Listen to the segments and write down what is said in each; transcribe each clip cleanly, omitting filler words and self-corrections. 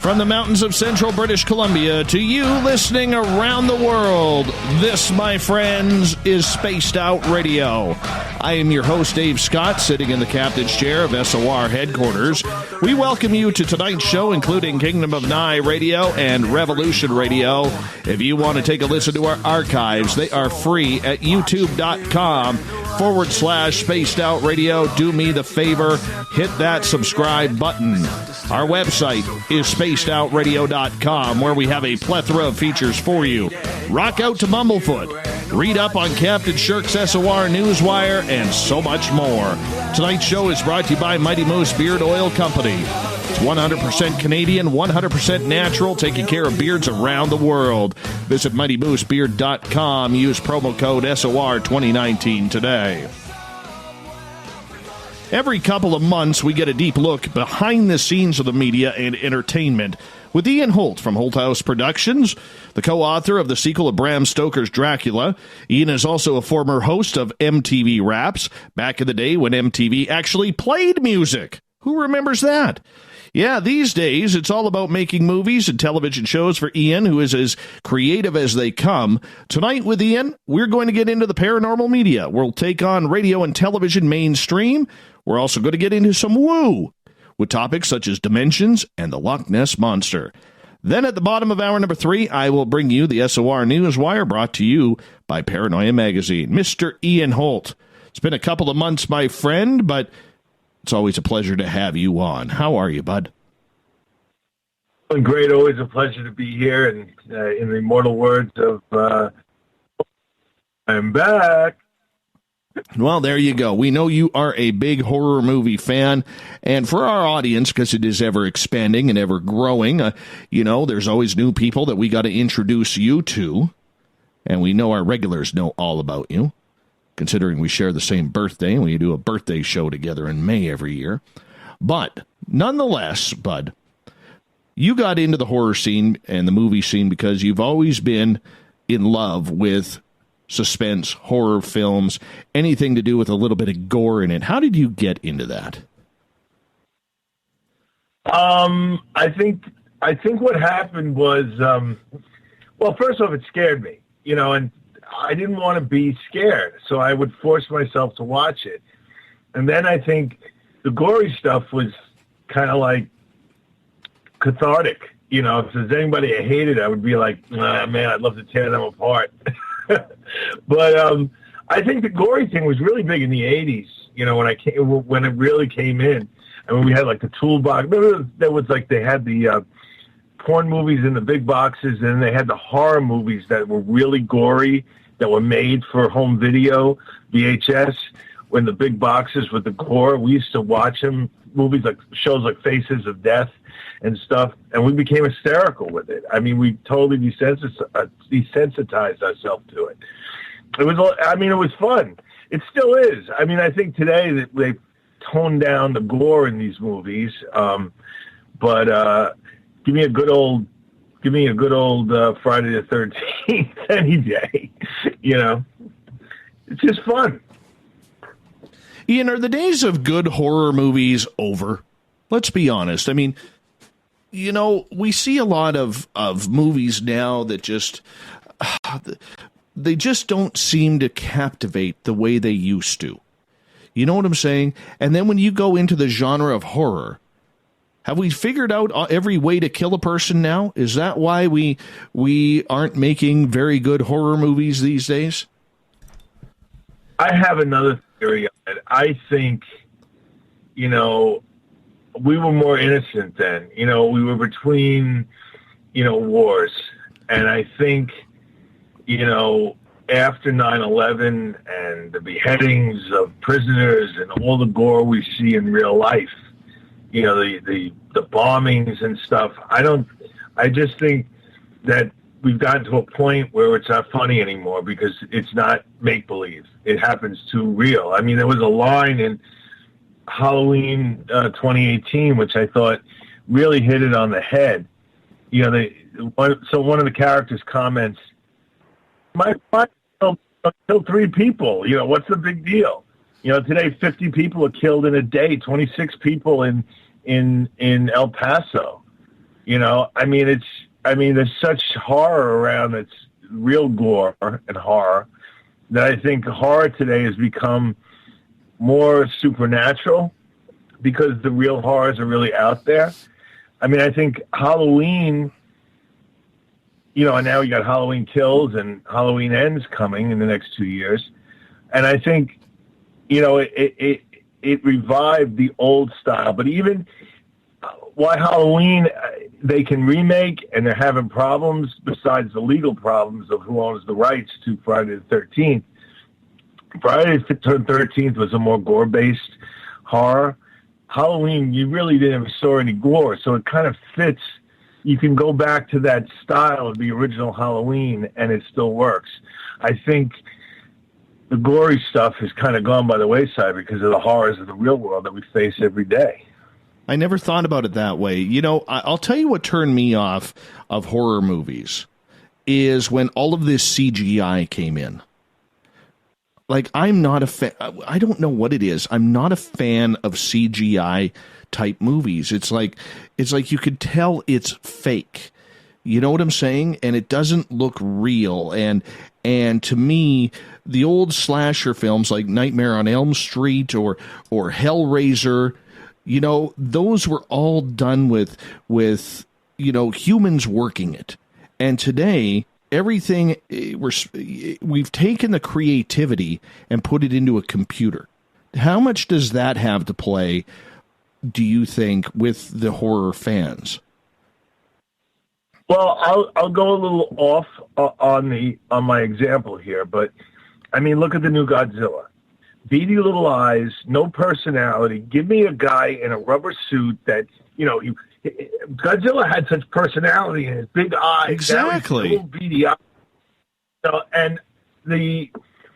From the mountains of central British Columbia to you listening around the world, this, my friends, is Spaced Out Radio. I am your host, Dave Scott, sitting in the captain's chair of SOR headquarters. We welcome you to tonight's show, including Kingdom of Nye Radio and Revolution Radio. If you want to take a listen to our archives, they are free at youtube.com/Spaced Out Radio. Do me the favor, hit that subscribe button. Our website is spacedoutradio.com, where we have a plethora of features for you. Rock out to Bumblefoot, read up on Captain Shirk's SOR Newswire, and so much more. Tonight's show is brought to you by Mighty Moose Beard Oil Company. It's 100% Canadian, 100% natural, taking care of beards around the world. Visit MightyMooseBeard.com. Use promo code SOR2019 today. Every couple of months, we get a deep look behind the scenes of the media and entertainment with Ian Holt from Holt House Productions, the co-author of the sequel of Bram Stoker's Dracula. Ian is also a former host of MTV Raps, back in the day when MTV actually played music. Who remembers that? Yeah, these days, it's all about making movies and television shows for Ian, who is as creative as they come. Tonight with Ian, we're going to get into the paranormal media. We'll take on radio and television mainstream. We're also going to get into some woo, with topics such as dimensions and the Lochness Monster. Then at the bottom of hour number 3, I will bring you the SOR Newswire, brought to you by Paranoia Magazine. Mr. Ian Holt, it's been a couple of months, my friend, but it's always a pleasure to have you on. How are you, bud? Great. Always a pleasure to be here. And in the immortal words of, I'm back. Well, there you go. We know you are a big horror movie fan. And for our audience, because it is ever expanding and ever growing, there's always new people that we got to introduce you to. And we know our regulars know all about you, considering we share the same birthday and we do a birthday show together in May every year. But nonetheless, bud, you got into the horror scene and the movie scene because you've always been in love with suspense, horror films, anything to do with a little bit of gore in it. How did you get into that? I think what happened was, first off, it scared me, and I didn't want to be scared, so I would force myself to watch it. And then I think the gory stuff was kind of like cathartic. If there's anybody I hated, I would be like, man, I'd love to tear them apart. But I think the gory thing was really big in the 80s, when it really came in. I mean, we had like the toolbox. Remember there was like, they had the porn movies in the big boxes, and they had the horror movies that were really gory, that were made for home video, VHS, when the big boxes with the gore. We used to watch them, shows like Faces of Death and stuff, and we became hysterical with it. I mean, we totally desensitized ourselves to it. It was fun. It still is. I mean, I think today that they've toned down the gore in these movies, but give me a good old Friday the 13th any day. It's just fun. Ian, are the days of good horror movies over? Let's be honest. I mean, we see a lot of movies now that they just don't seem to captivate the way they used to. You know what I'm saying? And then when you go into the genre of horror, have we figured out every way to kill a person now? Is that why we aren't making very good horror movies these days? I have another theory on it. I think, we were more innocent then. We were between, wars. And I think, after 9/11 and the beheadings of prisoners and all the gore we see in real life, the bombings and stuff, I just think that we've gotten to a point where it's not funny anymore because it's not make-believe. It happens too real. I mean, there was a line in Halloween 2018, which I thought really hit it on the head. So one of the characters comments, my wife killed 3 people. What's the big deal? Today 50 people are killed in a day, 26 people in El Paso. You know, there's such horror around it's real gore and horror that I think horror today has become more supernatural because the real horrors are really out there. I mean, I think Halloween, you know, and now you got Halloween Kills and Halloween Ends coming in the next 2 years. And I think, you know, it revived the old style. But even why Halloween they can remake, and they're having problems besides the legal problems of who owns the rights to Friday the 13th. Friday the 13th was a more gore-based horror. Halloween, you really didn't saw any gore, so it kind of fits. You can go back to that style of the original Halloween, and it still works. I think the gory stuff has kind of gone by the wayside because of the horrors of the real world that we face every day. I never thought about it that way. You know, I'll tell you what turned me off of horror movies is when all of this CGI came in. Like, I'm not a fan. I don't know what it is. I'm not a fan of CGI type movies. It's like you could tell it's fake. You know what I'm saying? And it doesn't look real. And to me, the old slasher films like Nightmare on Elm Street or Hellraiser, you know, those were all done with you know, humans working it. And today, everything, we've taken the creativity and put it into a computer. How much does that have to play, do you think, with the horror fans? Well, I'll go a little off on my example here, but I mean, look at the new Godzilla. Beady little eyes, no personality. Give me a guy in a rubber suit that, you know, Godzilla had such personality in his big eyes. Exactly. Little beady eyes. So, and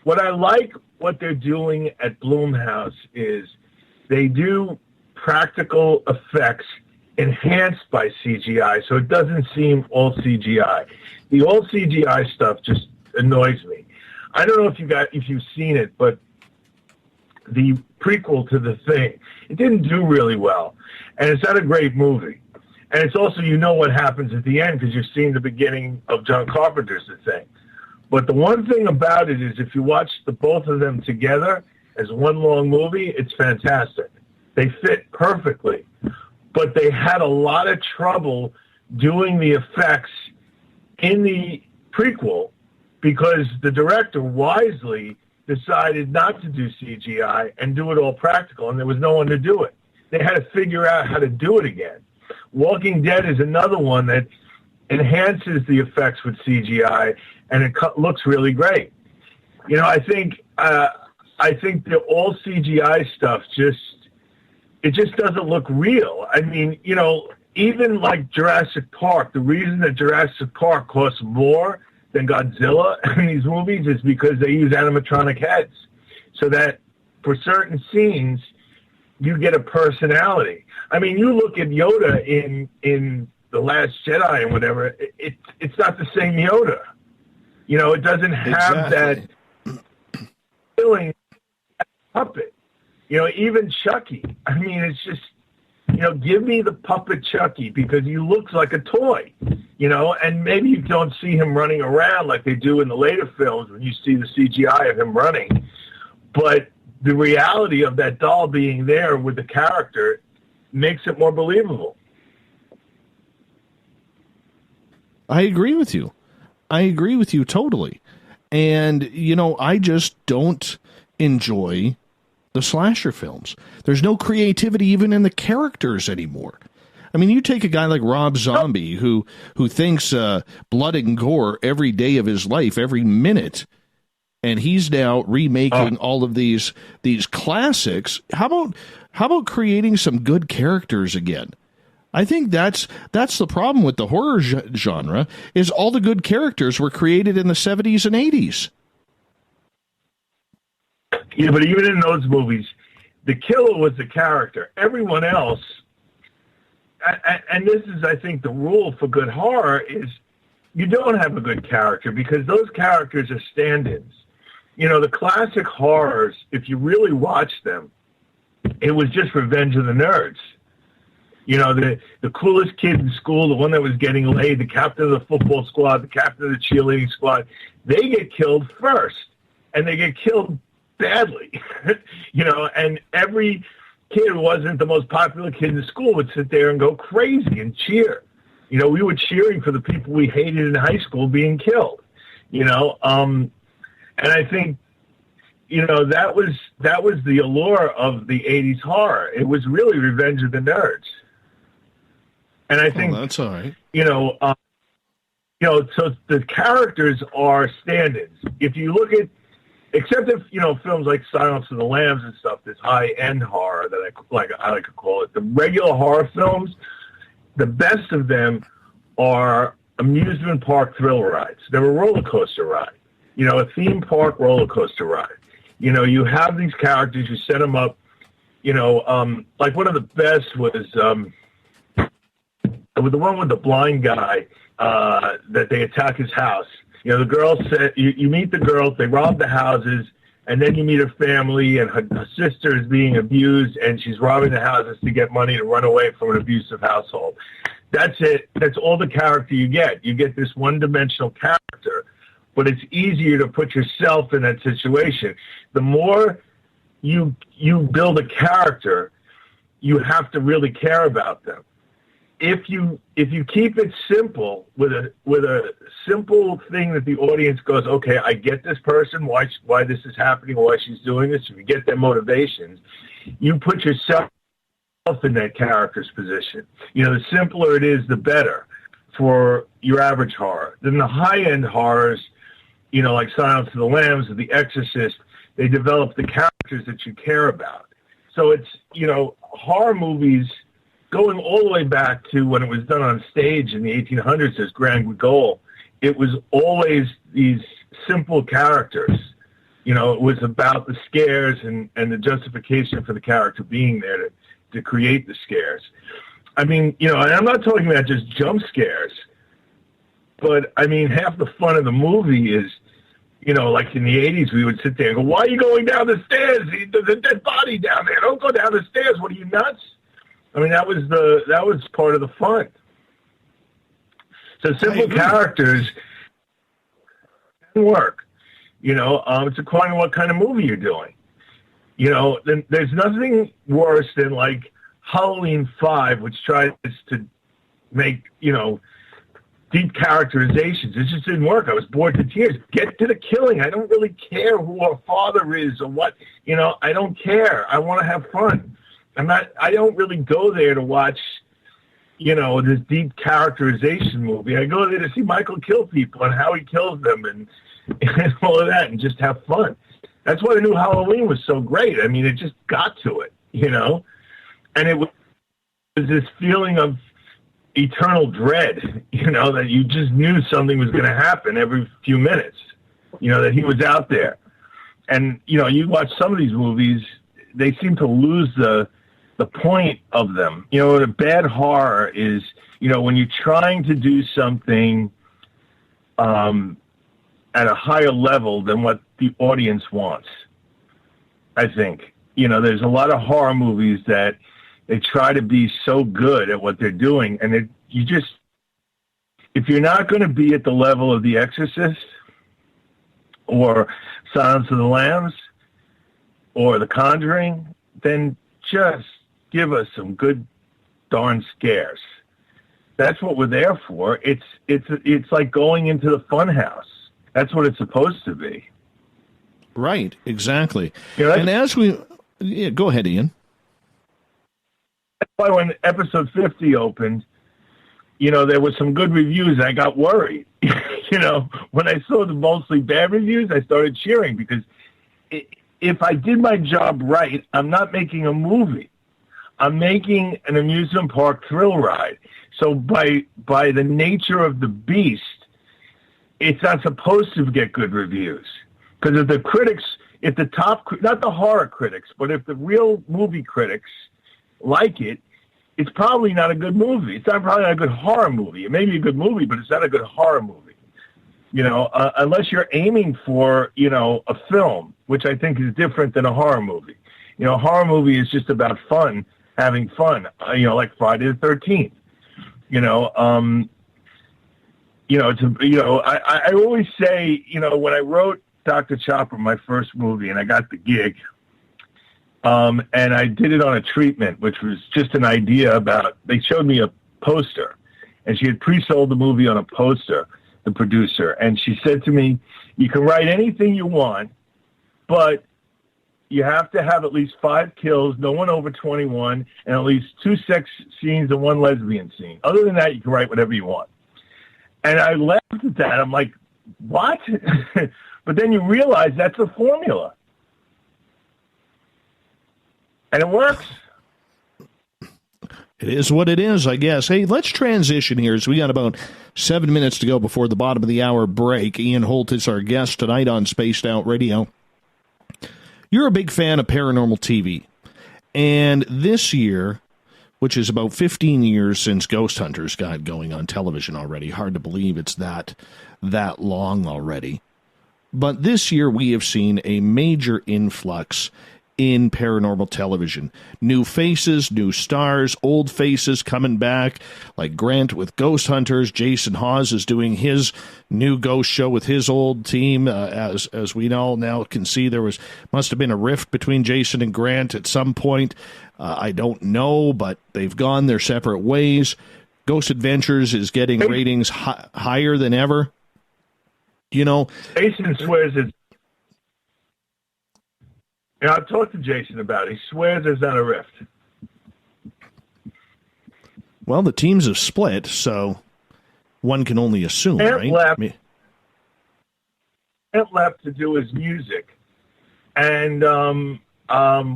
what I like what they're doing at Blumhouse is they do practical effects enhanced by CGI, so it doesn't seem all CGI. The all CGI stuff just annoys me. I don't know if you've seen it, but the prequel to The Thing, it didn't do really well, and it's not a great movie. And it's also, you know what happens at the end because you've seen the beginning of John Carpenter's The Thing. But the one thing about it is if you watch the both of them together as one long movie, it's fantastic. They fit perfectly. But they had a lot of trouble doing the effects in the prequel because the director wisely decided not to do CGI and do it all practical, and there was no one to do it. They had to figure out how to do it again. Walking Dead is another one that enhances the effects with CGI, and it looks really great. You know, I think the all CGI stuff just doesn't look real. I mean, you know, even like Jurassic Park, the reason that Jurassic Park costs more than Godzilla in these movies is because they use animatronic heads, so that for certain scenes you get a personality. I mean, you look at Yoda in The Last Jedi and whatever, it's not the same Yoda. You know, it doesn't have that feeling puppet. You know, even Chucky. I mean, it's just, you know, give me the puppet Chucky because he looks like a toy, you know, and maybe you don't see him running around like they do in the later films when you see the CGI of him running. But the reality of that doll being there with the character makes it more believable. I agree with you. I agree with you totally. And, you know, I just don't enjoy the slasher films. There's no creativity even in the characters anymore. I mean, you take a guy like Rob Zombie who thinks blood and gore every day of his life, every minute, and he's now remaking all of these classics. How about creating some good characters again? I think that's the problem with the horror genre is all the good characters were created in the 70s and 80s. Yeah, but even in those movies, the killer was the character. Everyone else, and this is, I think, the rule for good horror is you don't have a good character because those characters are stand-ins. You know, the classic horrors, if you really watch them, it was just Revenge of the Nerds. You know, the coolest kid in school, the one that was getting laid, the captain of the football squad, the captain of the cheerleading squad, they get killed first, and they get killed badly. You know, and every kid who wasn't the most popular kid in school would sit there and go crazy and cheer. You know, we were cheering for the people we hated in high school being killed, you know. And I think, you know, that was the allure of the 80s horror. It was really Revenge of the Nerds. And I think, that's all right. So the characters are stand-ins. If you look at, except if, you know, films like Silence of the Lambs and stuff, this high-end horror that I like to call it, the regular horror films, the best of them are amusement park thrill rides. They're a roller coaster ride, you know, a theme park roller coaster ride. You know, you have these characters, you set them up, you know, like one of the best was with the one with the blind guy that they attack his house. You know, the girl said, you meet the girls, they rob the houses, and then you meet her family, and her sister is being abused, and she's robbing the houses to get money to run away from an abusive household. That's it. That's all the character you get. You get this one-dimensional character, but it's easier to put yourself in that situation. The more you build a character, you have to really care about them. If you keep it simple with a simple thing that the audience goes, okay, I get this person, why this is happening, why she's doing this, if you get their motivations, you put yourself in that character's position. You know, the simpler it is, the better for your average horror. Then the high-end horrors, you know, like Silence of the Lambs or The Exorcist, they develop the characters that you care about. So it's, you know, horror movies going all the way back to when it was done on stage in the 1800s as Grand Guignol, it was always these simple characters. You know, it was about the scares and the justification for the character being there to create the scares. I mean, you know, and I'm not talking about just jump scares, but I mean, half the fun of the movie is, you know, like in the 80s, we would sit there and go, why are you going down the stairs? There's a dead body down there. Don't go down the stairs. What are you, nuts? I mean, that was part of the fun. So simple characters can work. You know, it's according to what kind of movie you're doing. You know, then there's nothing worse than like Halloween 5, which tries to make, you know, deep characterizations. It just didn't work. I was bored to tears. Get to the killing. I don't really care who our father is or what. You know, I don't care. I want to have fun. I don't really go there to watch, you know, this deep characterization movie. I go there to see Michael kill people and how he kills them and all of that and just have fun. That's why the new Halloween was so great. I mean, it just got to it, you know, and it was this feeling of eternal dread, you know, that you just knew something was going to happen every few minutes, you know, that he was out there. And, you know, you watch some of these movies, they seem to lose the point of them. You know, the bad horror is, you know, when you're trying to do something at a higher level than what the audience wants, I think. You know, there's a lot of horror movies that they try to be so good at what they're doing, and if you're not going to be at the level of The Exorcist or Silence of the Lambs or The Conjuring, then just give us some good darn scares. That's what we're there for. It's like going into the fun house. That's what it's supposed to be. Right, exactly. You know, and as we... Yeah, go ahead, Ian. That's why when episode 50 opened, you know, there were some good reviews, and I got worried. You know, when I saw the mostly bad reviews, I started cheering because if I did my job right, I'm not making a movie. I'm making an amusement park thrill ride. So by the nature of the beast, it's not supposed to get good reviews. Because if the critics, not the horror critics, but if the real movie critics like it, it's probably not a good movie. It's probably not a good horror movie. It may be a good movie, but it's not a good horror movie. You know, unless you're aiming for, you know, a film, which I think is different than a horror movie. You know, a horror movie is just about fun, having fun, like Friday the 13th. I always say, when I wrote Dr. Chopper, my first movie, and I got the gig, and I did it on a treatment, which was just an idea about, they showed me a poster, and she had pre-sold the movie on a poster, the producer, and she said to me, you can write anything you want, but you have to have at least 5 kills, no one over 21, and at least 2 sex scenes and 1 lesbian scene. Other than that, you can write whatever you want. And I laughed at that. I'm like, what? But then you realize that's the formula. And it works. It is what it is, I guess. Hey, let's transition here as we got about 7 minutes to go before the bottom of the hour break. Ian Holt is our guest tonight on Spaced Out Radio. You're a big fan of paranormal TV. And this year, which is about 15 years since Ghost Hunters got going on television already. Hard to believe it's that long already. But this year we have seen a major influx in paranormal television. New faces, new stars, old faces coming back, like Grant with Ghost Hunters. Jason Hawes is doing his new ghost show with his old team. As we all now can see, must have been a rift between Jason and Grant at some point. I don't know, but they've gone their separate ways. Ghost Adventures is getting ratings higher than ever. Jason swears it's... I've talked to Jason about it. He swears there's not a rift. Well, the teams have split, so one can only assume, right? Ant left to do his music, and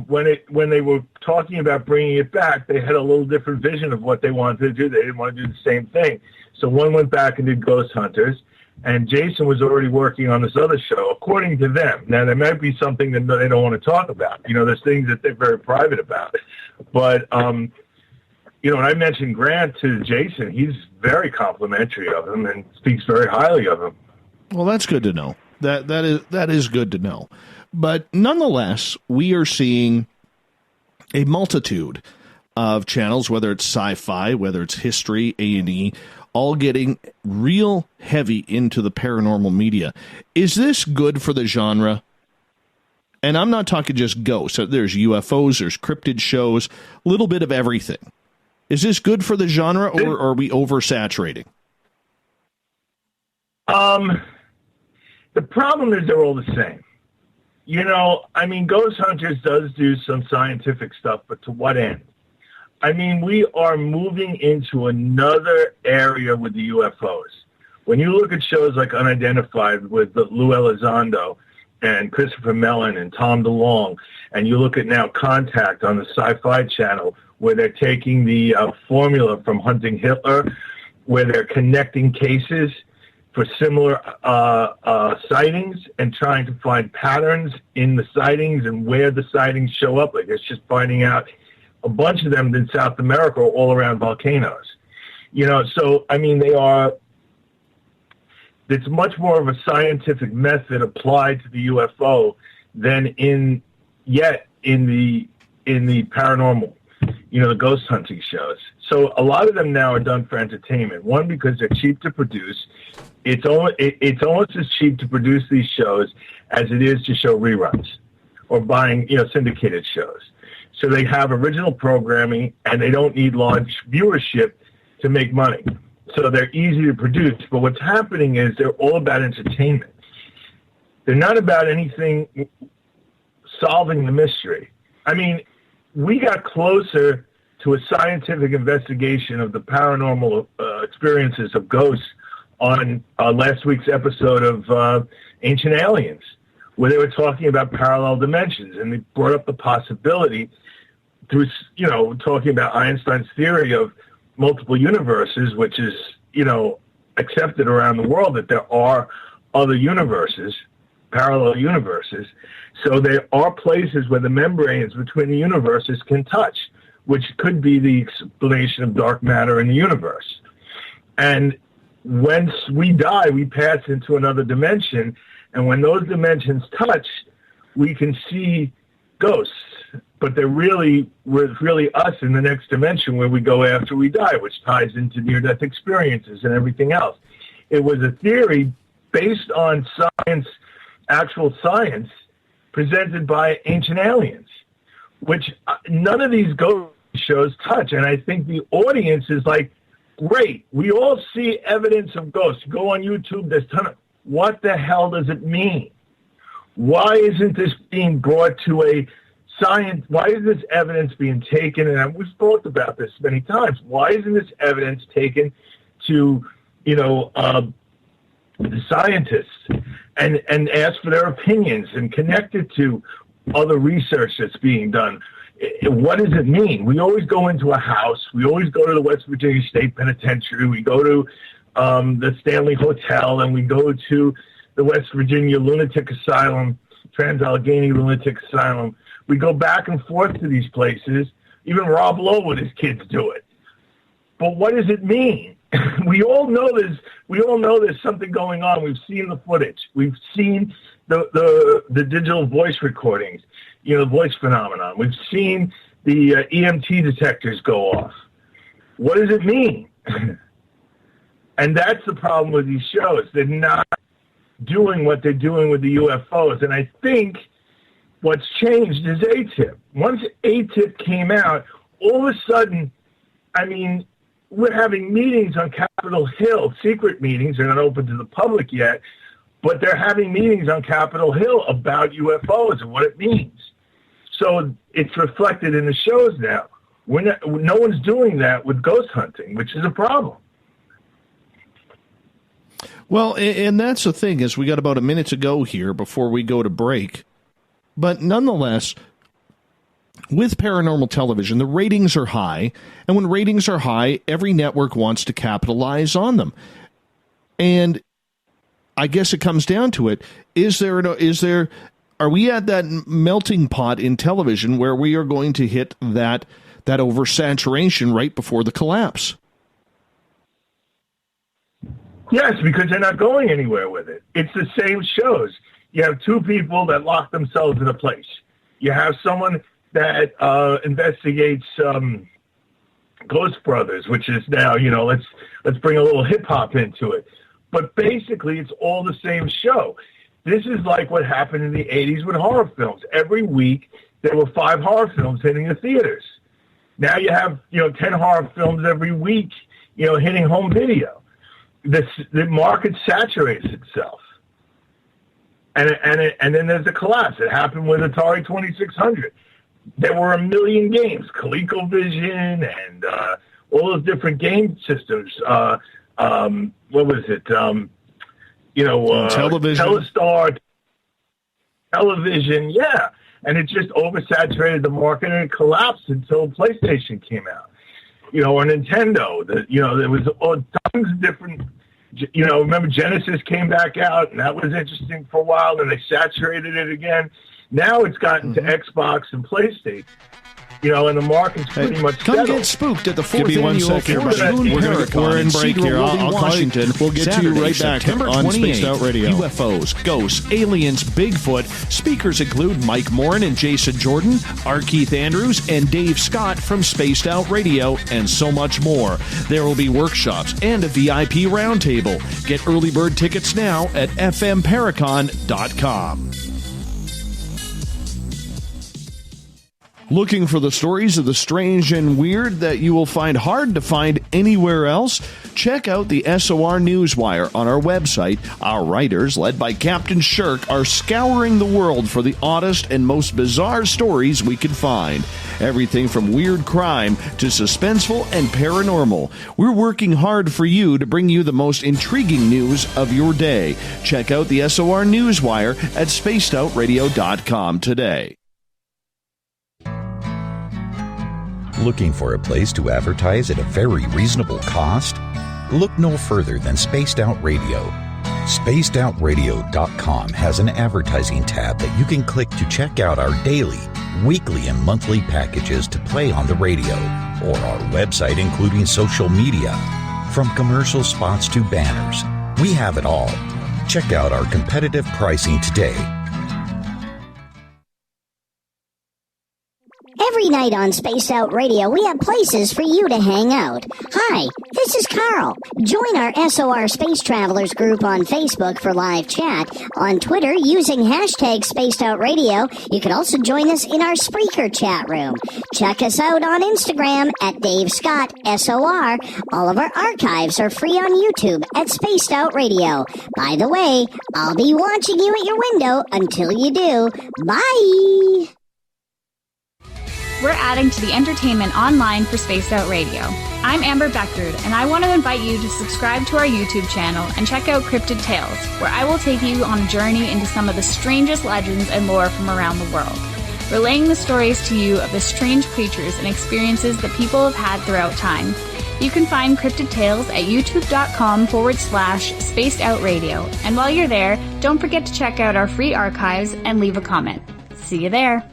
when they were talking about bringing it back, they had a little different vision of what they wanted to do. They didn't want to do the same thing, so one went back and did Ghost Hunters. And Jason was already working on this other show, according to them. Now, there might be something that they don't want to talk about. There's things that they're very private about. But, when I mentioned Grant to Jason, he's very complimentary of him and speaks very highly of him. Well, that's good to know. That is good to know. But nonetheless, we are seeing a multitude of channels, whether it's sci-fi, whether it's history, A&E, all getting real heavy into the paranormal media. Is this good for the genre? And I'm not talking just ghosts. There's UFOs, there's cryptid shows, a little bit of everything. Is this good for the genre, or are we oversaturating? The problem is they're all the same. Ghost Hunters does do some scientific stuff, but to what end? We are moving into another area with the UFOs. When you look at shows like Unidentified with Lou Elizondo and Christopher Mellon and Tom DeLonge, and you look at now Contact on the Sci-Fi Channel, where they're taking the formula from Hunting Hitler, where they're connecting cases for similar sightings and trying to find patterns in the sightings and where the sightings show up. Like, it's just finding out a bunch of them in South America are all around volcanoes. It's much more of a scientific method applied to the UFO than in the paranormal, the ghost hunting shows. So a lot of them now are done for entertainment. One, because they're cheap to produce. It's almost as cheap to produce these shows as it is to show reruns or buying, syndicated shows. So they have original programming, and they don't need large viewership to make money. So they're easy to produce. But what's happening is they're all about entertainment. They're not about anything solving the mystery. We got closer to a scientific investigation of the paranormal experiences of ghosts on last week's episode of Ancient Aliens, where they were talking about parallel dimensions, and they brought up the possibility through, talking about Einstein's theory of multiple universes, which is, accepted around the world, that there are other universes, parallel universes. So there are places where the membranes between the universes can touch, which could be the explanation of dark matter in the universe. And once we die, we pass into another dimension, and when those dimensions touch, we can see ghosts. but we're really us in the next dimension where we go after we die, which ties into near-death experiences and everything else. It was a theory based on science, actual science, presented by ancient aliens, which none of these ghost shows touch. And I think the audience is like, great, we all see evidence of ghosts. Go on YouTube, there's a ton of... What the hell does it mean? Why isn't this being brought to a science? Why is this evidence being taken? And we've talked about this many times. Why isn't this evidence taken to, the scientists and ask for their opinions and connect it to other research that's being done? What does it mean? We always go into a house. We always go to the West Virginia State Penitentiary. We go to the Stanley Hotel, and we go to the West Virginia Lunatic Asylum, Trans-Allegheny Lunatic Asylum. We go back and forth to these places. Even Rob Lowe and his kids do it. But what does it mean? We all know there's something going on. We've seen the footage. We've seen the digital voice recordings, voice phenomenon. We've seen the EMT detectors go off. What does it mean? And that's the problem with these shows. They're not doing what they're doing with the UFOs. And I think what's changed is ATIP. Once ATIP came out, all of a sudden, we're having meetings on Capitol Hill, secret meetings. They're not open to the public yet, but they're having meetings on Capitol Hill about UFOs and what it means. So it's reflected in the shows now. No one's doing that with ghost hunting, which is a problem. Well, and that's the thing, is we got about a minute to go here before we go to break. But nonetheless, with paranormal television, the ratings are high. And when ratings are high, every network wants to capitalize on them. And I guess it comes down to it. Are we at that melting pot in television where we are going to hit that oversaturation right before the collapse? Yes, because they're not going anywhere with it. It's the same shows. You have two people that lock themselves in a place. You have someone that investigates Ghost Brothers, which is now, let's bring a little hip hop into it. But basically, it's all the same show. This is like what happened in the 80s with horror films. Every week, there were 5 horror films hitting the theaters. Now you have, 10 horror films every week, hitting home video. The market saturates itself. And then there's a collapse. It happened with Atari 2600. There were 1 million games, ColecoVision and all those different game systems. What was it? Television. Telestar, television, yeah. And it just oversaturated the market, and it collapsed until PlayStation came out. Or Nintendo. There was tons of different. Remember Genesis came back out, and that was interesting for a while. Then they saturated it again. Now it's gotten to Xbox and PlayStation. And the market's pretty much come settled. get spooked at the 4th Give me 1 annual second, Fortune everybody. Paragon We're in break here. I'll call you. Washington. We'll get to you Saturday, right back September on 28th. Spaced Out Radio. UFOs, ghosts, aliens, Bigfoot. Speakers include Mike Morin and Jason Jordan, R. Keith Andrews, and Dave Scott from Spaced Out Radio, and so much more. There will be workshops and a VIP roundtable. Get early bird tickets now at fmparacon.com. Looking for the stories of the strange and weird that you will find hard to find anywhere else? Check out the SOR Newswire on our website. Our writers, led by Captain Shirk, are scouring the world for the oddest and most bizarre stories we can find. Everything from weird crime to suspenseful and paranormal. We're working hard for you to bring you the most intriguing news of your day. Check out the SOR Newswire at spacedoutradio.com today. Looking for a place to advertise at a very reasonable cost? Look no further than Spaced Out Radio. SpacedOutRadio.com has an advertising tab that you can click to check out our daily, weekly, and monthly packages to play on the radio, or our website including social media. From commercial spots to banners, we have it all. Check out our competitive pricing today. Every night on Spaced Out Radio, we have places for you to hang out. Hi, this is Carl. Join our SOR Space Travelers group on Facebook for live chat. On Twitter, using hashtag Spaced Out Radio, you can also join us in our Spreaker chat room. Check us out on Instagram at Dave Scott SOR. All of our archives are free on YouTube at Spaced Out Radio. By the way, I'll be watching you at your window until you do. Bye! We're adding to the entertainment online for Spaced Out Radio. I'm Amber Beckford, and I want to invite you to subscribe to our YouTube channel and check out Cryptid Tales, where I will take you on a journey into some of the strangest legends and lore from around the world, relaying the stories to you of the strange creatures and experiences that people have had throughout time. You can find Cryptid Tales at youtube.com/Spaced Out Radio. And while you're there, don't forget to check out our free archives and leave a comment. See you there.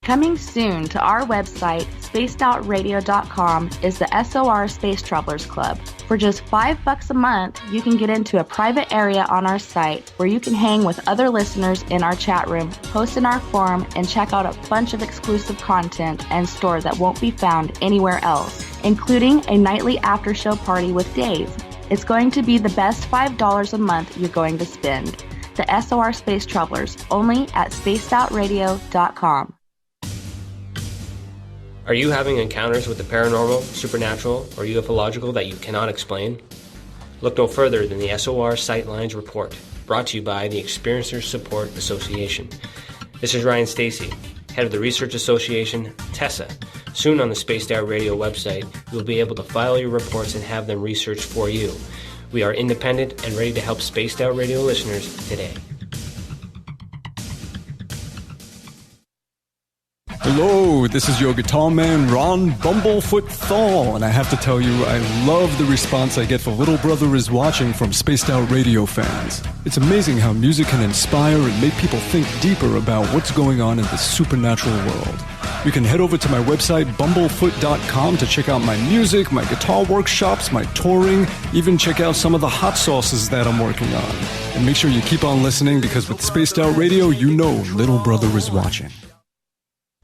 Coming soon to our website, spacedoutradio.com, is the SOR Space Travelers Club. For just $5 a month, you can get into a private area on our site where you can hang with other listeners in our chat room, post in our forum, and check out a bunch of exclusive content and store that won't be found anywhere else, including a nightly after-show party with Dave. It's going to be the best $5 a month you're going to spend. The SOR Space Travelers, only at spacedoutradio.com. Are you having encounters with the paranormal, supernatural, or ufological that you cannot explain? Look no further than the SOR Sightlines Report, brought to you by the Experiencers Support Association. This is Ryan Stacy, head of the Research Association, TESA. Soon on the Spaced Out Radio website, you'll be able to file your reports and have them researched for you. We are independent and ready to help Spaced Out Radio listeners today. Hello, this is your guitar man, Ron Bumblefoot Thal, and I have to tell you, I love the response I get for Little Brother is Watching from Spaced Out Radio fans. It's amazing how music can inspire and make people think deeper about what's going on in the supernatural world. You can head over to my website, bumblefoot.com, to check out my music, my guitar workshops, my touring, even check out some of the hot sauces that I'm working on. And make sure you keep on listening, because with Spaced Out Radio, you know Little Brother is watching.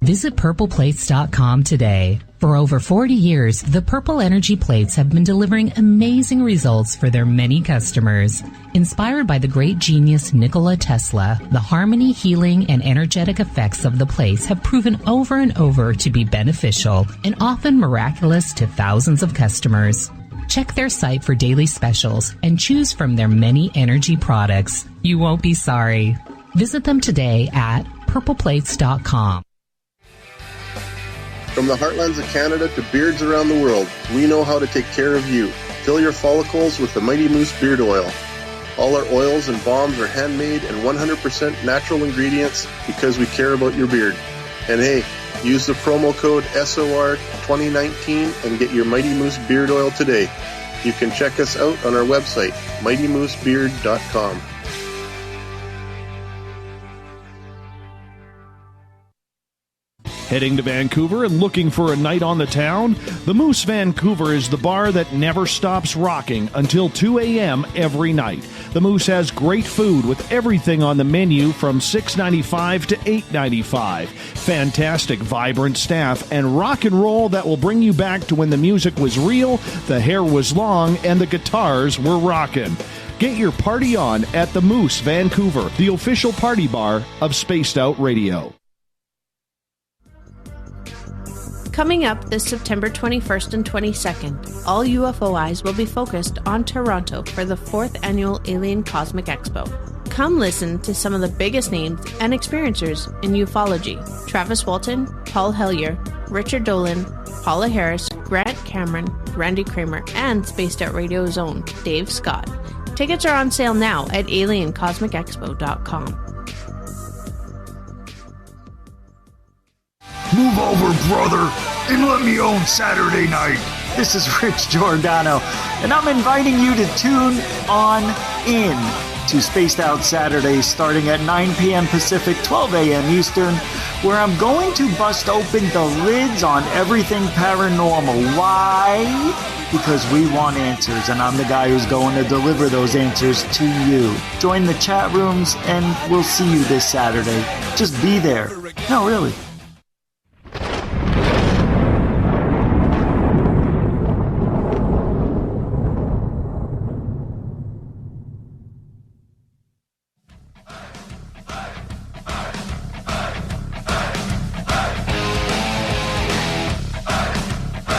Visit purpleplates.com today. For over 40 years, the Purple Energy Plates have been delivering amazing results for their many customers. Inspired by the great genius Nikola Tesla, the harmony, healing, and energetic effects of the plates have proven over and over to be beneficial and often miraculous to thousands of customers. Check their site for daily specials and choose from their many energy products. You won't be sorry. Visit them today at purpleplates.com. From the heartlands of Canada to beards around the world, we know how to take care of you. Fill your follicles with the Mighty Moose Beard Oil. All our oils and balms are handmade and 100% natural ingredients because we care about your beard. And hey, use the promo code SOR2019 and get your Mighty Moose Beard Oil today. You can check us out on our website, mightymoosebeard.com. Heading to Vancouver and looking for a night on the town? The Moose Vancouver is the bar that never stops rocking until 2 a.m. every night. The Moose has great food with everything on the menu from $6.95 to $8.95. Fantastic, vibrant staff and rock and roll that will bring you back to when the music was real, the hair was long, and the guitars were rocking. Get your party on at the Moose Vancouver, the official party bar of Spaced Out Radio. Coming up this September 21st and 22nd, all UFO eyes will be focused on Toronto for the 4th Annual Alien Cosmic Expo. Come listen to some of the biggest names and experiencers in ufology. Travis Walton, Paul Hellyer, Richard Dolan, Paula Harris, Grant Cameron, Randy Kramer, and Spaced Out Radio's own Dave Scott. Tickets are on sale now at aliencosmicexpo.com. Move over, brother, and let me own Saturday night. This is Rich Giordano, and I'm inviting you to tune on in to Spaced Out Saturdays starting at 9 p.m. Pacific, 12 a.m. Eastern, where I'm going to bust open the lids on everything paranormal. Why? Because we want answers, and I'm the guy who's going to deliver those answers to you. Join the chat rooms, and we'll see you this Saturday. Just be there. No, really.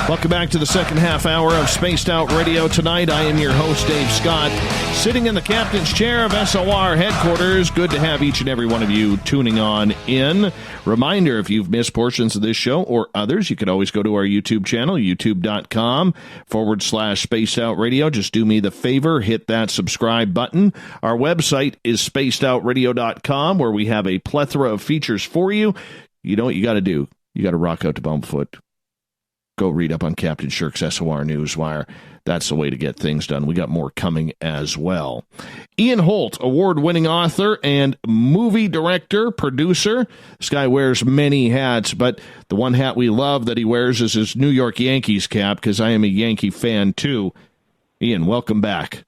Welcome back to the second half hour of Spaced Out Radio tonight. I am your host, Dave Scott, sitting in the captain's chair of SOR headquarters. Good to have each and every one of you tuning on in. Reminder, if you've missed portions of this show or others, you can always go to our YouTube channel, youtube.com/Spaced Out Radio. Just do me the favor, hit that subscribe button. Our website is spacedoutradio.com, where we have a plethora of features for you. You know what you got to do? You got to rock out to Bumblefoot. Go read up on Captain Shirk's SOR Newswire. That's the way to get things done. We got more coming as well. Ian Holt, award-winning author and movie director, producer. This guy wears many hats, but the one hat we love that he wears is his New York Yankees cap, because I am a Yankee fan too. Ian, welcome back.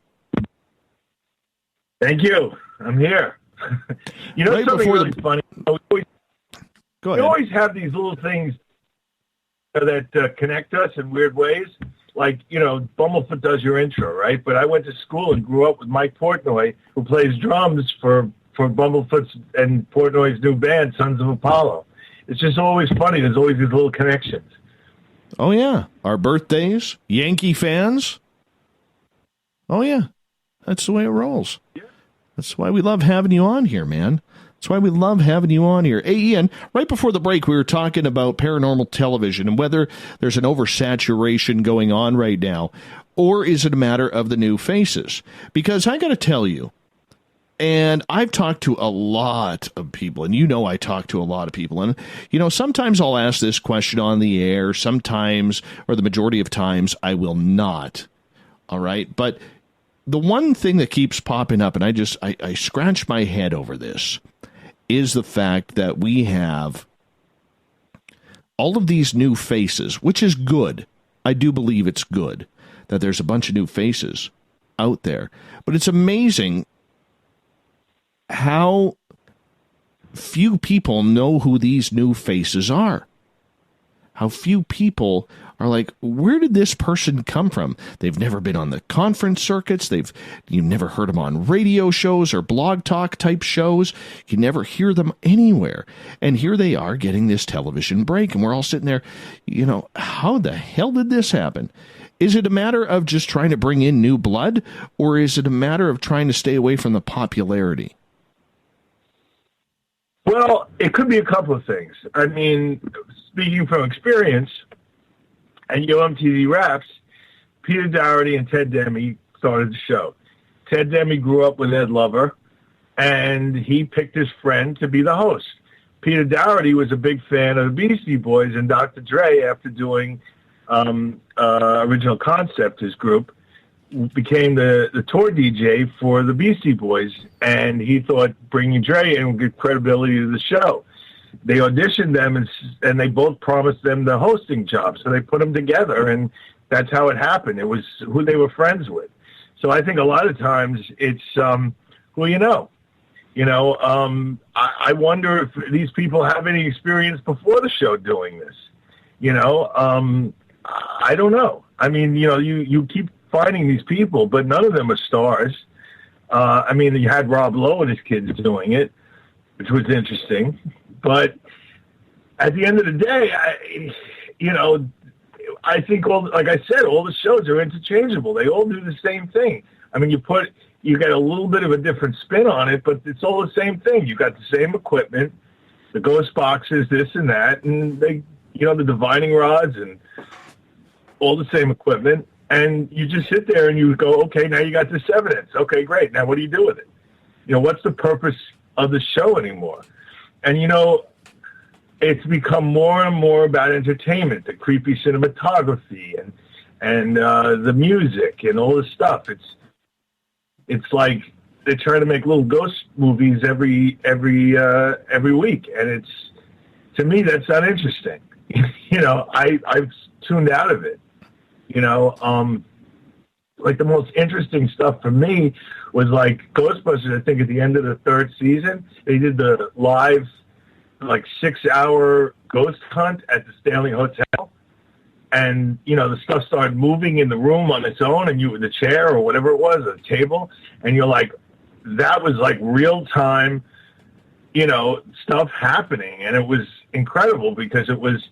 Thank you. I'm here. You know, right, something really funny? We always have these little things that connect us in weird ways. Like, you know, Bumblefoot does your intro, right? But I went to school and grew up with Mike Portnoy, who plays drums for Bumblefoot's and Portnoy's new band, Sons of Apollo. It's just always funny. There's always these little connections. Oh, yeah. Our birthdays, Yankee fans. Oh, yeah. That's the way it rolls. Yeah. That's why we love having you on here, man. That's why we love having you on here. Hey, Ian, right before the break, we were talking about paranormal television and whether there's an oversaturation going on right now, or is it a matter of the new faces? Because I got to tell you, and I've talked to a lot of people, and you know I talk to a lot of people, and, you know, sometimes I'll ask this question on the air, sometimes, or the majority of times, I will not. All right? But the one thing that keeps popping up, and I scratch my head over this, is the fact that we have all of these new faces, which is good. I do believe it's good that there's a bunch of new faces out there. But it's amazing how few people know who these new faces are. How few people are like, where did this person come from? They've never been on the conference circuits. You've never heard them on radio shows or blog talk type shows. You never hear them anywhere. And here they are getting this television break. And we're all sitting there, you know, how the hell did this happen? Is it a matter of just trying to bring in new blood? Or is it a matter of trying to stay away from the popularity? Well, it could be a couple of things. I mean, speaking from experience, and MTV Raps, Peter Dougherty and Ted Demme started the show. Ted Demme grew up with Ed Lover, and he picked his friend to be the host. Peter Dougherty was a big fan of the Beastie Boys and Dr. Dre after doing Original Concept, his group, became the tour DJ for the Beastie Boys, and he thought bringing Dre in would give credibility to the show. They auditioned them, and they both promised them the hosting job, so they put them together, and that's how it happened. It was who they were friends with. So I think a lot of times it's who you know. You know, I wonder if these people have any experience before the show doing this. You know, I don't know. I mean, you know, you keep finding these people, but none of them are stars. I mean, you had Rob Lowe and his kids doing it, which was interesting. But at the end of the day, I think like I said, all the shows are interchangeable. They all do the same thing. I mean, you get a little bit of a different spin on it, but it's all the same thing. You got the same equipment, the ghost boxes, this and that, and the divining rods and all the same equipment. And you just sit there and you go, okay, now you got this evidence. Okay, great. Now what do you do with it? You know, what's the purpose of the show anymore? And, you know, it's become more and more about entertainment, the creepy cinematography and the music and all this stuff. It's like they're trying to make little ghost movies every week. And to me, that's not interesting. You know, I've tuned out of it. You know, like the most interesting stuff for me was like Ghostbusters. I think at the end of the third season, they did the live, like 6-hour ghost hunt at the Stanley Hotel. And, you know, the stuff started moving in the room on its own, and you with the chair or whatever it was, or the table. And you're like, that was like real time, you know, stuff happening. And it was incredible because it was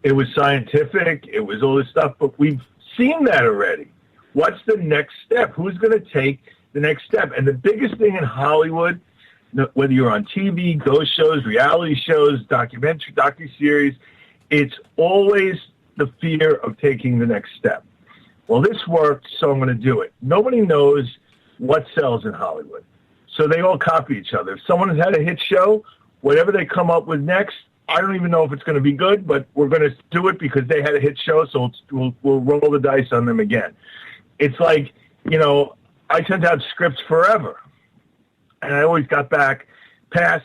It was scientific. It was all this stuff, but we've seen that already. What's the next step? Who's going to take the next step? And the biggest thing in Hollywood, whether you're on TV, ghost shows, reality shows, docuseries, it's always the fear of taking the next step. Well, this worked, so I'm going to do it. Nobody knows what sells in Hollywood, so they all copy each other. If someone has had a hit show, whatever they come up with next, I don't even know if it's going to be good, but we're going to do it because they had a hit show, so we'll roll the dice on them again. It's like, I sent out scripts forever, and I always got back, pass.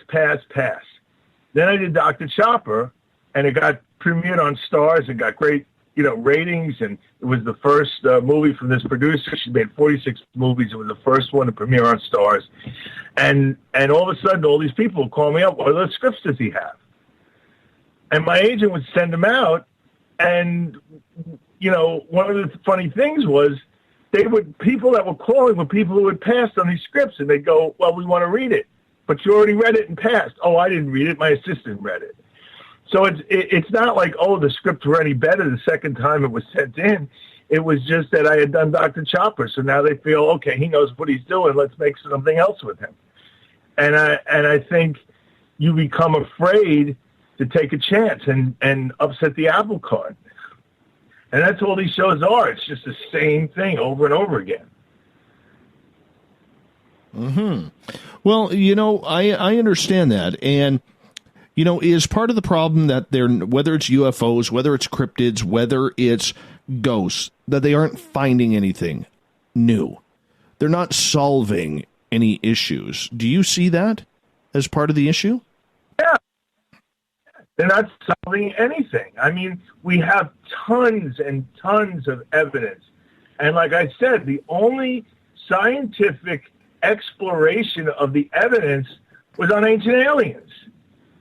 Then I did Dr. Chopper, and it got premiered on Stars and got great, ratings, and it was the first movie from this producer. She made 46 movies. It was the first one to premiere on Stars. And all of a sudden, all these people would call me up, what other scripts does he have? And my agent would send them out, and, one of the funny things was people that were calling were people who had passed on these scripts, and they'd go, well, we want to read it. But you already read it and passed. Oh, I didn't read it. My assistant read it. So it's not like, the scripts were any better the second time it was sent in. It was just that I had done Dr. Chopper, so now they feel, okay, he knows what he's doing. Let's make something else with him. And I think you become afraid to take a chance and upset the apple cart. And that's all these shows are. It's just the same thing over and over again. Mm-hmm. Well, I understand that. And, is part of the problem that whether it's UFOs, whether it's cryptids, whether it's ghosts, that they aren't finding anything new. They're not solving any issues. Do you see that as part of the issue? Yeah. They're not solving anything. I mean, we have tons and tons of evidence. And like I said, the only scientific exploration of the evidence was on Ancient Aliens,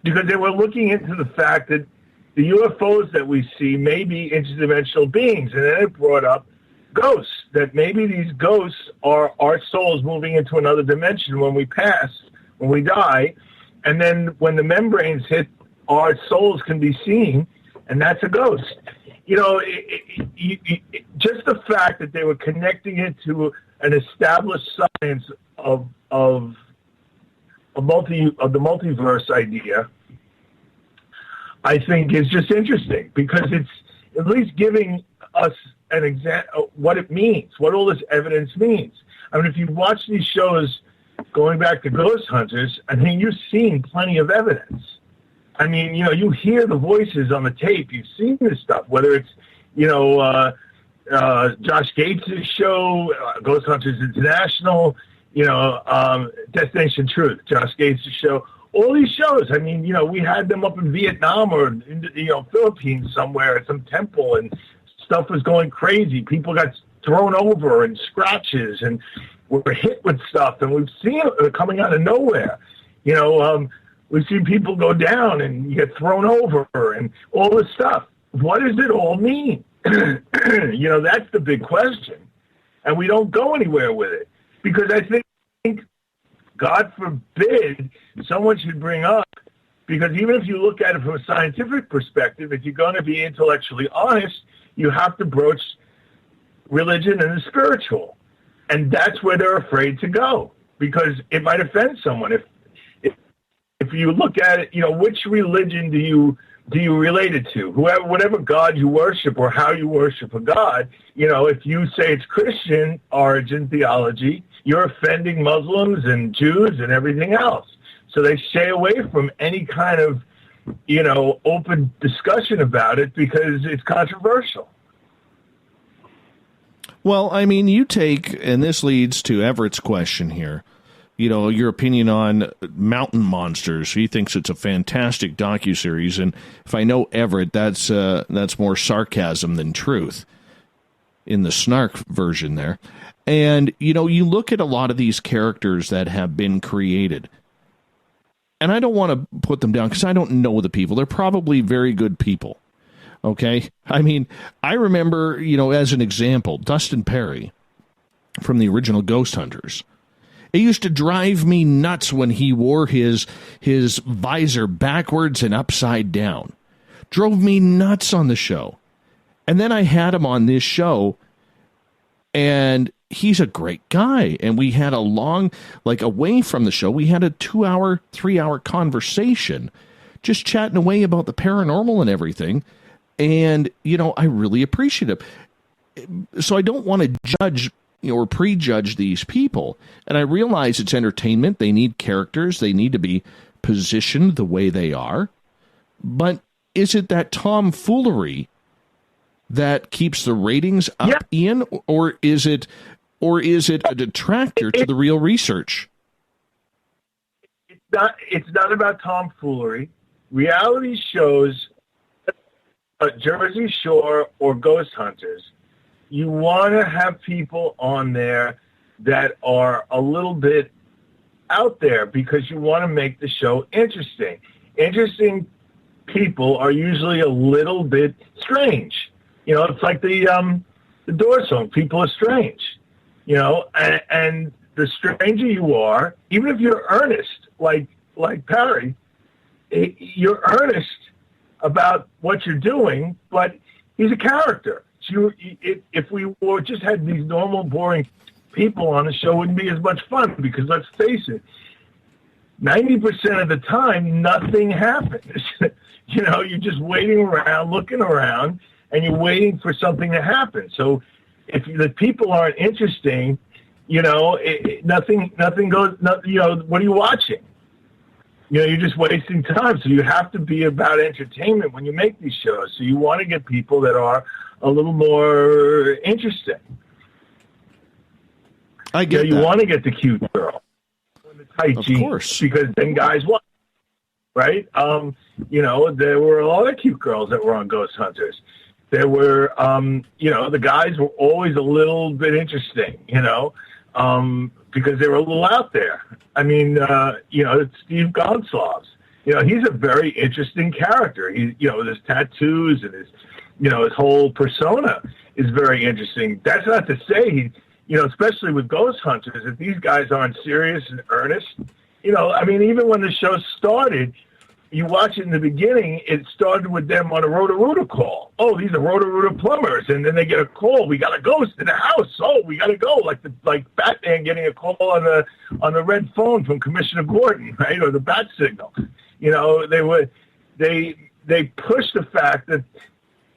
because they were looking into the fact that the UFOs that we see may be interdimensional beings. And then it brought up ghosts, that maybe these ghosts are our souls moving into another dimension when we pass, when we die. And then when the membranes hit, our souls can be seen, and that's a ghost. Just the fact that they were connecting it to an established science of the multiverse idea, I think is just interesting, because it's at least giving us an example what it means, what all this evidence means. I mean, if you watch these shows going back to Ghost Hunters, I mean, you've seen plenty of evidence. I mean, you hear the voices on the tape. You've seen this stuff, whether it's, Josh Gates' show, Ghost Hunters International, Destination Truth, Josh Gates' show, all these shows. I mean, we had them up in Vietnam or in Philippines somewhere at some temple, and stuff was going crazy. People got thrown over and scratches and were hit with stuff, and we've seen it coming out of nowhere. We've seen people go down and get thrown over and all this stuff. What does it all mean? That's the big question. And we don't go anywhere with it, because I think, God forbid, someone should bring up, because even if you look at it from a scientific perspective, if you're going to be intellectually honest, you have to broach religion and the spiritual. And that's where they're afraid to go, because it might offend someone. If you look at it, which religion do you relate it to? Whatever God you worship or how you worship a God, if you say it's Christian origin theology, you're offending Muslims and Jews and everything else. So they stay away from any kind of, open discussion about it, because it's controversial. Well, I mean, you take, and this leads to Everett's question here, your opinion on Mountain Monsters. He thinks it's a fantastic docuseries, and if I know Everett, that's more sarcasm than truth in the snark version there. And, you look at a lot of these characters that have been created, and I don't want to put them down because I don't know the people. They're probably very good people, okay? I mean, I remember, as an example, Dustin Perry from the original Ghost Hunters. It used to drive me nuts when he wore his visor backwards and upside down. drove me nuts on the show. And then I had him on this show, and he's a great guy. And we had a long, like away from the show, we had a 2-hour, 3-hour conversation, just chatting away about the paranormal and everything. And, you know, I really appreciate it. So I don't want to judge or prejudge these people. And I realize it's entertainment. They need characters. They need to be positioned the way they are. But is it that tomfoolery that keeps the ratings up, Ian, or is it a detractor to the real research? It's not about tomfoolery. Reality shows, Jersey Shore or Ghost Hunters, you want to have people on there that are a little bit out there because you want to make the show interesting. Interesting people are usually a little bit strange. You know, it's like the Doors song, people are strange. You know, and the stranger you are, even if you're earnest, like Perry, you're earnest about what you're doing, but he's a character. So if we just had these normal, boring people on the show, it wouldn't be as much fun because let's face it, 90% of the time, nothing happens. You know, you're just waiting around, looking around, and you're waiting for something to happen. So if the people aren't interesting, you know, nothing goes, you know, what are you watching? You know, you're just wasting time. So you have to be about entertainment when you make these shows. So you want to get people that are a little more interesting. I get you want to get the cute girl in the tight of jeans, course, because then guys want, right? You know, there were a lot of cute girls that were on Ghost Hunters. There were, you know, the guys were always a little bit interesting, you know, because they were a little out there. I mean, you know, it's Steve Gonsalves. You know, he's a very interesting character. He, you know, with his tattoos and his, you know, his whole persona is very interesting. That's not to say he, you know, especially with Ghost Hunters, if these guys aren't serious and earnest, you know, I mean, even when the show started, you watch it in the beginning, it started with them on a Roto-Rooter call. Oh, these are Roto-Rooter plumbers. And then they get a call. We got a ghost in the house. Oh, we got to go. Like Batman getting a call on the red phone from Commissioner Gordon, right? Or the bat signal. You know, they push the fact that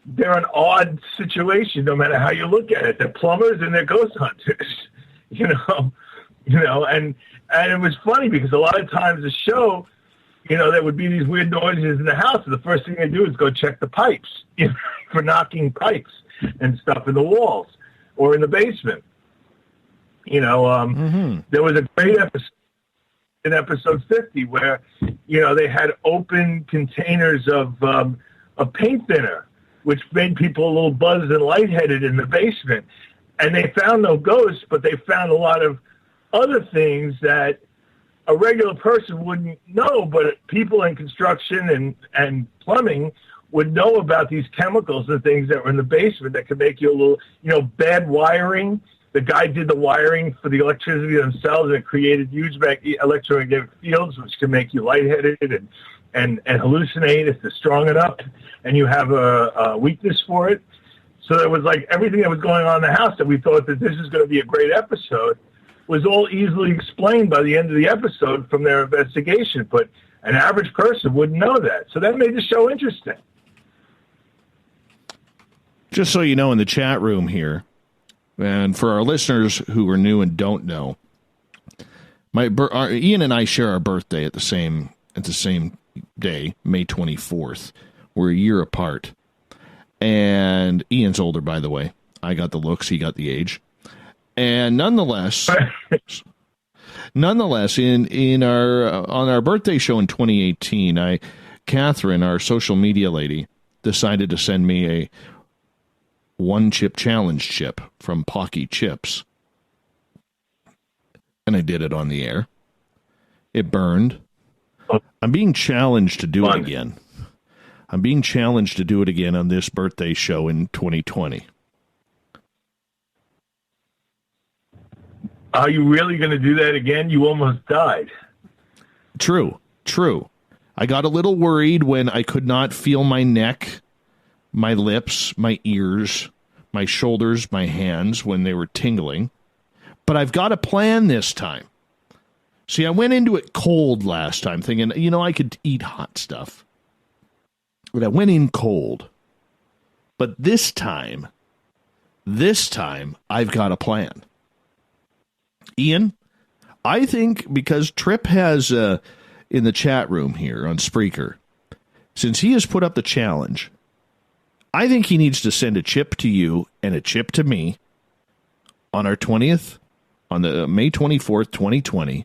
they're an odd situation no matter how you look at it. They're plumbers and they're ghost hunters, you know, and it was funny because a lot of times the show, you know, there would be these weird noises in the house, and the first thing they do is go check the pipes, you know, for knocking pipes and stuff in the walls or in the basement. You know, there was a great episode in episode 50 where, you know, they had open containers of paint thinner, which made people a little buzzed and lightheaded in the basement. And they found no ghosts, but they found a lot of other things that a regular person wouldn't know, but people in construction and plumbing would know about these chemicals and things that were in the basement that could make you a little, you know, bad wiring. The guy did the wiring for the electricity themselves, and it created huge electromagnetic fields, which can make you lightheaded and hallucinate if they're strong enough, and you have a weakness for it. So there was like everything that was going on in the house that we thought that this is going to be a great episode was all easily explained by the end of the episode from their investigation, but an average person wouldn't know that. So that made the show interesting. Just so you know, in the chat room here, and for our listeners who are new and don't know, Ian and I share our birthday at the same day, May 24th. We're a year apart. And Ian's older, by the way. I got the looks, he got the age. And nonetheless, in our on our birthday show in 2018, Catherine, our social media lady, decided to send me a one-chip challenge chip from Pocky Chips. And I did it on the air. It burned. I'm being challenged to do it again. I'm being challenged to do it again on this birthday show in 2020. Are you really going to do that again? You almost died. True. I got a little worried when I could not feel my neck, my lips, my ears, my shoulders, my hands when they were tingling. But I've got a plan this time. See, I went into it cold last time thinking, I could eat hot stuff. But I went in cold. But this time, I've got a plan. Ian, I think because Tripp has, in the chat room here on Spreaker, since he has put up the challenge, I think he needs to send a chip to you and a chip to me on our 20th, on the May 24th, 2020,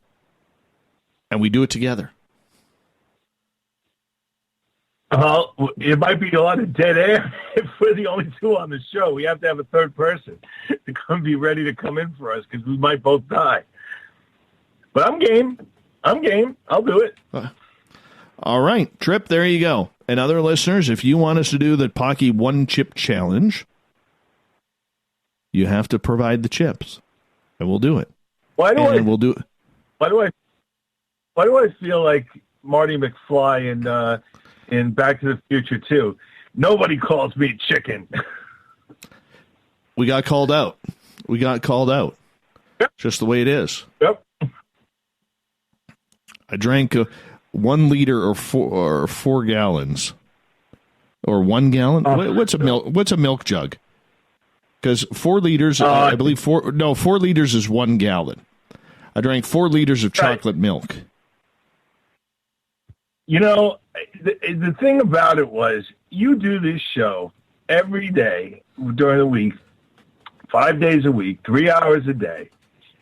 and we do it together. It might be a lot of dead air if we're the only two on the show. We have to have a third person to be ready to come in for us because we might both die. But I'm game. I'll do it. All right, Tripp, there you go. And other listeners, if you want us to do the Pocky One Chip Challenge, you have to provide the chips, and we'll do it. Why do I feel like Marty McFly in Back to the Future 2? Nobody calls me chicken. We got called out. Yep. Just the way it is. Yep. I drank 1 liter or 4 gallons, or 1 gallon. What's a milk jug? Because 4 liters, I believe 4 liters is 1 gallon. I drank 4 liters of chocolate milk. The thing about it was, you do this show every day during the week, 5 days a week, 3 hours a day.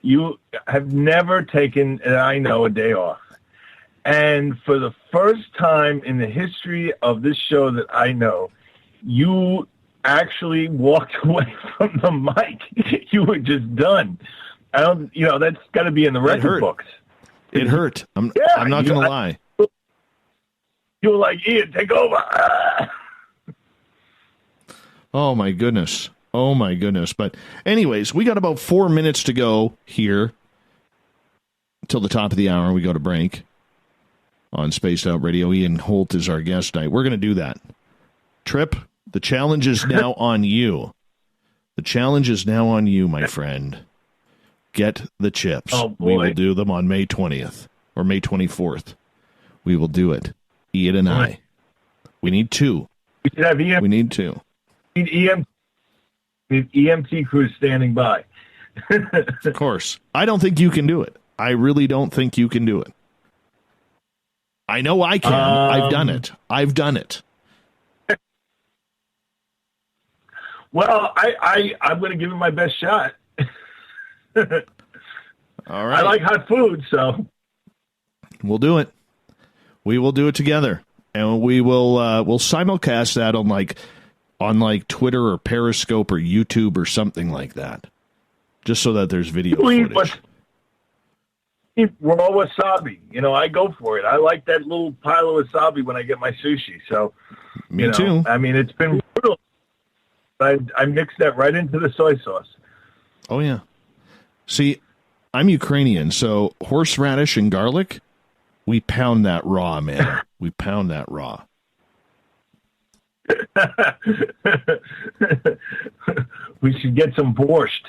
You have never taken, a day off. And for the first time in the history of this show that I know, you actually walked away from the mic. You were just done. That's got to be in the record books. It hurt. I'm not going to lie. You were like, Ian, take over. Oh, my goodness. But anyways, we got about 4 minutes to go here till the top of the hour. We go to break on Spaced Out Radio. Ian Holt is our guest tonight. We're going to do that. Tripp, the challenge is now on you. The challenge is now on you, my friend. Get the chips. Oh, boy. We will do them on May 20th or May 24th. We will do it. Ian and I. We need 2. We should have We need 2. We need EMT crews standing by. Of course. I don't think you can do it. I really don't think you can do it. I know I can. I've done it. Well, I'm going to give it my best shot. All right. I like hot food, so we'll do it. We will do it together, and we will we'll simulcast that on Twitter or Periscope or YouTube or something like that, just so that there's video footage. Raw wasabi, I go for it. I like that little pile of wasabi when I get my sushi. So, me too. I mean, it's been brutal. I mixed that right into the soy sauce. Oh yeah. See, I'm Ukrainian, so horseradish and garlic, we pound that raw, man. We pound that raw. We should get some borscht.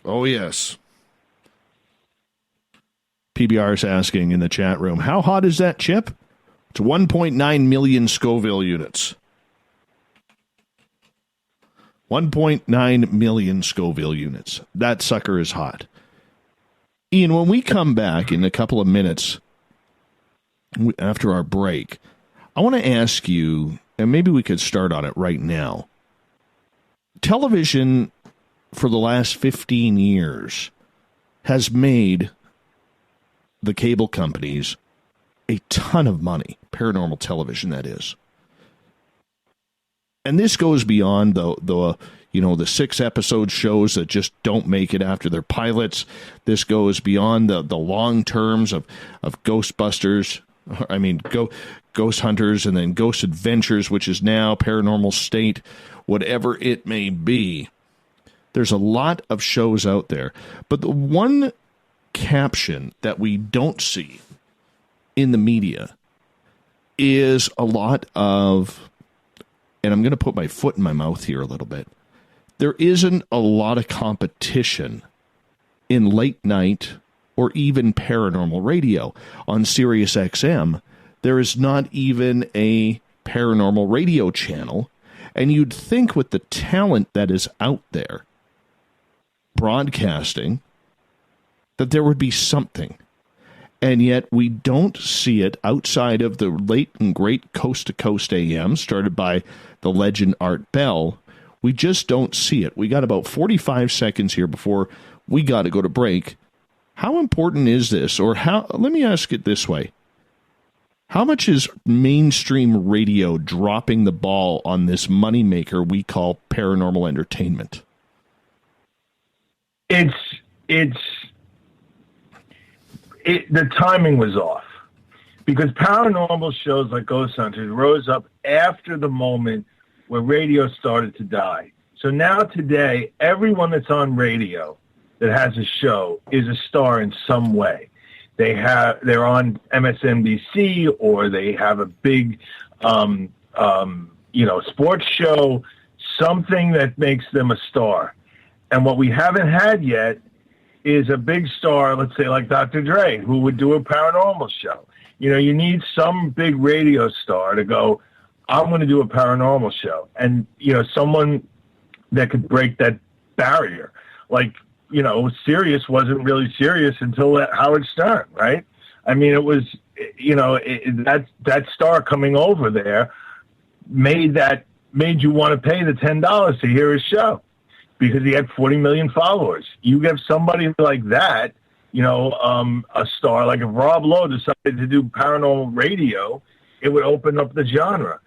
Oh yes. PBR is asking in the chat room, how hot is that chip? It's 1.9 million Scoville units. 1.9 million Scoville units. That sucker is hot. Ian, when we come back in a couple of minutes after our break, I want to ask you, and maybe we could start on it right now. Television for the last 15 years has made the cable companies a ton of money. Paranormal television, that is. And this goes beyond the 6-episode shows that just don't make it after their pilots. This goes beyond the long terms of Ghostbusters, Ghost Hunters, and then Ghost Adventures, which is now Paranormal State, whatever it may be. There's a lot of shows out there. But the one caption that we don't see in the media is a lot of, and I'm going to put my foot in my mouth here a little bit, there isn't a lot of competition in late night or even paranormal radio. On Sirius XM, there is not even a paranormal radio channel, and you'd think with the talent that is out there broadcasting that there would be something. And yet we don't see it outside of the late and great Coast to Coast AM started by the legend Art Bell. We just don't see it. We got about 45 seconds here before we got to go to break. How important is this? Or let me ask it this way. How much is mainstream radio dropping the ball on this moneymaker we call paranormal entertainment? The timing was off, because paranormal shows like Ghost Hunters rose up after the moment where radio started to die. So now today, everyone that's on radio that has a show is a star in some way. They're on MSNBC, or they have a big, sports show, something that makes them a star. And what we haven't had yet is a big star, let's say like Dr. Dre, who would do a paranormal show. You need some big radio star to go, I'm going to do a paranormal show. And, someone that could break that barrier. Like, Sirius wasn't really serious until Howard Stern, right? I mean, it was, that star coming over there made you want to pay the $10 to hear his show, because he had 40 million followers. You get somebody like that, a star, like if Rob Lowe decided to do paranormal radio, it would open up the genre.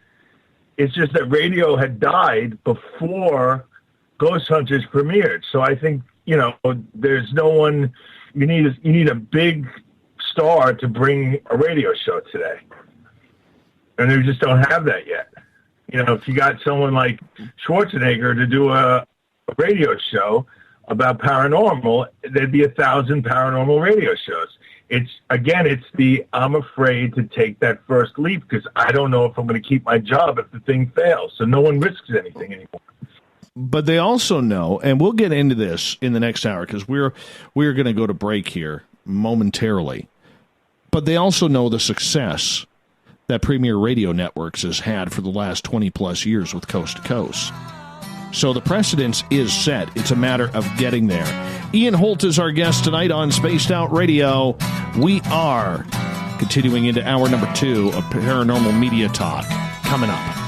It's just that radio had died before Ghost Hunters premiered. So I think, there's no one, you need a big star to bring a radio show today. And we just don't have that yet. If you got someone like Schwarzenegger to do a radio show about paranormal, there'd be 1,000 paranormal radio shows. It's I'm afraid to take that first leap, because I don't know if I'm going to keep my job if the thing fails. So no one risks anything anymore. But they also know, and we'll get into this in the next hour, because we're going to go to break here momentarily. But they also know the success that Premier Radio Networks has had for the last 20-plus years with Coast to Coast. So the precedence is set. It's a matter of getting there. Ian Holt is our guest tonight on Spaced Out Radio. We are continuing into hour number 2 of Paranormal Media Talk. Coming up.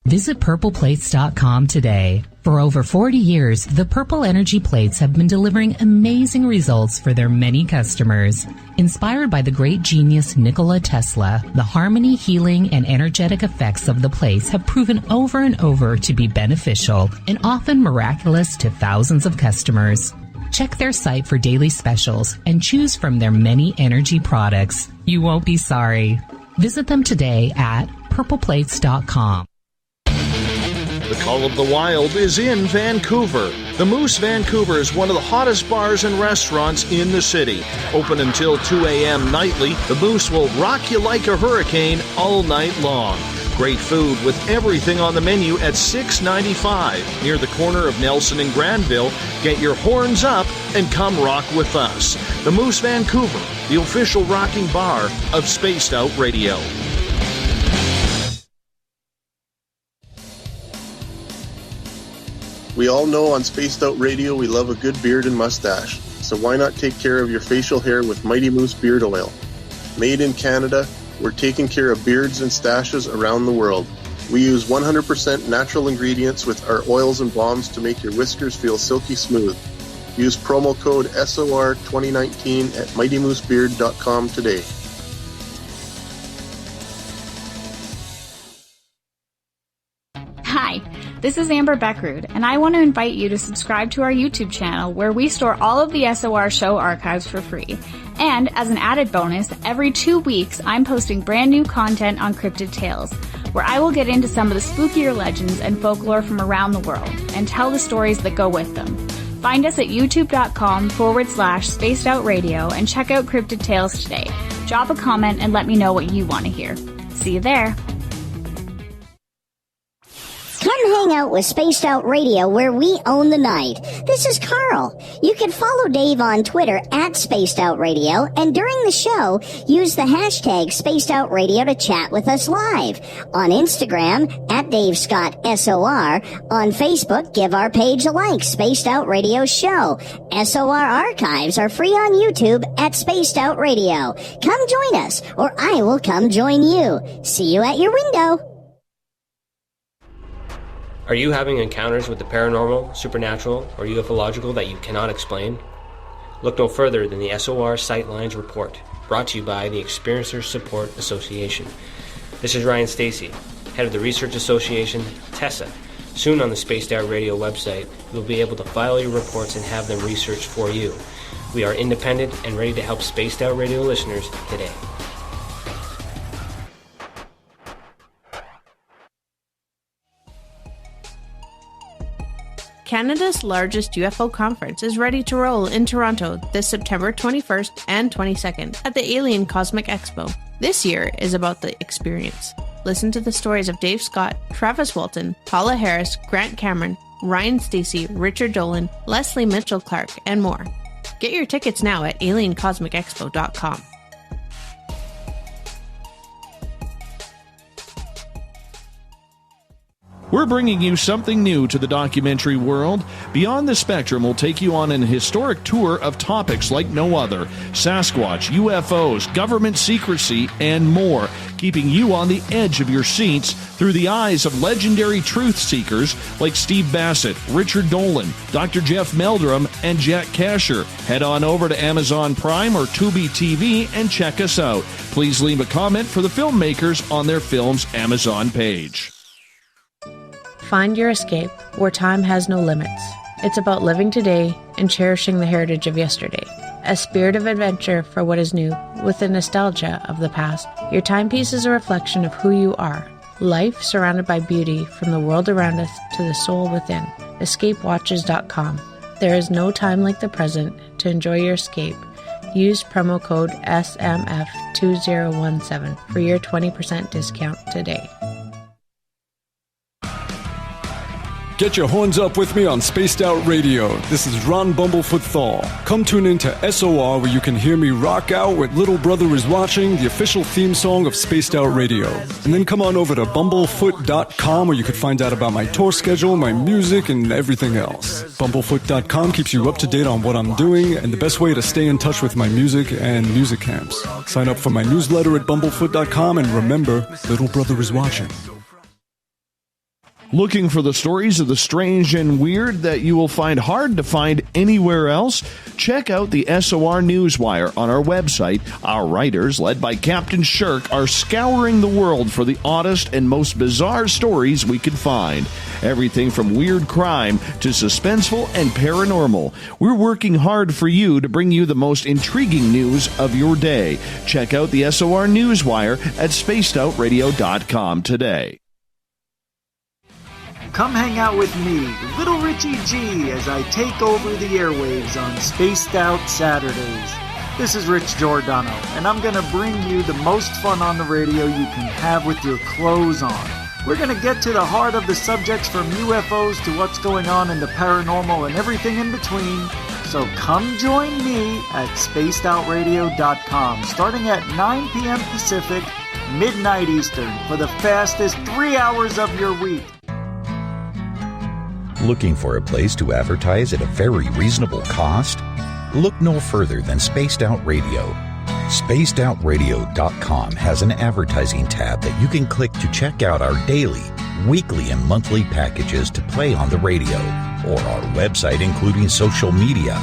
Visit purpleplates.com today. For over 40 years, the Purple Energy Plates have been delivering amazing results for their many customers. Inspired by the great genius Nikola Tesla, the harmony, healing, and energetic effects of the plates have proven over and over to be beneficial and often miraculous to thousands of customers. Check their site for daily specials and choose from their many energy products. You won't be sorry. Visit them today at purpleplates.com. The Call of the Wild is in Vancouver. The Moose Vancouver is one of the hottest bars and restaurants in the city. Open until 2 a.m. nightly, the Moose will rock you like a hurricane all night long. Great food with everything on the menu at $6.95 near the corner of Nelson and Granville. Get your horns up and come rock with us. The Moose Vancouver, the official rocking bar of Spaced Out Radio. We all know on Spaced Out Radio we love a good beard and mustache, so why not take care of your facial hair with Mighty Moose Beard Oil? Made in Canada, we're taking care of beards and stashes around the world. We use 100% natural ingredients with our oils and balms to make your whiskers feel silky smooth. Use promo code SOR2019 at MightyMooseBeard.com today. Hi, This is Amber Beckrud, and I want to invite you to subscribe to our YouTube channel where we store all of the SOR show archives for free. And as an added bonus, every 2 weeks I'm posting brand new content on Cryptid Tales, where I will get into some of the spookier legends and folklore from around the world and tell the stories that go with them. Find us at youtube.com/spacedoutradio and check out Cryptid Tales today. Drop a comment and let me know what you want to hear. See you there. Come hang out with Spaced Out Radio where we own the night. This is Carl. You can follow Dave on Twitter at Spaced Out Radio, and during the show, use the hashtag Spaced Out Radio to chat with us live. On Instagram, at Dave Scott SOR. On Facebook, give our page a like, Spaced Out Radio Show. SOR archives are free on YouTube at Spaced Out Radio. Come join us, or I will come join you. See you at your window. Are you having encounters with the paranormal, supernatural, or ufological that you cannot explain? Look no further than the SOR Sightlines Report, brought to you by the Experiencers Support Association. This is Ryan Stacy, head of the Research Association, TESA. Soon on the Spaced Out Radio website, you'll be able to file your reports and have them researched for you. We are independent and ready to help Spaced Out Radio listeners today. Canada's largest UFO conference is ready to roll in Toronto this September 21st and 22nd at the Alien Cosmic Expo. This year is about the experience. Listen to the stories of Dave Scott, Travis Walton, Paula Harris, Grant Cameron, Ryan Stacy, Richard Dolan, Leslie Mitchell-Clark, and more. Get your tickets now at aliencosmicexpo.com. We're bringing you something new to the documentary world. Beyond the Spectrum will take you on an historic tour of topics like no other. Sasquatch, UFOs, government secrecy, and more, keeping you on the edge of your seats through the eyes of legendary truth seekers like Steve Bassett, Richard Dolan, Dr. Jeff Meldrum, and Jack Kasher. Head on over to Amazon Prime or Tubi TV and check us out. Please leave a comment for the filmmakers on their film's Amazon page. Find your escape where time has no limits. It's about living today and cherishing the heritage of yesterday. A spirit of adventure for what is new with the nostalgia of the past. Your timepiece is a reflection of who you are. Life surrounded by beauty from the world around us to the soul within. EscapeWatches.com. There is no time like the present to enjoy your escape. Use promo code SMF2017 for your 20% discount today. Get your horns up with me on Spaced Out Radio. This is Ron Bumblefoot Thal. Come tune in to SOR where you can hear me rock out with Little Brother Is Watching, the official theme song of Spaced Out Radio. And then come on over to bumblefoot.com where you can find out about my tour schedule, my music, and everything else. Bumblefoot.com keeps you up to date on what I'm doing and the best way to stay in touch with my music and music camps. Sign up for my newsletter at bumblefoot.com and remember, Little Brother Is Watching. Looking for the stories of the strange and weird that you will find hard to find anywhere else? Check out the SOR Newswire on our website. Our writers, led by Captain Shirk, are scouring the world for the oddest and most bizarre stories we can find. Everything from weird crime to suspenseful and paranormal. We're working hard for you to bring you the most intriguing news of your day. Check out the SOR Newswire at spacedoutradio.com today. Come hang out with me, Little Richie G, as I take over the airwaves on Spaced Out Saturdays. This is Rich Giordano, and I'm going to bring you the most fun on the radio you can have with your clothes on. We're going to get to the heart of the subjects from UFOs to what's going on in the paranormal and everything in between. So come join me at spacedoutradio.com starting at 9 p.m. Pacific, midnight Eastern, for the fastest 3 hours of your week. Looking for a place to advertise at a very reasonable cost? Look no further than Spaced Out Radio. SpacedOutRadio.com has an advertising tab that you can click to check out our daily, weekly, and monthly packages to play on the radio, or our website including social media.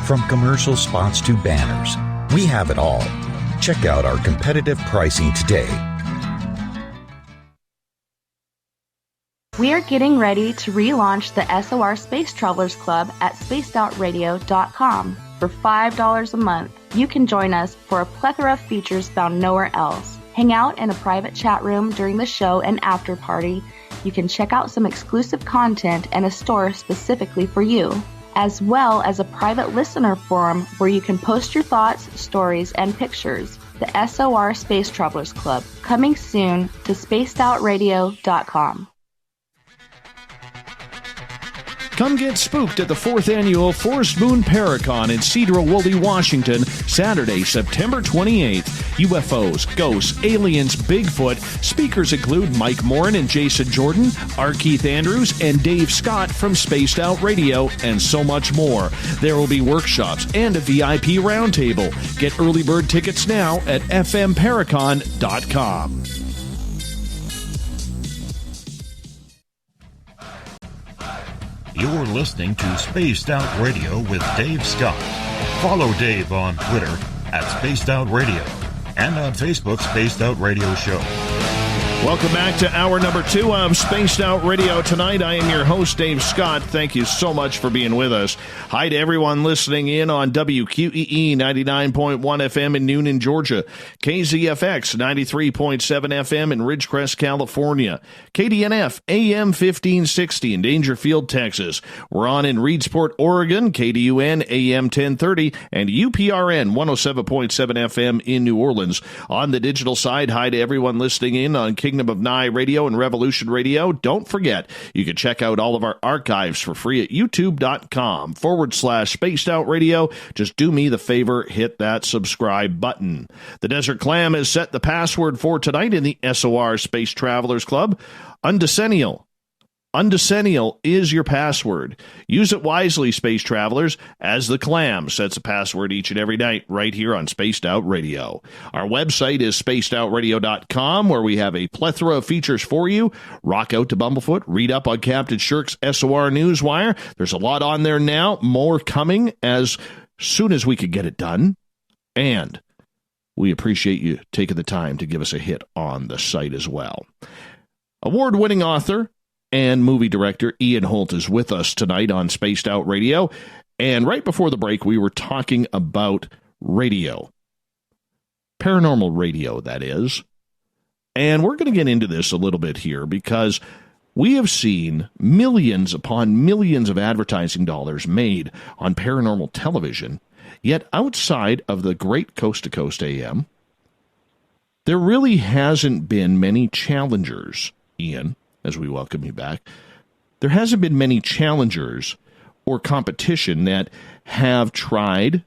From commercial spots to banners, we have it all. Check out our competitive pricing today. We are getting ready to relaunch the SOR Space Travelers Club at spacedoutradio.com. For $5 a month, you can join us for a plethora of features found nowhere else. Hang out in a private chat room during the show and after party. You can check out some exclusive content and a store specifically for you, as well as a private listener forum where you can post your thoughts, stories, and pictures. The SOR Space Travelers Club, coming soon to spacedoutradio.com. Come get spooked at the 4th Annual Forest Moon Paracon in Cedar-Woolley, Washington, Saturday, September 28th. UFOs, ghosts, aliens, Bigfoot. Speakers include Mike Morin and Jason Jordan, R. Keith Andrews, and Dave Scott from Spaced Out Radio, and so much more. There will be workshops and a VIP roundtable. Get early bird tickets now at fmparacon.com. You're listening to Spaced Out Radio with Dave Scott. Follow Dave on Twitter at Spaced Out Radio and on Facebook, Spaced Out Radio Show. Welcome back to hour number 2 of Spaced Out Radio. Tonight, I am your host, Dave Scott. Thank you so much for being with us. Hi to everyone listening in on WQEE 99.1 FM in Noonan, Georgia, KZFX 93.7 FM in Ridgecrest, California, KDNF AM 1560 in Dangerfield, Texas. We're on in Reedsport, Oregon, KDUN AM 1030, and UPRN 107.7 FM in New Orleans. On the digital side, hi to everyone listening in on Kingdom of Nye Radio and Revolution Radio. Don't forget, you can check out all of our archives for free at youtube.com/Spaced Out Radio. Just do me the favor, hit that subscribe button. The Desert Clam has set the password for tonight in the SOR Space Travelers Club. Undecennial. Undecennial is your password. Use it wisely, space travelers, as the Clam sets a password each and every night right here on Spaced Out Radio. Our website is spacedoutradio.com, where we have a plethora of features for you. Rock out to Bumblefoot, read up on Captain Shirk's SOR Newswire. There's a lot on there now, more coming as soon as we could get it done. And we appreciate you taking the time to give us a hit on the site as well. Award-winning author and movie director Ian Holt is with us tonight on Spaced Out Radio. And right before the break, we were talking about radio. Paranormal radio, that is. And we're going to get into this a little bit here because we have seen millions upon millions of advertising dollars made on paranormal television. Yet outside of the great Coast to Coast AM, there really hasn't been many challengers, Ian, as we welcome you back. There hasn't been many challengers or competition that have tried,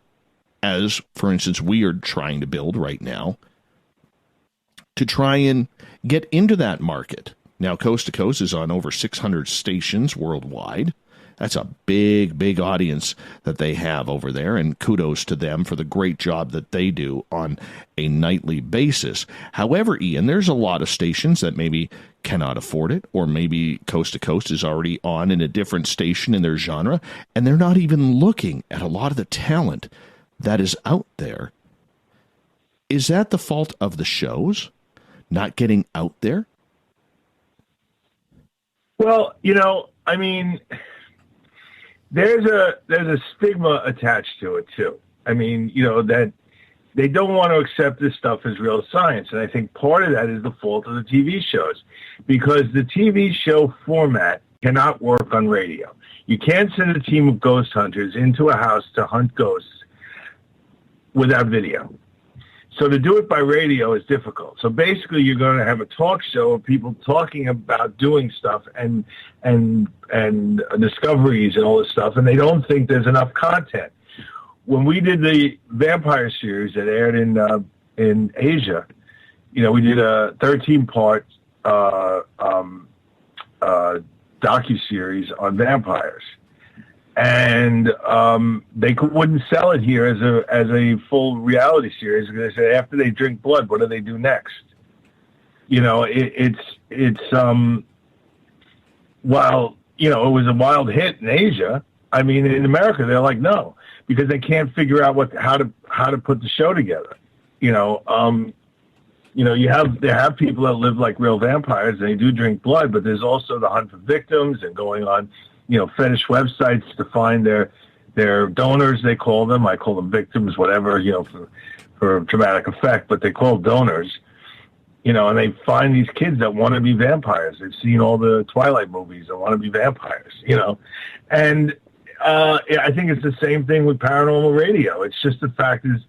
as, for instance, we are trying to build right now, to try and get into that market. Now, Coast to Coast is on over 600 stations worldwide. That's a big, big audience that they have over there, and kudos to them for the great job that they do on a nightly basis. However, Ian, there's a lot of stations that maybe cannot afford it, or maybe Coast to Coast is already on in a different station in their genre, and they're not even looking at a lot of the talent that is out there. Is that the fault of the shows not getting out there? Well, I mean, there's a stigma attached to it too. I mean, that they don't want to accept this stuff as real science. And I think part of that is the fault of the TV shows, because the TV show format cannot work on radio. You can't send a team of ghost hunters into a house to hunt ghosts without video. So to do it by radio is difficult. So basically you're going to have a talk show of people talking about doing stuff and discoveries and all this stuff, and they don't think there's enough content. When we did the vampire series that aired in Asia, we did a 13-part docuseries on vampires, and they wouldn't sell it here as a full reality series because they said after they drink blood, what do they do next? While it was a wild hit in Asia, I mean, in America they're like no, because they can't figure out how to put the show together. there have people that live like real vampires, and they do drink blood, but there's also the hunt for victims and going on, fetish websites to find their donors, they call them. I call them victims, whatever, for dramatic effect, but they call donors, and they find these kids that want to be vampires. They've seen all the Twilight movies and want to be vampires, and I think it's the same thing with paranormal radio. It's just the fact is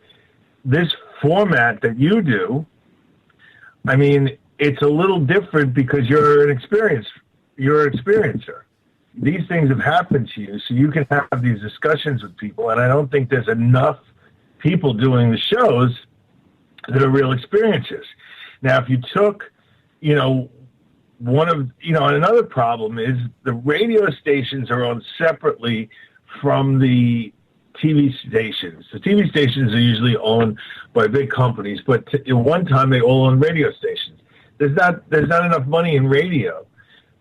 this format that you do, I mean, it's a little different because you're an experiencer. These things have happened to you, so you can have these discussions with people, and I don't think there's enough people doing the shows that are real experiencers. Now, if you took, and another problem is the radio stations are owned separately from the TV stations. The TV stations are usually owned by big companies, but at one time they all owned radio stations. There's not enough money in radio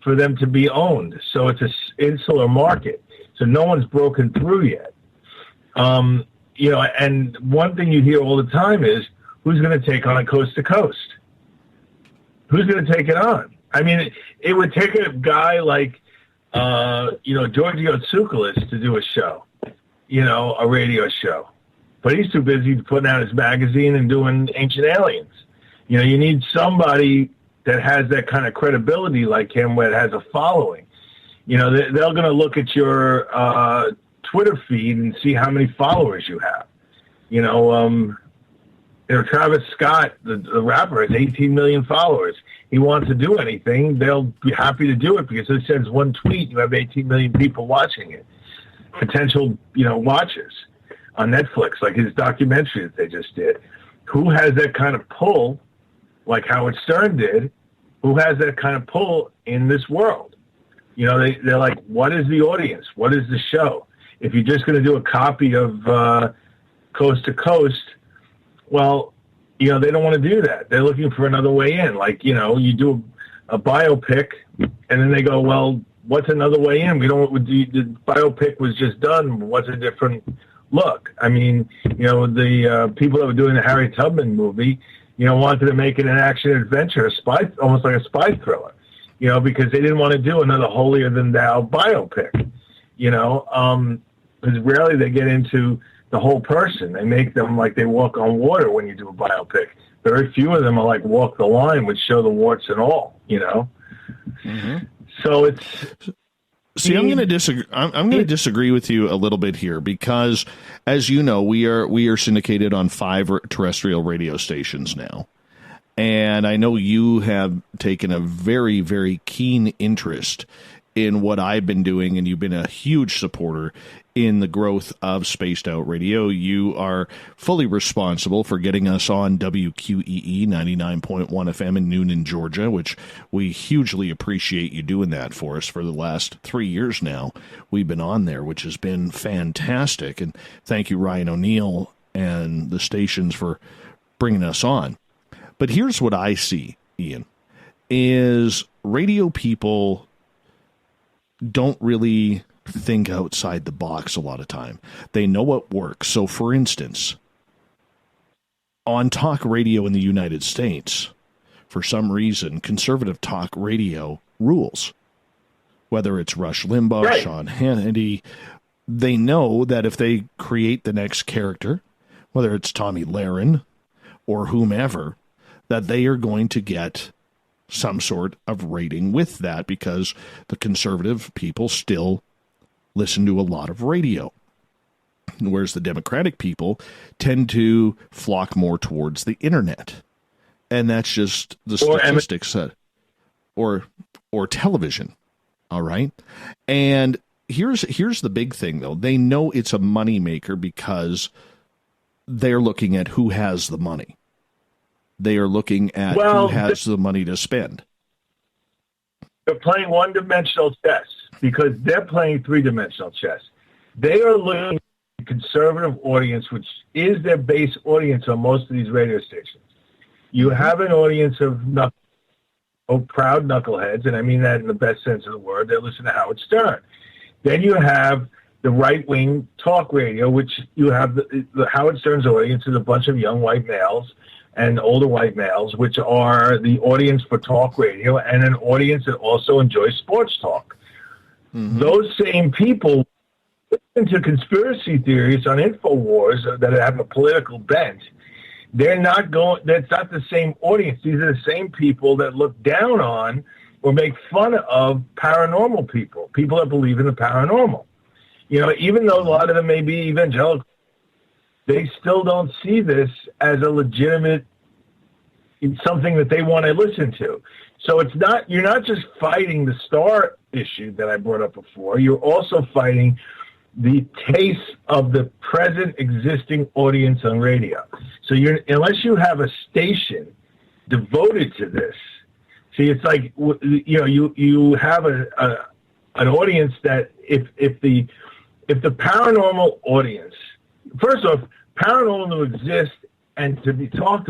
for them to be owned, so it's an insular market. So no one's broken through yet. And one thing you hear all the time is, who's going to take on Coast to Coast? Who's going to take it on? I mean, it would take a guy like, Giorgio Spookles to do a show. A radio show. But he's too busy putting out his magazine and doing Ancient Aliens. You need somebody that has that kind of credibility like him, where it has a following. They're going to look at your Twitter feed and see how many followers you have. Travis Scott, the rapper, has 18 million followers. He wants to do anything, they'll be happy to do it because it sends one tweet, you have 18 million people watching it. Potential, watchers on Netflix, like his documentary that they just did. Who has that kind of pull, like Howard Stern did? Who has that kind of pull in this world? They're like, what is the audience? What is the show? If you're just going to do a copy of Coast to Coast, well, they don't want to do that. They're looking for another way in. Like, you do a biopic, and then they go, well, what's another way in? The biopic was just done. What's a different look? I mean, the people that were doing the Harry Tubman movie, wanted to make it an action adventure, almost like a spy thriller, because they didn't want to do another holier than thou biopic, because rarely they get into the whole person. They make them like they walk on water when you do a biopic. Very few of them are like Walk the Line, which show the warts and all, Mm-hmm. So it's. See, I'm going to disagree. I'm going to disagree with you a little bit here because, as you know, we are syndicated on 5 terrestrial radio stations now, and I know you have taken a very, very keen interest in what I've been doing, and you've been a huge supporter in the growth of Spaced Out Radio. You are fully responsible for getting us on WQEE 99.1 FM in Noonan, Georgia, which we hugely appreciate you doing that for us for the last 3 years now. We've been on there, which has been fantastic. And thank you, Ryan O'Neill and the stations for bringing us on. But here's what I see, Ian, is radio people don't really think outside the box a lot of time. They know what works. So, for instance, on talk radio in the United States, for some reason, conservative talk radio rules. Whether it's Rush Limbaugh, right, Sean Hannity, they know that if they create the next character, whether it's Tommy Lahren or whomever, that they are going to get some sort of rating with that because the conservative people still listen to a lot of radio, whereas the Democratic people tend to flock more towards the internet, and that's just the statistics. Or television, all right. And here's the big thing, though. They know it's a moneymaker because they're looking at who has the money. They are looking at who has the money to spend. They're playing one-dimensional chess because they're playing three-dimensional chess. They are looking at a conservative audience, which is their base audience on most of these radio stations. You have an audience of proud knuckleheads, and I mean that in the best sense of the word. They listen to Howard Stern. Then you have the right-wing talk radio, which you have the Howard Stern's audience is a bunch of young white males and older white males, which are the audience for talk radio and an audience that also enjoys sports talk. Mm-hmm. Those same people listen to conspiracy theories on InfoWars that have a political bent. They're not going, that's not the same audience. These are the same people that look down on or make fun of paranormal people that believe in the paranormal. You know, even though a lot of them may be evangelical, they still don't see this as a legitimate, something that they want to listen to. So it's not, you're not just fighting the star issue that I brought up before. You're also fighting the taste of the present existing audience on radio. So unless you have a station devoted to this, see, it's like, you know, you have an audience that if the paranormal audience, first off, paranormal to exist and to be talked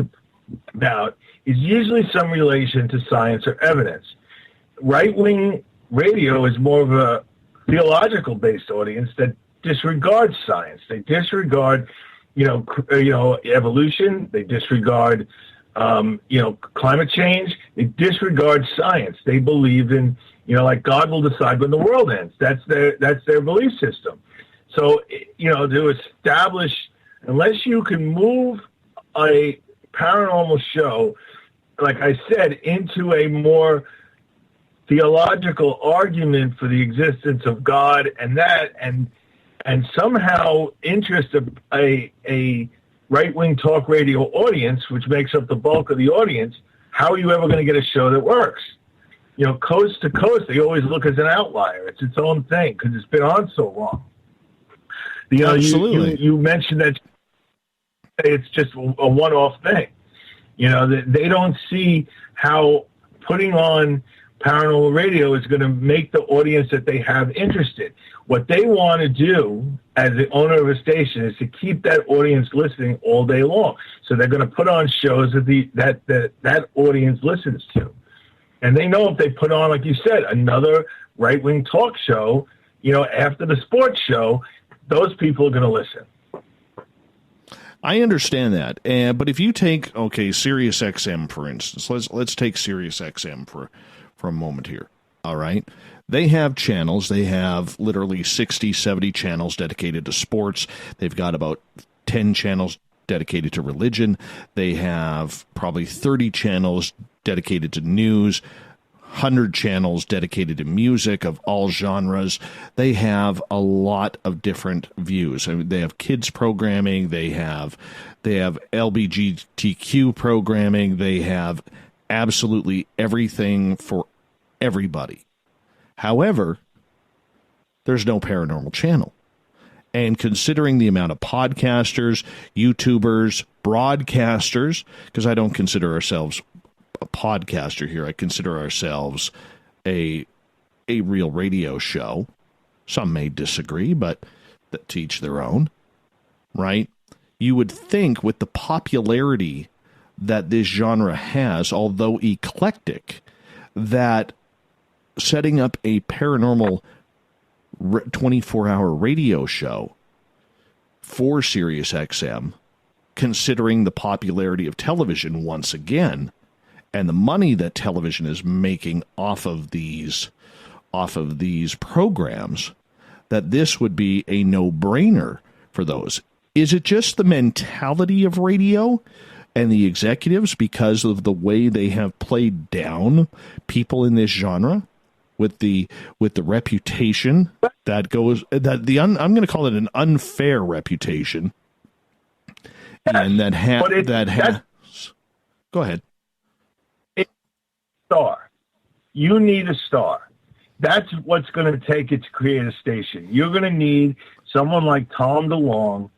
about is usually some relation to science or evidence. Right-wing radio is more of a theological-based audience that disregards science. They disregard, evolution. They disregard, climate change. They disregard science. They believe in, like God will decide when the world ends. That's their belief system. So, to establish, unless you can move a paranormal show, like I said, into a more theological argument for the existence of God and somehow interest a right-wing talk radio audience, which makes up the bulk of the audience, how are you ever going to get a show that works? Coast to coast, they always look as an outlier. It's its own thing because it's been on so long. Absolutely. You mentioned that it's just a one-off thing. They don't see how putting on paranormal radio is going to make the audience that they have interested. What they want to do as the owner of a station is to keep that audience listening all day long. So they're going to put on shows that audience listens to. And they know if they put on, like you said, another right-wing talk show, after the sports show, those people are going to listen. I understand that, but if you take Sirius XM for instance, let's take Sirius XM for a moment here. All right, they have channels. They have literally 60, 70 channels dedicated to sports. They've got about 10 channels dedicated to religion. They have probably 30 channels dedicated to news. 100 channels dedicated to music of all genres. They have a lot of different views. I mean, they have kids programming. They have LGBTQ programming. They have absolutely everything for everybody. However, there's no paranormal channel. And considering the amount of podcasters, YouTubers, broadcasters, because I don't consider ourselves a podcaster here. I consider ourselves a real radio show. Some may disagree, but to each their own, right? You would think with the popularity that this genre has, although eclectic, that setting up a paranormal 24-hour radio show for Sirius XM, considering the popularity of television once again, and the money that television is making off of these programs, that this would be a no-brainer for those. Is it just the mentality of radio and the executives because of the way they have played down people in this genre with the reputation that goes I'm going to call it an unfair reputation, and go ahead. Star. You need a star. That's what's going to take it to create a station. You're going to need someone like Tom DeLonge,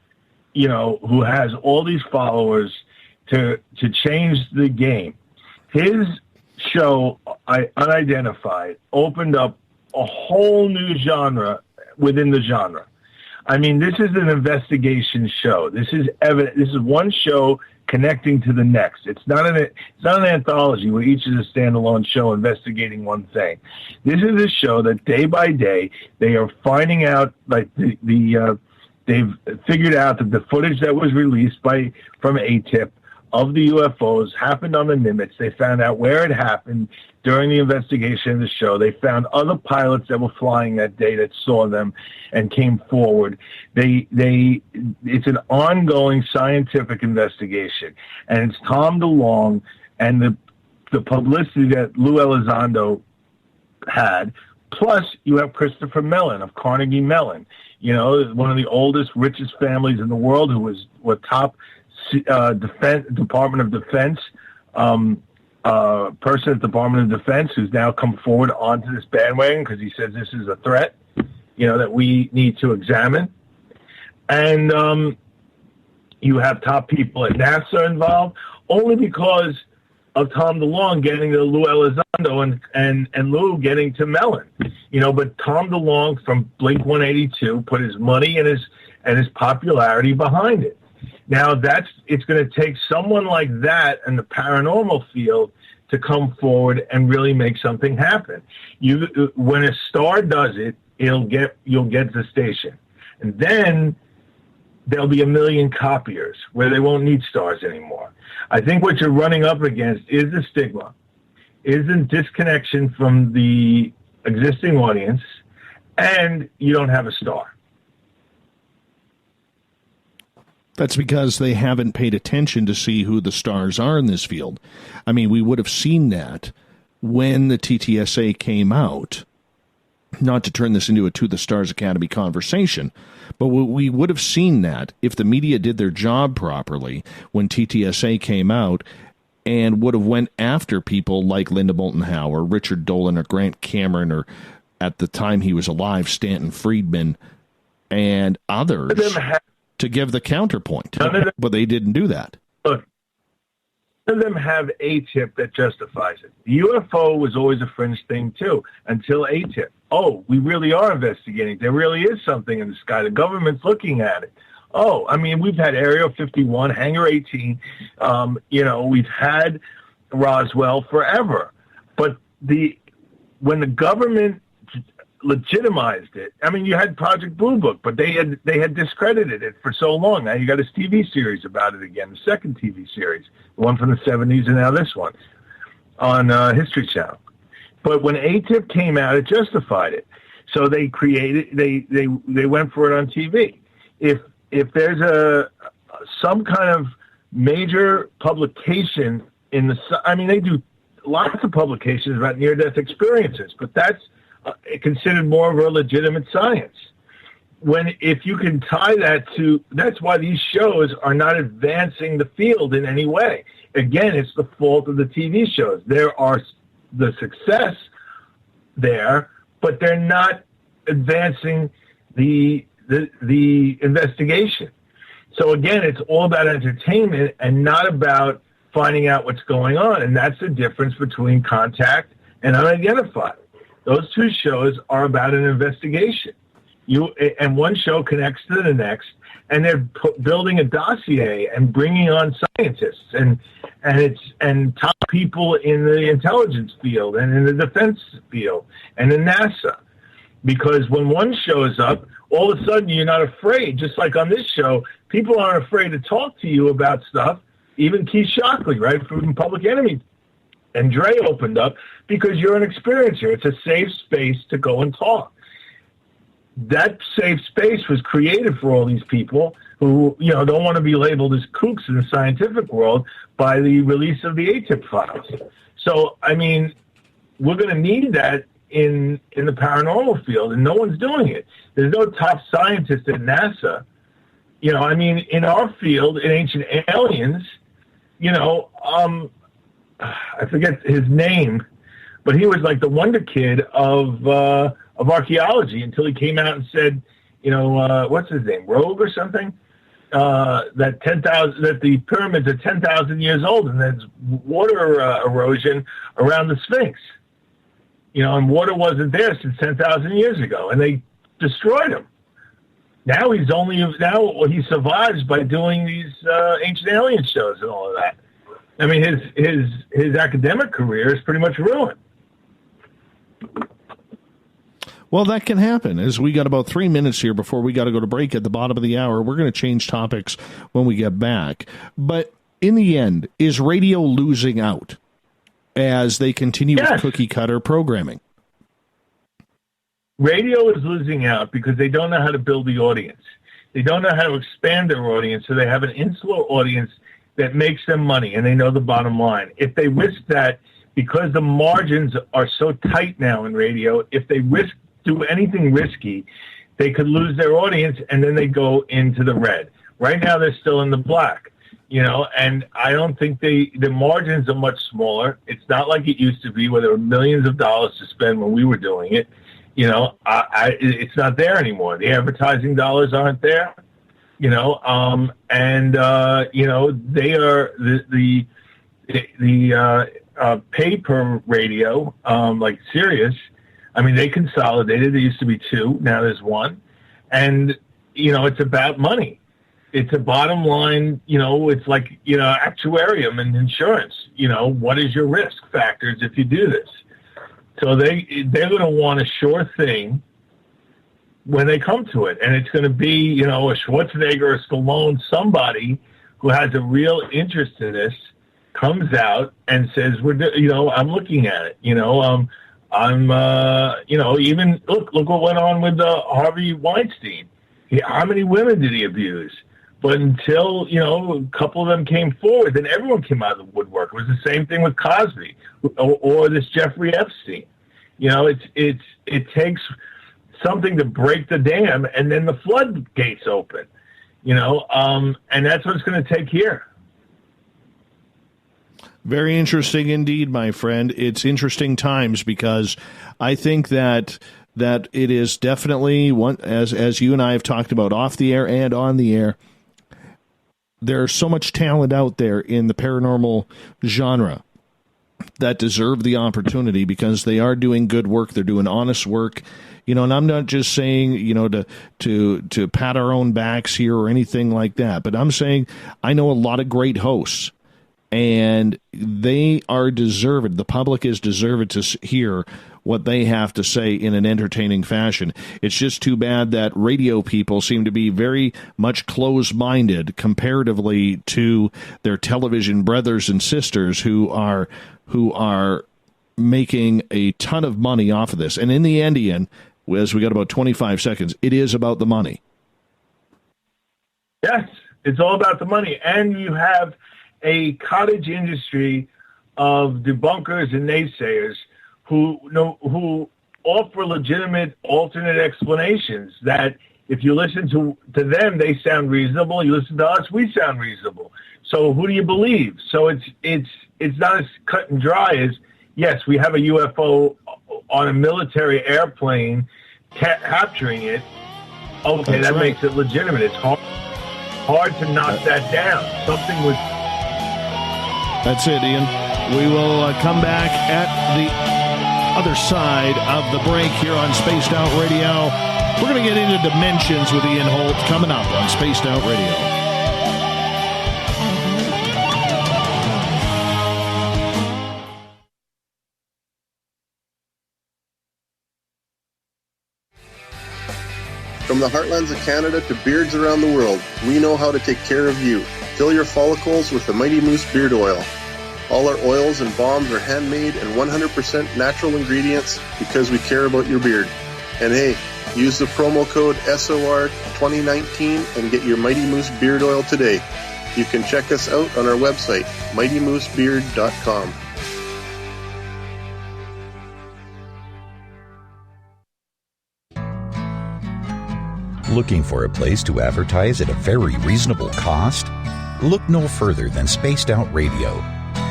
who has all these followers to change the game. His show, Unidentified, opened up a whole new genre within the genre. I mean, this is an investigation show. This is one show connecting to the next. It's not an anthology where each is a standalone show investigating one thing. This is a show that day by day they are finding out, like they've figured out that the footage that was released from ATIP of the UFOs happened on the Nimitz. They found out where it happened during the investigation of the show. They found other pilots that were flying that day that saw them and came forward. It's an ongoing scientific investigation, and it's Tom DeLonge and the publicity that Lou Elizondo had. Plus, you have Christopher Mellon of Carnegie Mellon, one of the oldest, richest families in the world, who was top Department of Defense person at the Department of Defense, who's now come forward onto this bandwagon because he says this is a threat, that we need to examine. And you have top people at NASA involved, only because of Tom DeLonge getting to Lou Elizondo and Lou getting to Mellon. But Tom DeLonge from Blink-182 put his money and his popularity behind it. Now, it's going to take someone like that in the paranormal field to come forward and really make something happen. When a star does it, you'll get the station. And then there'll be 1 million copiers where they won't need stars anymore. I think what you're running up against is the stigma, is the disconnection from the existing audience, and you don't have a star. That's because they haven't paid attention to see who the stars are in this field. I mean, we would have seen that when the TTSA came out. Not to turn this into a To the Stars Academy conversation, but we would have seen that if the media did their job properly when TTSA came out and would have went after people like Linda Moulton Howe or Richard Dolan or Grant Cameron or, at the time he was alive, Stanton Friedman and others to give the counterpoint. But they didn't do that. Look, none of them have ATIP that justifies it. The UFO was always a fringe thing, too, until ATIP. Oh, we really are investigating. There really is something in the sky. The government's looking at it. Oh, I mean, we've had Area 51, Hangar 18. We've had Roswell forever. But when the government legitimized it, I mean, you had Project Blue Book, but they had discredited it for so long. Now you got this TV series about it again, the second TV series, the one from the 70s, and now this one on History Channel. But when ATIP came out, it justified it. So they went for it on TV. If there's some kind of major publication they do lots of publications about near-death experiences, but that's considered more of a legitimate science. If you can tie that to, that's why these shows are not advancing the field in any way. Again, it's the fault of the TV shows. There are the success there, but they're not advancing the investigation. So again, it's all about entertainment and not about finding out what's going on. And that's the difference between Contact and Unidentified. Those two shows are about an investigation. And one show connects to the next, and they're building a dossier and bringing on scientists and top people in the intelligence field and in the defense field and in NASA. Because when one shows up, all of a sudden you're not afraid. Just like on this show, people aren't afraid to talk to you about stuff. Even Keith Shockley, right, from Public Enemy, and Dre opened up because you're an experiencer. It's a safe space to go and talk. That safe space was created for all these people who, don't want to be labeled as kooks in the scientific world by the release of the ATIP files. So, I mean, we're going to need that in the paranormal field, and no one's doing it. There's no top scientist at NASA. In our field, in Ancient Aliens, I forget his name, but he was like the wonder kid of archaeology until he came out and said, what's his name, Rogue or something, that the pyramids are 10,000 years old and there's water erosion around the Sphinx. And water wasn't there since 10,000 years ago, and they destroyed them. Now he survives by doing these ancient alien shows and all of that. I mean, his academic career is pretty much ruined. Well, that can happen. As we got about 3 minutes here before we got to go to break at the bottom of the hour. We're going to change topics when we get back. But in the end, is radio losing out as they continue with cookie-cutter programming? Radio is losing out because they don't know how to build the audience. They don't know how to expand their audience, so they have an insular audience that makes them money, and they know the bottom line. If they risk that, because the margins are so tight now in radio, if they do anything risky, they could lose their audience, and then they go into the red. Right now, they're still in the black, and I don't think the margins are much smaller. It's not like it used to be where there were millions of dollars to spend when we were doing it. It's not there anymore. The advertising dollars aren't there, they are the pay per radio, like Sirius. I mean, they consolidated. There used to be two. Now there's one. And, it's about money. It's a bottom line, it's like, actuarium and insurance. What is your risk factors if you do this? So they're going to want a sure thing when they come to it. And it's going to be, a Schwarzenegger or Stallone, somebody who has a real interest in this, comes out and says, I'm looking at it. Even look what went on with Harvey Weinstein. How many women did he abuse? But until, a couple of them came forward, then everyone came out of the woodwork. It was the same thing with Cosby or this Jeffrey Epstein. It takes something to break the dam, and then the floodgates open, and that's what it's going to take here. Very interesting indeed, my friend. It's interesting times because I think that it is definitely one, as you and I have talked about off the air and on the air. There's so much talent out there in the paranormal genre that deserve the opportunity because they are doing good work. They're doing honest work, and I'm not just saying, to pat our own backs here or anything like that, but I'm saying I know a lot of great hosts and they are deserved. The public is deserved to hear what they have to say in an entertaining fashion. It's just too bad that radio people seem to be very much closed-minded comparatively to their television brothers and sisters who are making a ton of money off of this. And in the end, Ian, as we got about 25 seconds, it is about the money. Yes, it's all about the money. And you have a cottage industry of debunkers and naysayers who offer legitimate alternate explanations that if you listen to them, they sound reasonable. You listen to us, we sound reasonable. So who do you believe? So it's not as cut and dry as, yes, we have a UFO on a military airplane capturing it. Okay, that makes it legitimate. It's hard to knock that down. Something was... That's it, Ian. We will come back at the other side of the break here on Spaced Out Radio. We're going to get into dimensions with Ian Holt coming up on Spaced Out Radio. From the heartlands of Canada to beards around the world, we know how to take care of you. Fill your follicles with the Mighty Moose Beard Oil. All our oils and balms are handmade and 100% natural ingredients because we care about your beard. And hey, use the promo code SOR2019 and get your Mighty Moose Beard Oil today. You can check us out on our website, mightymoosebeard.com. Looking for a place to advertise at a very reasonable cost? Look no further than Spaced Out Radio.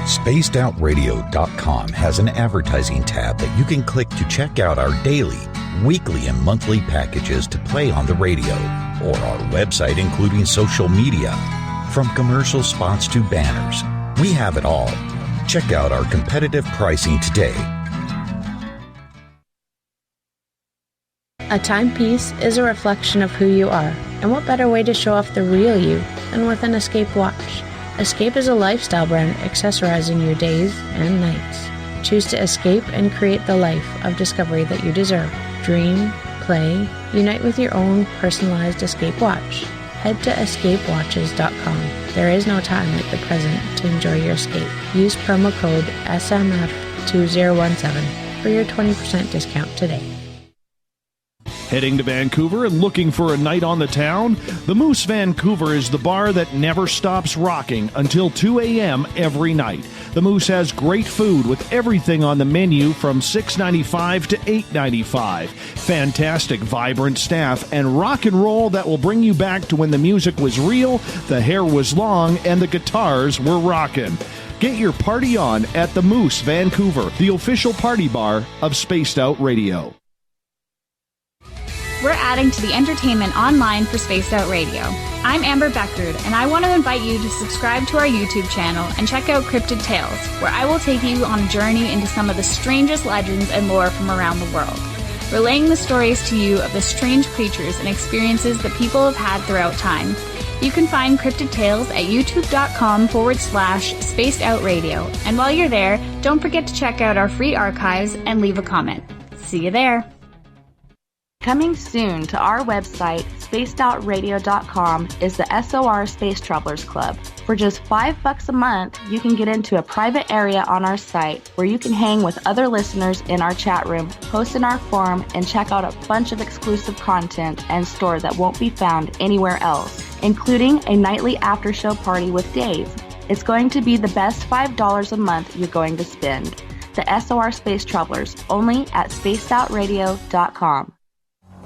SpacedOutRadio.com has an advertising tab that you can click to check out our daily, weekly, and monthly packages to play on the radio, or our website including social media. From commercial spots to banners, we have it all. Check out our competitive pricing today. A timepiece is a reflection of who you are, and what better way to show off the real you than with an Escape watch? Escape is a lifestyle brand accessorizing your days and nights. Choose to escape and create the life of discovery that you deserve. Dream, play, unite with your own personalized Escape watch. Head to escapewatches.com. There is no time like the present to enjoy your escape. Use promo code SMF2017 for your 20% discount today. Heading to Vancouver and looking for a night on the town? The Moose Vancouver is the bar that never stops rocking until 2 a.m. every night. The Moose has great food with everything on the menu from $6.95 to $8.95. Fantastic, vibrant staff and rock and roll that will bring you back to when the music was real, the hair was long, and the guitars were rocking. Get your party on at the Moose Vancouver, the official party bar of Spaced Out Radio. We're adding to the entertainment online for Spaced Out Radio. I'm Amber Beckrud, and I want to invite you to subscribe to our YouTube channel and check out Cryptid Tales, where I will take you on a journey into some of the strangest legends and lore from around the world, relaying the stories to you of the strange creatures and experiences that people have had throughout time. You can find Cryptid Tales at youtube.com/Spaced Out Radio. And while you're there, don't forget to check out our free archives and leave a comment. See you there. Coming soon to our website, spacedoutradio.com, is the SOR Space Travelers Club. For just $5 a month, you can get into a private area on our site where you can hang with other listeners in our chat room, post in our forum, and check out a bunch of exclusive content and store that won't be found anywhere else, including a nightly after-show party with Dave. It's going to be the best $5 a month you're going to spend. The SOR Space Travelers, only at spacedoutradio.com.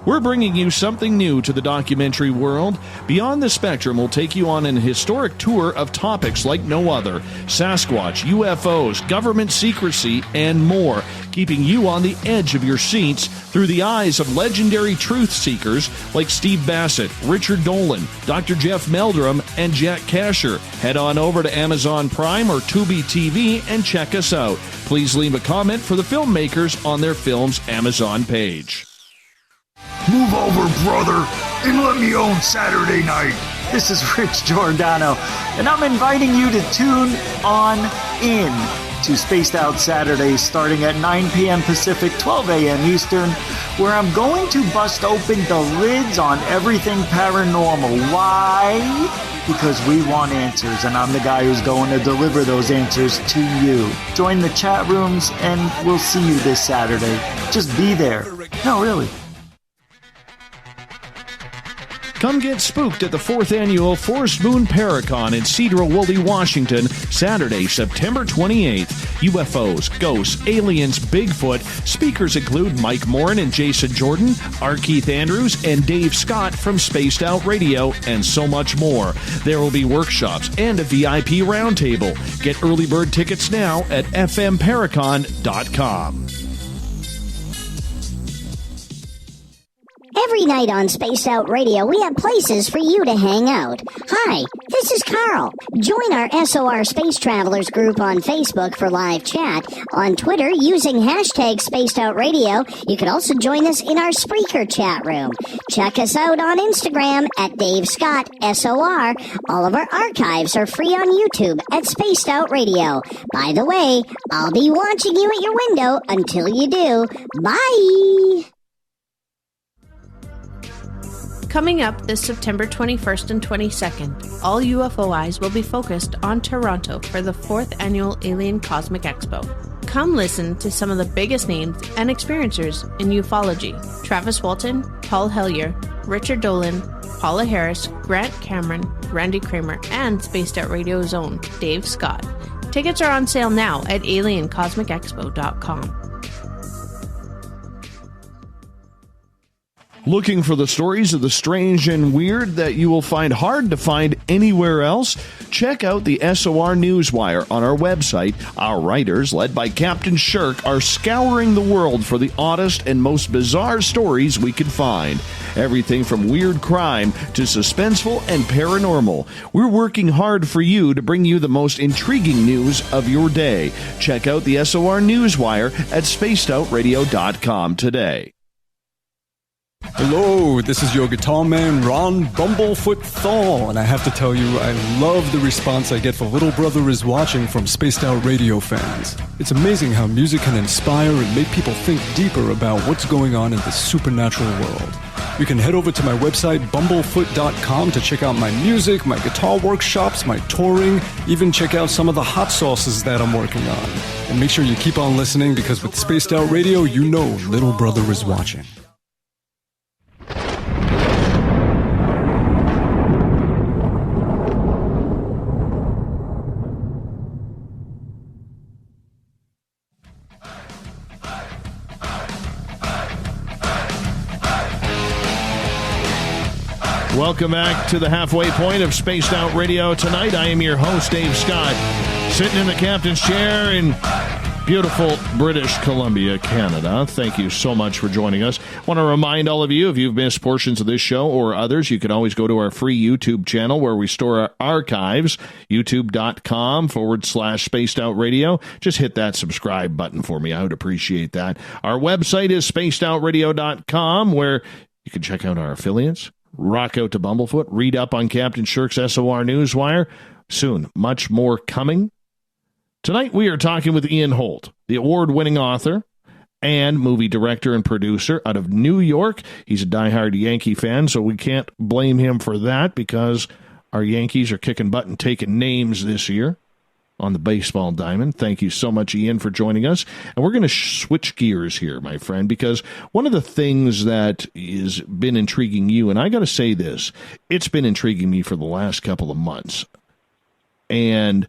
We're bringing you something new to the documentary world. Beyond the Spectrum will take you on an historic tour of topics like no other. Sasquatch, UFOs, government secrecy, and more, keeping you on the edge of your seats through the eyes of legendary truth seekers like Steve Bassett, Richard Dolan, Dr. Jeff Meldrum, and Jack Kasher. Head on over to Amazon Prime or Tubi TV and check us out. Please leave a comment for the filmmakers on their film's Amazon page. Move over, brother, and let me own Saturday night. This is Rich Giordano, and I'm inviting you to tune on in to Spaced Out Saturdays starting at 9 p.m. Pacific, 12 a.m. Eastern, where I'm going to bust open the lids on everything paranormal. Why? Because we want answers, and I'm the guy who's going to deliver those answers to you. Join the chat rooms, and we'll see you this Saturday. Just be there. No, really. Come get spooked at the 4th Annual Forest Moon Paracon in Cedar-Woolley, Washington, Saturday, September 28th. UFOs, ghosts, aliens, Bigfoot. Speakers include Mike Morin and Jason Jordan, R. Keith Andrews, and Dave Scott from Spaced Out Radio, and so much more. There will be workshops and a VIP roundtable. Get early bird tickets now at fmparacon.com. Every night on Spaced Out Radio, we have places for you to hang out. Hi, this is Carl. Join our SOR Space Travelers group on Facebook for live chat. On Twitter, using hashtag Spaced Out Radio. You can also join us in our Spreaker chat room. Check us out on Instagram at Dave Scott SOR. All of our archives are free on YouTube at Spaced Out Radio. By the way, I'll be watching you at your window until you do. Bye! Coming up this September 21st and 22nd, all UFO eyes will be focused on Toronto for the 4th Annual Alien Cosmic Expo. Come listen to some of the biggest names and experiencers in ufology. Travis Walton, Paul Hellyer, Richard Dolan, Paula Harris, Grant Cameron, Randy Kramer, and Spaced Out Radio's own Dave Scott. Tickets are on sale now at aliencosmicexpo.com. Looking for the stories of the strange and weird that you will find hard to find anywhere else? Check out the SOR Newswire on our website. Our writers, led by Captain Shirk, are scouring the world for the oddest and most bizarre stories we can find. Everything from weird crime to suspenseful and paranormal. We're working hard for you to bring you the most intriguing news of your day. Check out the SOR Newswire at spacedoutradio.com today. Hello, this is your guitar man, Ron Bumblefoot THAL, and I have to tell you, I love the response I get for Little Brother is Watching from Spaced Out Radio fans. It's amazing how music can inspire and make people think deeper about what's going on in the supernatural world. You can head over to my website, bumblefoot.com, to check out my music, my guitar workshops, my touring, even check out some of the hot sauces that I'm working on. And make sure you keep on listening, because with Spaced Out Radio, you know Little Brother is watching. Welcome back to the halfway point of Spaced Out Radio tonight. I am your host, Dave Scott, sitting in the captain's chair in beautiful British Columbia, Canada. Thank you so much for joining us. I want to remind all of you, if you've missed portions of this show or others, you can always go to our free YouTube channel where we store our archives, youtube.com/Spaced Out Radio. Just hit that subscribe button for me. I would appreciate that. Our website is spacedoutradio.com, where you can check out our affiliates. Rock out to Bumblefoot. Read up on Captain Shirk's SOR Newswire. Soon, much more coming. Tonight, we are talking with Ian Holt, the award-winning author and movie director and producer out of New York. He's a diehard Yankee fan, so we can't blame him for that, because our Yankees are kicking butt and taking names this year on the baseball diamond. Thank you so much, Ian, for joining us. And we're going to switch gears here, my friend, because one of the things that has been intriguing you, and I got to say this, it's been intriguing me for the last couple of months. And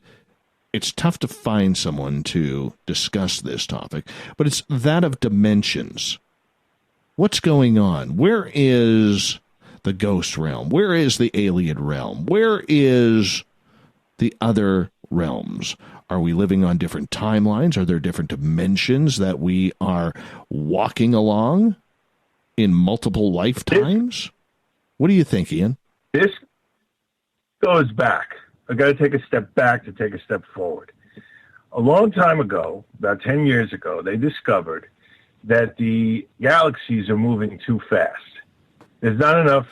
it's tough to find someone to discuss this topic, but it's that of dimensions. What's going on? Where is the ghost realm? Where is the alien realm? Where is the other realms? Are we living on different timelines? Are there different dimensions that we are walking along in multiple lifetimes? What do you think, Ian? This goes back. I got to take a step back to take a step forward. A long time ago, about 10 years ago, they discovered that the galaxies are moving too fast. There's not enough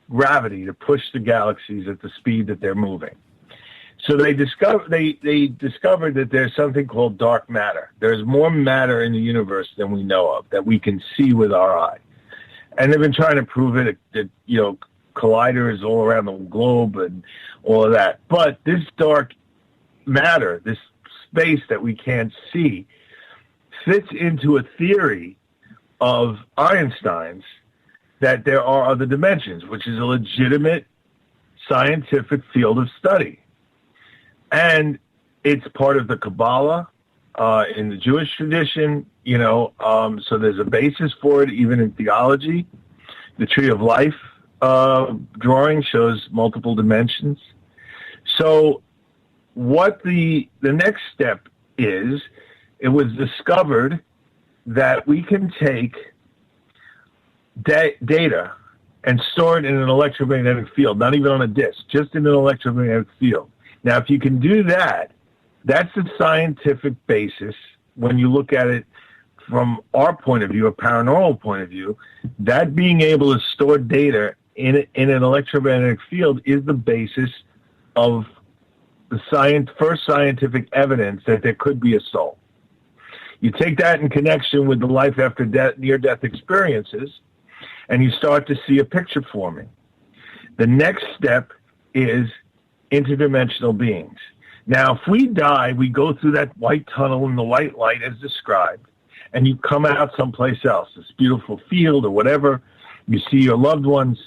gravity to push the galaxies at the speed that they're moving. So they discovered that there's something called dark matter. There's more matter in the universe than we know of, that we can see with our eye. And they've been trying to prove it, that, colliders all around the globe and all of that. But this dark matter, this space that we can't see, fits into a theory of Einstein's that there are other dimensions, which is a legitimate scientific field of study. And it's part of the Kabbalah in the Jewish tradition, so there's a basis for it even in theology. The Tree of Life drawing shows multiple dimensions. So what the next step is, it was discovered that we can take data and store it in an electromagnetic field, not even on a disk, just in an electromagnetic field. Now, if you can do that, that's the scientific basis when you look at it from our point of view, a paranormal point of view. That being able to store data in an electromagnetic field is the basis of the first scientific evidence that there could be a soul. You take that in connection with the life after death, near-death experiences, and you start to see a picture forming. The next step is interdimensional beings. Now, if we die, we go through that white tunnel in the white light as described, and you come out someplace else, this beautiful field or whatever. You see your loved ones.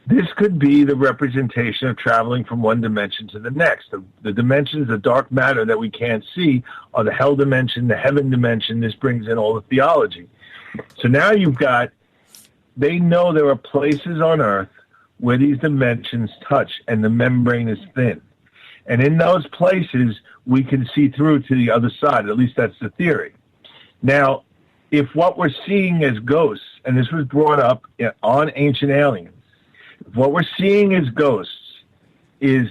This could be the representation of traveling from one dimension to the next. The dimensions of dark matter that we can't see are the hell dimension, the heaven dimension. This brings in all the theology. So now they know there are places on Earth where these dimensions touch and the membrane is thin. And in those places, we can see through to the other side. At least that's the theory. Now, if what we're seeing as ghosts, and this was brought up on Ancient Aliens, if what we're seeing as ghosts is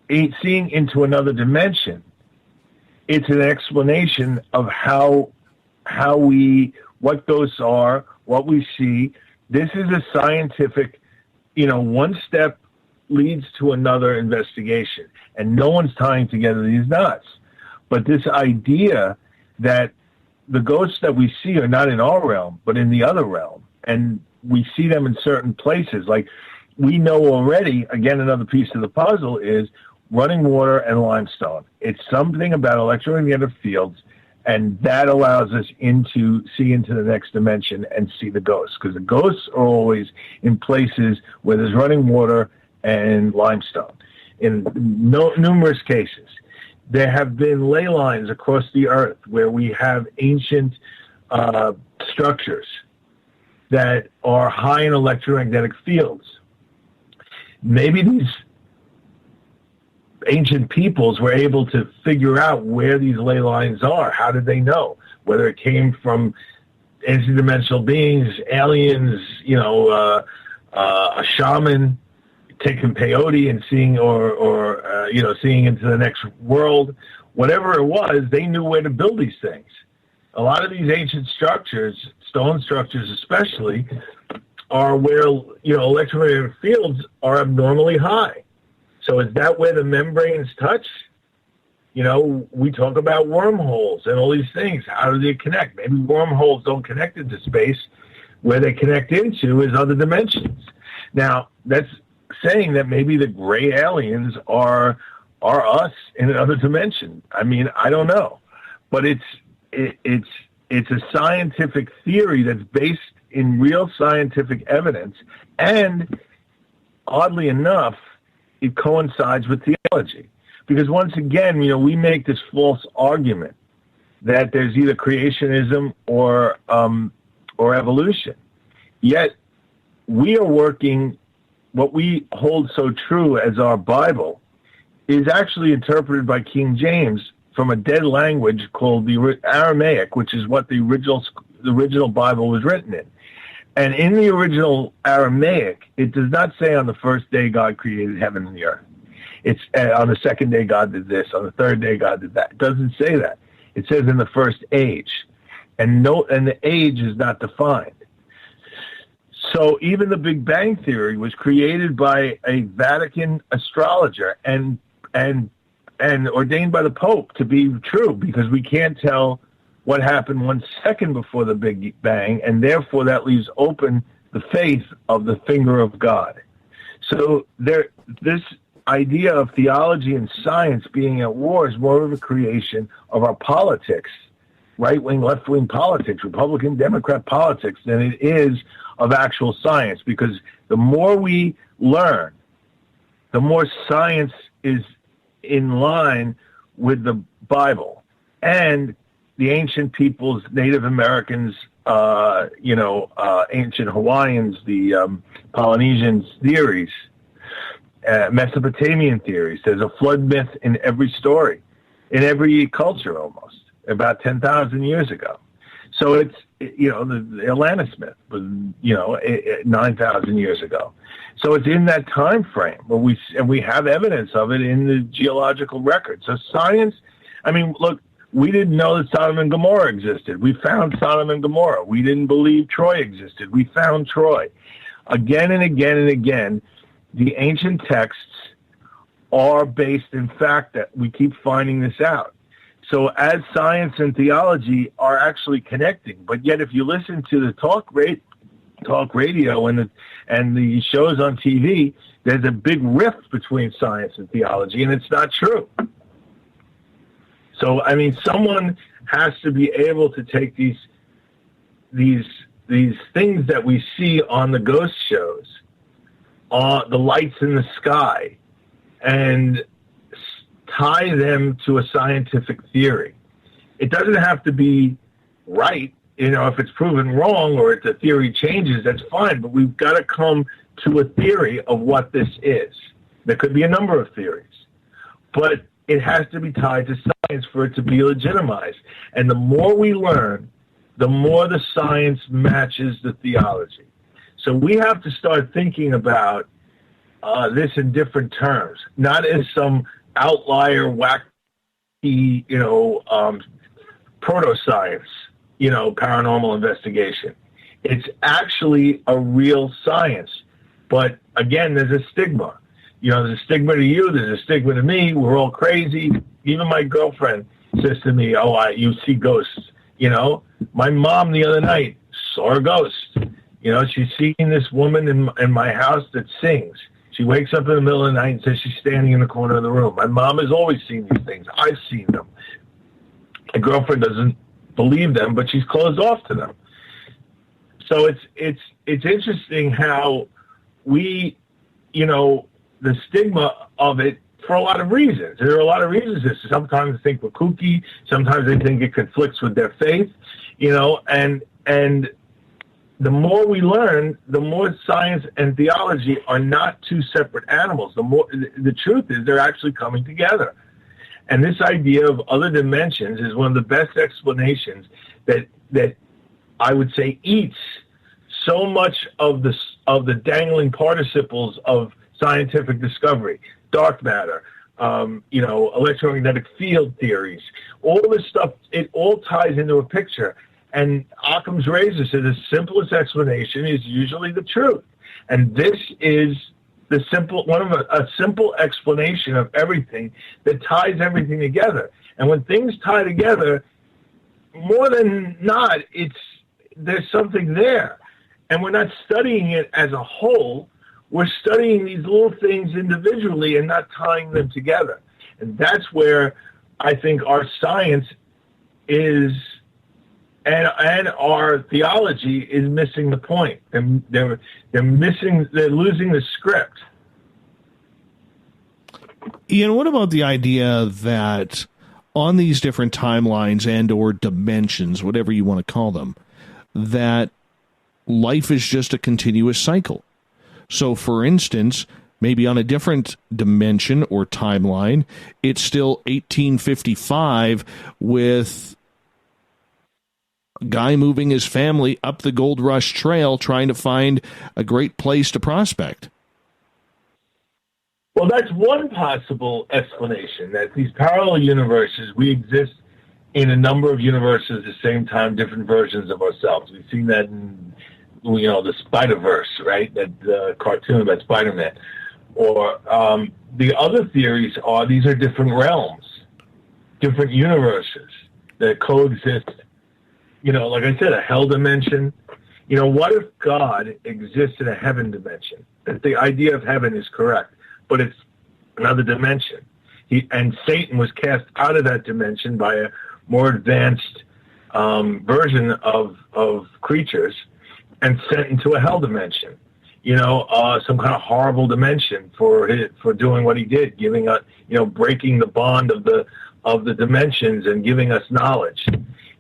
seeing into another dimension, it's an explanation of what ghosts are, what we see, This is a scientific, one step leads to another investigation, and no one's tying together these knots. But this idea that the ghosts that we see are not in our realm, but in the other realm, and we see them in certain places. Like, we know already, again, another piece of the puzzle is running water and limestone. It's something about electromagnetic fields, and that allows us to see into the next dimension and see the ghosts, because the ghosts are always in places where there's running water and limestone. In numerous cases, there have been ley lines across the earth where we have ancient structures that are high in electromagnetic fields. Maybe these ancient peoples were able to figure out where these ley lines are. How did they know? Whether it came from interdimensional beings, aliens, a shaman taking peyote and seeing, or seeing into the next world. Whatever it was, they knew where to build these things. A lot of these ancient structures, stone structures especially, are where, electromagnetic fields are abnormally high. So is that where the membranes touch? We talk about wormholes and all these things. How do they connect? Maybe wormholes don't connect into space. Where they connect into is other dimensions. Now, that's saying that maybe the gray aliens are us in another dimension. I mean, I don't know. But it's a scientific theory that's based in real scientific evidence, and oddly enough, it coincides with theology. Because once again, we make this false argument that there's either creationism or evolution. Yet we are working, what we hold so true as our Bible is actually interpreted by King James from a dead language called the Aramaic, which is what the original Bible was written in. And in the original Aramaic, it does not say on the first day God created heaven and the earth. It's on the second day God did this, on the third day God did that. It doesn't say that. It says in the first age. And the age is not defined. So even the Big Bang Theory was created by a Vatican astrologer and ordained by the Pope to be true, because we can't tell what happened 1 second before the Big Bang, and therefore that leaves open the faith of the finger of God. So this idea of theology and science being at war is more of a creation of our politics, right-wing, left-wing politics, Republican, Democrat politics, than it is of actual science, because the more we learn, the more science is in line with the Bible and the ancient peoples, Native Americans, ancient Hawaiians, the Polynesians theories, Mesopotamian theories. There's a flood myth in every story, in every culture almost, about 10,000 years ago. So it's, the Atlantis myth was, 9,000 years ago. So it's in that time frame where we have evidence of it in the geological record. So science, look, we didn't know that Sodom and Gomorrah existed. We found Sodom and Gomorrah. We didn't believe Troy existed. We found Troy. Again and again and again, the ancient texts are based in fact that we keep finding this out. So as science and theology are actually connecting, but yet if you listen to the talk radio and the shows on TV, there's a big rift between science and theology, and it's not true. So someone has to be able to take these things that we see on the ghost shows, the lights in the sky, and tie them to a scientific theory. It doesn't have to be right. If it's proven wrong or if the theory changes, that's fine. But we've got to come to a theory of what this is. There could be a number of theories, but it has to be tied to science for it to be legitimized. And the more we learn, the more the science matches the theology. So we have to start thinking about this in different terms, not as some outlier, wacky, proto-science, paranormal investigation. It's actually a real science. But again, there's a stigma. There's a stigma to you. There's a stigma to me. We're all crazy. Even my girlfriend says to me, you see ghosts. My mom the other night saw a ghost. She's seeing this woman in my house that sings. She wakes up in the middle of the night and says she's standing in the corner of the room. My mom has always seen these things. I've seen them. My girlfriend doesn't believe them, but she's closed off to them. So it's interesting how we, the stigma of it for a lot of reasons. There are a lot of reasons. Sometimes they think we're kooky. Sometimes they think it conflicts with their faith, and the more we learn, the more science and theology are not two separate animals. The truth is they're actually coming together. And this idea of other dimensions is one of the best explanations that I would say eats so much of the dangling participles of scientific discovery, dark matter, electromagnetic field theories, all this stuff. It all ties into a picture. And Occam's razor says the simplest explanation is usually the truth. And this is a simple explanation of everything that ties everything together. And when things tie together, more than not, there's something there. And we're not studying it as a whole. We're studying these little things individually and not tying them together. And that's where I think our science is, and our theology is missing the point. And they're losing the script. Ian, what about the idea that on these different timelines and or dimensions, whatever you want to call them, that life is just a continuous cycle? So, for instance, maybe on a different dimension or timeline, it's still 1855 with a guy moving his family up the Gold Rush Trail trying to find a great place to prospect. Well, that's one possible explanation, that these parallel universes, we exist in a number of universes at the same time, different versions of ourselves. We've seen that in, the Spider-Verse, right? That cartoon about Spider-Man. Or the other theories are these are different realms, different universes that coexist. Like I said, a hell dimension. What if God exists in a heaven dimension? That the idea of heaven is correct, but it's another dimension. And Satan was cast out of that dimension by a more advanced version of creatures and sent into a hell dimension. Some kind of horrible dimension for doing what he did, giving us, breaking the bond of the dimensions and giving us knowledge.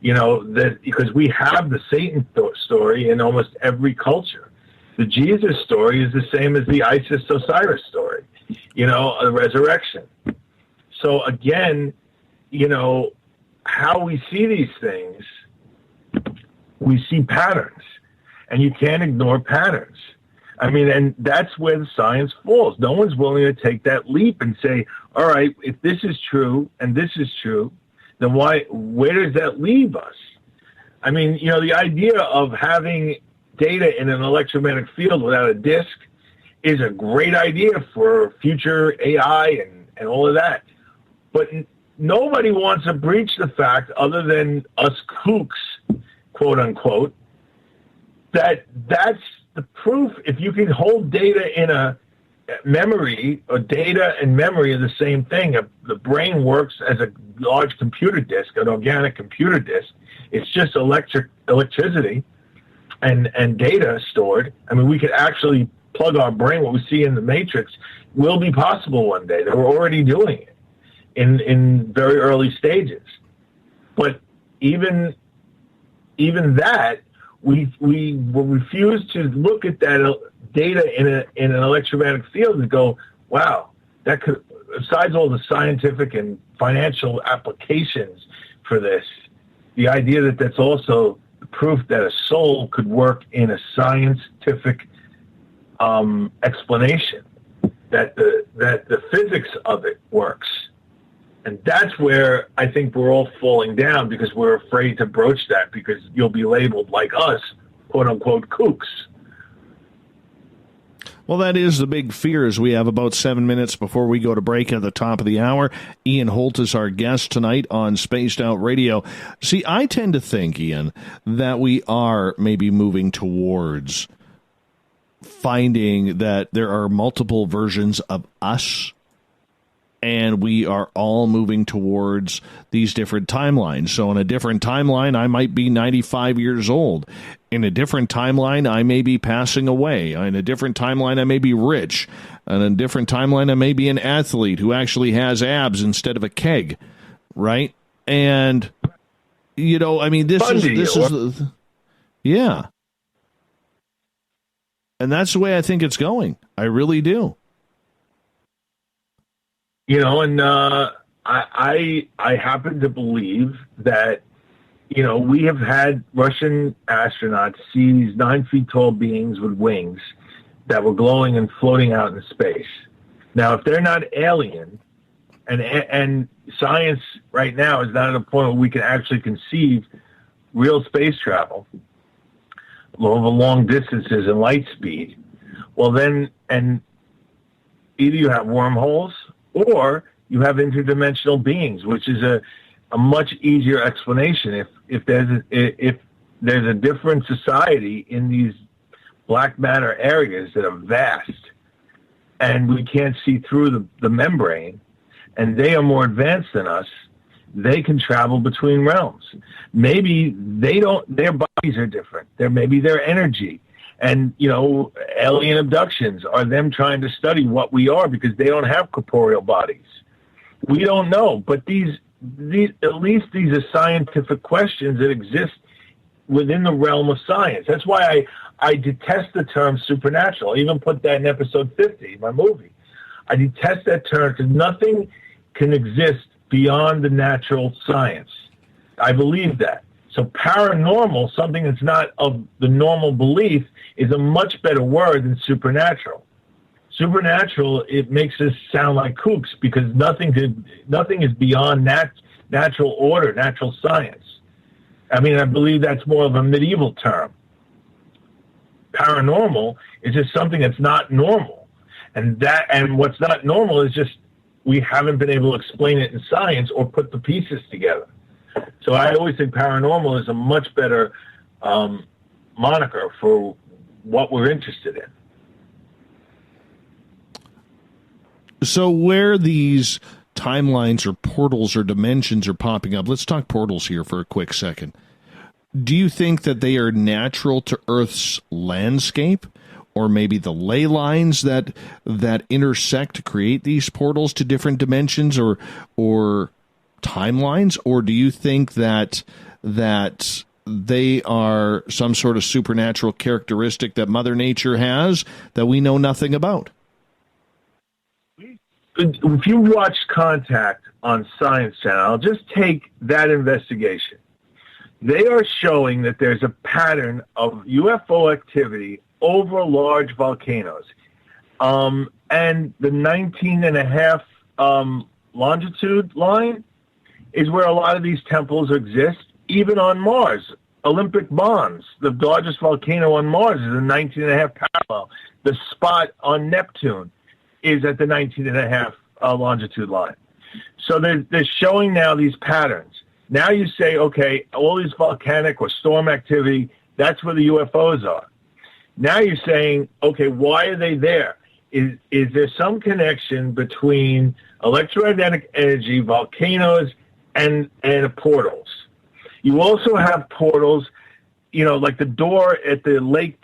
That because we have the Satan story in almost every culture. The Jesus story is the same as the Isis-Osiris story, a resurrection. So again, how we see these things, we see patterns, and you can't ignore patterns. And that's where the science falls. No one's willing to take that leap and say, all right, if this is true and this is true, then where does that leave us? The idea of having data in an electromagnetic field without a disk is a great idea for future AI and all of that. But nobody wants to breach the fact, other than us kooks, quote unquote, that's the proof. If you can hold data in a memory, or data and memory are the same thing. The brain works as a large computer disk, an organic computer disk. It's just electricity and data stored. We could actually plug our brain. What we see in the Matrix will be possible one day. We're already doing it in very early stages. But even that, we refuse to look at that data in an electromagnetic field and go, wow, that could, besides all the scientific and financial applications for this, the idea that that's also proof that a soul could work in a scientific explanation, that the physics of it works. And that's where I think we're all falling down, because we're afraid to broach that, because you'll be labeled like us, quote-unquote kooks. Well, that is the big fear as we have about 7 minutes before we go to break at the top of the hour. Ian Holt is our guest tonight on Spaced Out Radio. See, I tend to think, Ian, that we are maybe moving towards finding that there are multiple versions of us, and we are all moving towards these different timelines. So in a different timeline, I might be 95 years old. In a different timeline, I may be passing away. In a different timeline, I may be rich. In a different timeline, I may be an athlete who actually has abs instead of a keg, right? And, you know, I mean, this is yeah. And that's the way I think it's going. I really do. You know, and I happen to believe that, you know, we have had Russian astronauts see these 9 feet tall beings with wings that were glowing and floating out in space. Now, if they're not alien, and science right now is not at a point where we can actually conceive real space travel over long distances and light speed, well then, and either you have wormholes or you have interdimensional beings, which is a much easier explanation. If there's a different society in these black matter areas that are vast, and we can't see through the membrane, and they are more advanced than us, they can travel between realms. Maybe they don't. Their bodies are different. Maybe their energy. And, you know, alien abductions are them trying to study what we are because they don't have corporeal bodies. We don't know. But these at least these are scientific questions that exist within the realm of science. That's why I detest the term supernatural. I even put that in episode 50, my movie. I detest that term because nothing can exist beyond the natural science. I believe that. So paranormal, something that's not of the normal belief, is a much better word than supernatural. Supernatural, it makes us sound like kooks because nothing is beyond natural order, natural science. I mean, I believe that's more of a medieval term. Paranormal is just something that's not normal. And what's not normal is just we haven't been able to explain it in science or put the pieces together. So I always think paranormal is a much better moniker for what we're interested in. So where these timelines or portals or dimensions are popping up, let's talk portals here for a quick second. Do you think that they are natural to Earth's landscape, or maybe the ley lines that intersect to create these portals to different dimensions or timelines, or do you think that they are some sort of supernatural characteristic that Mother Nature has that we know nothing about? If you watch Contact on Science Channel, just take that investigation. They are showing that there's a pattern of UFO activity over large volcanoes. And the 19.5 longitude line is where a lot of these temples exist, even on Mars. Olympic Mons, the largest volcano on Mars, is a 19.5 parallel. The spot on Neptune is at the 19.5 longitude line. So they're showing now these patterns. Now you say, okay, all these volcanic or storm activity, that's where the UFOs are. Now you're saying, okay, why are they there? Is there some connection between electromagnetic energy, volcanoes, and portals? You also have portals, you know, like the door at the lake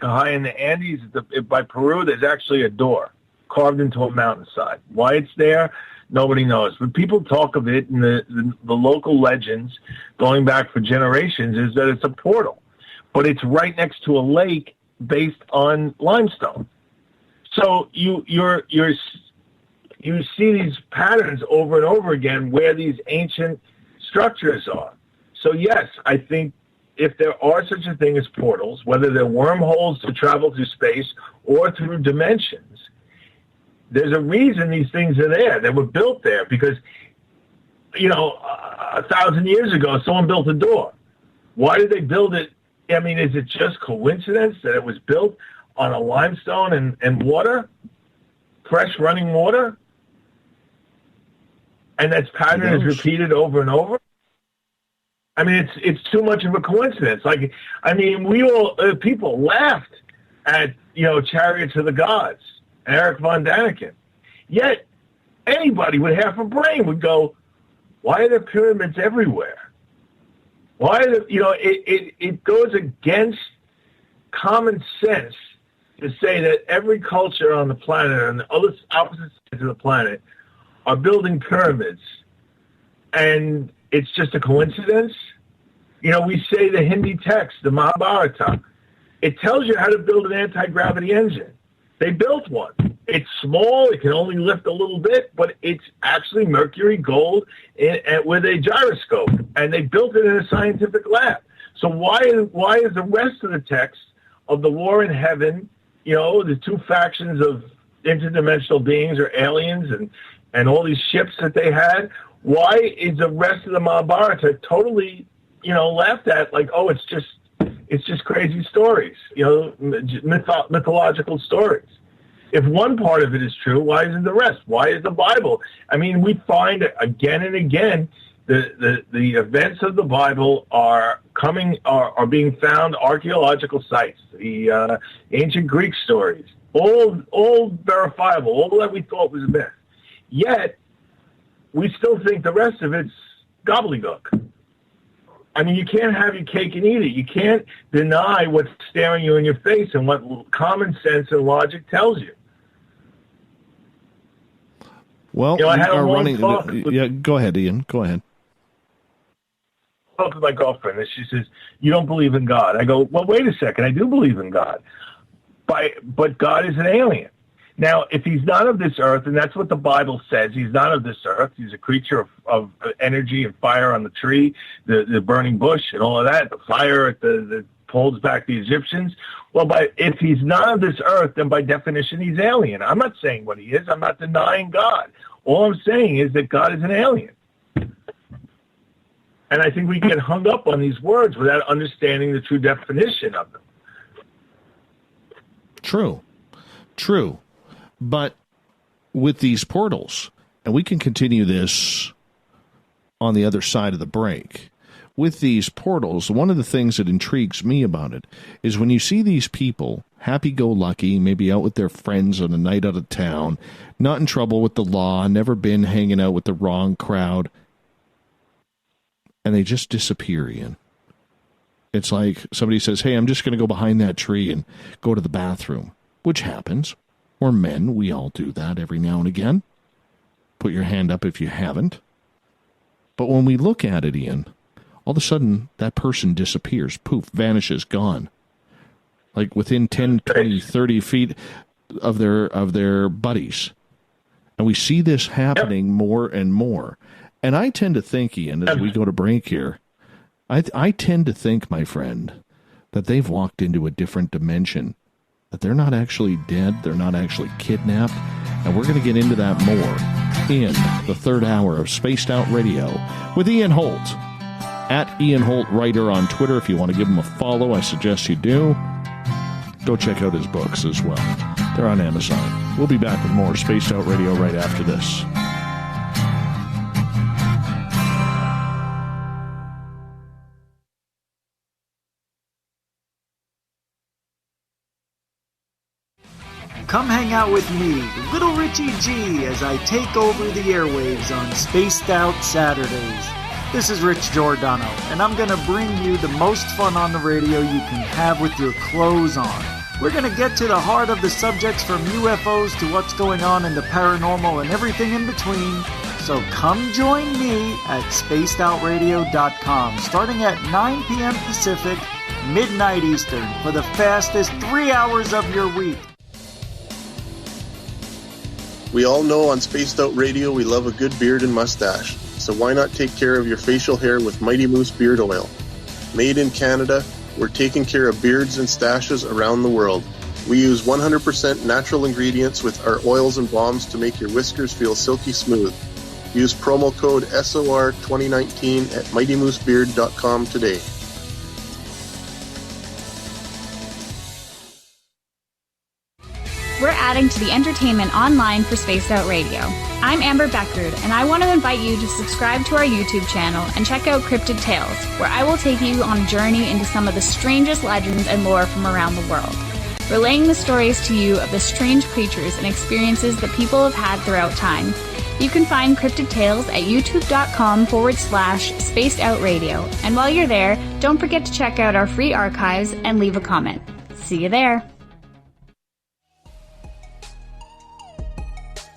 high in the Andes by Peru. There's actually a door carved into a mountainside. Why it's there, nobody knows. But people talk of it, and the local legends going back for generations is that it's a portal, but it's right next to a lake based on limestone. So you see these patterns over and over again where these ancient structures are. So yes, I think if there are such a thing as portals, whether they're wormholes to travel through space or through dimensions, there's a reason these things are there. They were built there because, you know, 1,000 years ago, someone built a door. Why did they build it I mean, is it just coincidence that it was built on a limestone and water, fresh running water? And that pattern is repeated over and over? I mean, it's too much of a coincidence. Like, I mean, we all, people laughed at, Chariots of the Gods, Eric von Daniken. Yet, anybody with half a brain would go, why are there pyramids everywhere? Why are there, it goes against common sense to say that every culture on the planet and the other opposite sides of the planet are building pyramids, and it's just a coincidence. We say the Hindi text, the Mahabharata, it tells you how to build an anti-gravity engine. They built one. It's small. It can only lift a little bit, but it's actually mercury, gold, with a gyroscope, and they built it in a scientific lab. So why is the rest of the text of the war in heaven, the two factions of interdimensional beings or aliens and all these ships that they had, why is the rest of the Mahabharata totally, laughed at like, oh, it's just crazy stories, mythological stories? If one part of it is true, why isn't the rest? Why is the Bible? I mean, we find again and again the events of the Bible are being found archaeological sites, the ancient Greek stories, all verifiable, all that we thought was a myth. Yet, we still think the rest of it's gobbledygook. I mean, you can't have your cake and eat it. You can't deny what's staring you in your face and what common sense and logic tells you. Well, I had are running. Go ahead, Ian. Go ahead. I talked to my girlfriend, and she says, "You don't believe in God." I go, "Well, wait a second. I do believe in God, but God is an alien. Now, if he's not of this earth, and that's what the Bible says, he's not of this earth. He's a creature of energy and fire on the tree, the burning bush, and all of that. The fire that holds back the Egyptians. Well, if he's not of this earth, then by definition, he's alien. I'm not saying what he is. I'm not denying God. All I'm saying is that God is an alien. And I think we get hung up on these words without understanding the true definition of them. True. But with these portals, and we can continue this on the other side of the break, with these portals, one of the things that intrigues me about it is when you see these people, happy-go-lucky, maybe out with their friends on a night out of town, not in trouble with the law, never been hanging out with the wrong crowd, and they just disappear, Ian. It's like somebody says, hey, I'm just going to go behind that tree and go to the bathroom, which happens. We're men. We all do that every now and again. Put your hand up if you haven't. But when we look at it, Ian, all of a sudden that person disappears. Poof, vanishes, gone. Like within 10, 20, 30 feet of their buddies. And we see this happening more and more. And I tend to think, Ian, as we go to break here, I tend to think, my friend, that they've walked into a different dimension. That they're not actually dead, they're not actually kidnapped, and we're going to get into that more in the third hour of Spaced Out Radio with Ian Holt. At Ian Holt Writer on Twitter. If you want to give him a follow, I suggest you do. Go check out his books as well. They're on Amazon. We'll be back with more Spaced Out Radio right after this. Come hang out with me, Little Richie G, as I take over the airwaves on Spaced Out Saturdays. This is Rich Giordano, and I'm going to bring you the most fun on the radio you can have with your clothes on. We're going to get to the heart of the subjects from UFOs to what's going on in the paranormal and everything in between. So come join me at spacedoutradio.com, starting at 9 p.m. Pacific, midnight Eastern, for the fastest 3 hours of your week. We all know on Spaced Out Radio we love a good beard and mustache, so why not take care of your facial hair with Mighty Moose Beard Oil? Made in Canada, we're taking care of beards and stashes around the world. We use 100% natural ingredients with our oils and balms to make your whiskers feel silky smooth. Use promo code SOR2019 at MightyMooseBeard.com today. adding to the entertainment online for Spaced Out Radio. I'm Amber Beckrud, and I want to invite you to subscribe to our YouTube channel and check out Cryptid Tales, where I will take you on a journey into some of the strangest legends and lore from around the world, relaying the stories to you of the strange creatures and experiences that people have had throughout time. You can find Cryptid Tales at youtube.com/Spaced Out Radio. And while you're there, don't forget to check out our free archives and leave a comment. See you there.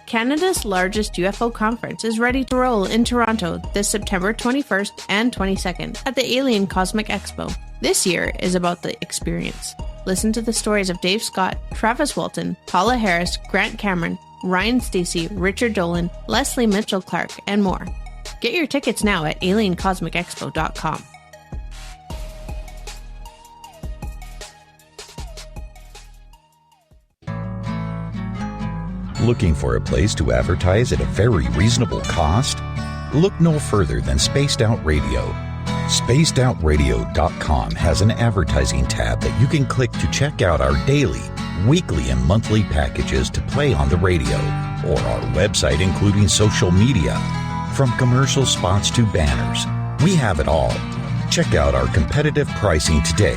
Canada's largest UFO conference is ready to roll in Toronto this September 21st and 22nd at the Alien Cosmic Expo. This year is about the experience. Listen to the stories of Dave Scott, Travis Walton, Paula Harris, Grant Cameron, Ryan Stacey, Richard Dolan, Leslie Mitchell-Clark, and more. Get your tickets now at aliencosmicexpo.com. Looking for a place to advertise at a very reasonable cost? Look no further than Spaced Out Radio. SpacedOutRadio.com has an advertising tab that you can click to check out our daily, weekly, and monthly packages to play on the radio, or our website including social media. From commercial spots to banners, we have it all. Check out our competitive pricing today.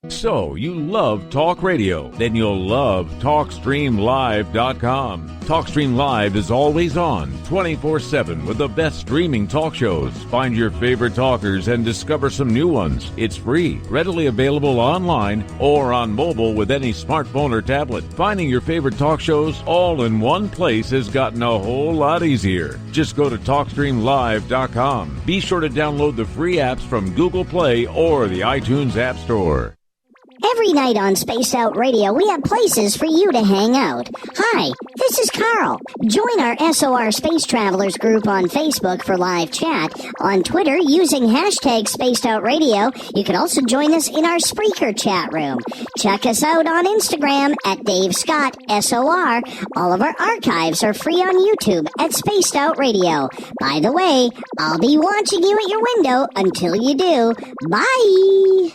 So, you love talk radio? Then you'll love TalkStreamLive.com. TalkStream Live is always on, 24/7, with the best streaming talk shows. Find your favorite talkers and discover some new ones. It's free, readily available online or on mobile with any smartphone or tablet. Finding your favorite talk shows all in one place has gotten a whole lot easier. Just go to TalkStreamLive.com. Be sure to download the free apps from Google Play or the iTunes App Store. Every night on Spaced Out Radio, we have places for you to hang out. Hi, this is Carl. Join our SOR Space Travelers group on Facebook for live chat. On Twitter, using hashtag Spaced Out Radio, you can also join us in our Spreaker chat room. Check us out on Instagram at Dave Scott SOR. All of our archives are free on YouTube at Spaced Out Radio. By the way, I'll be watching you at your window until you do. Bye!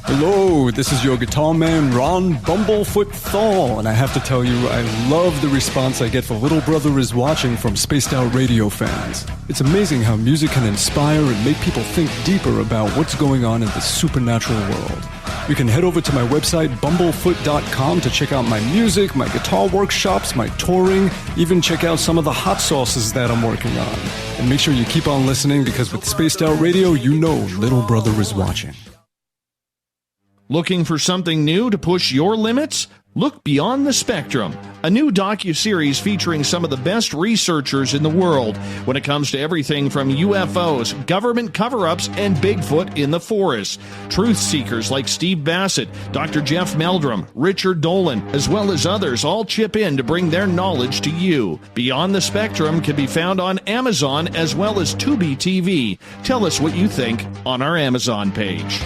Hello, this is your guitar man, Ron Bumblefoot Thal, and I have to tell you, I love the response I get for Little Brother is Watching from Spaced Out Radio fans. It's amazing how music can inspire and make people think deeper about what's going on in the supernatural world. You can head over to my website, bumblefoot.com, to check out my music, my guitar workshops, my touring, even check out some of the hot sauces that I'm working on. And make sure you keep on listening, because with Spaced Out Radio, you know Little Brother is watching. Looking for something new to push your limits? Look Beyond the Spectrum, a new docuseries featuring some of the best researchers in the world when it comes to everything from UFOs, government cover-ups, and Bigfoot in the forest. Truth seekers like Steve Bassett, Dr. Jeff Meldrum, Richard Dolan, as well as others all chip in to bring their knowledge to you. Beyond the Spectrum can be found on Amazon as well as Tubi TV. Tell us what you think on our Amazon page.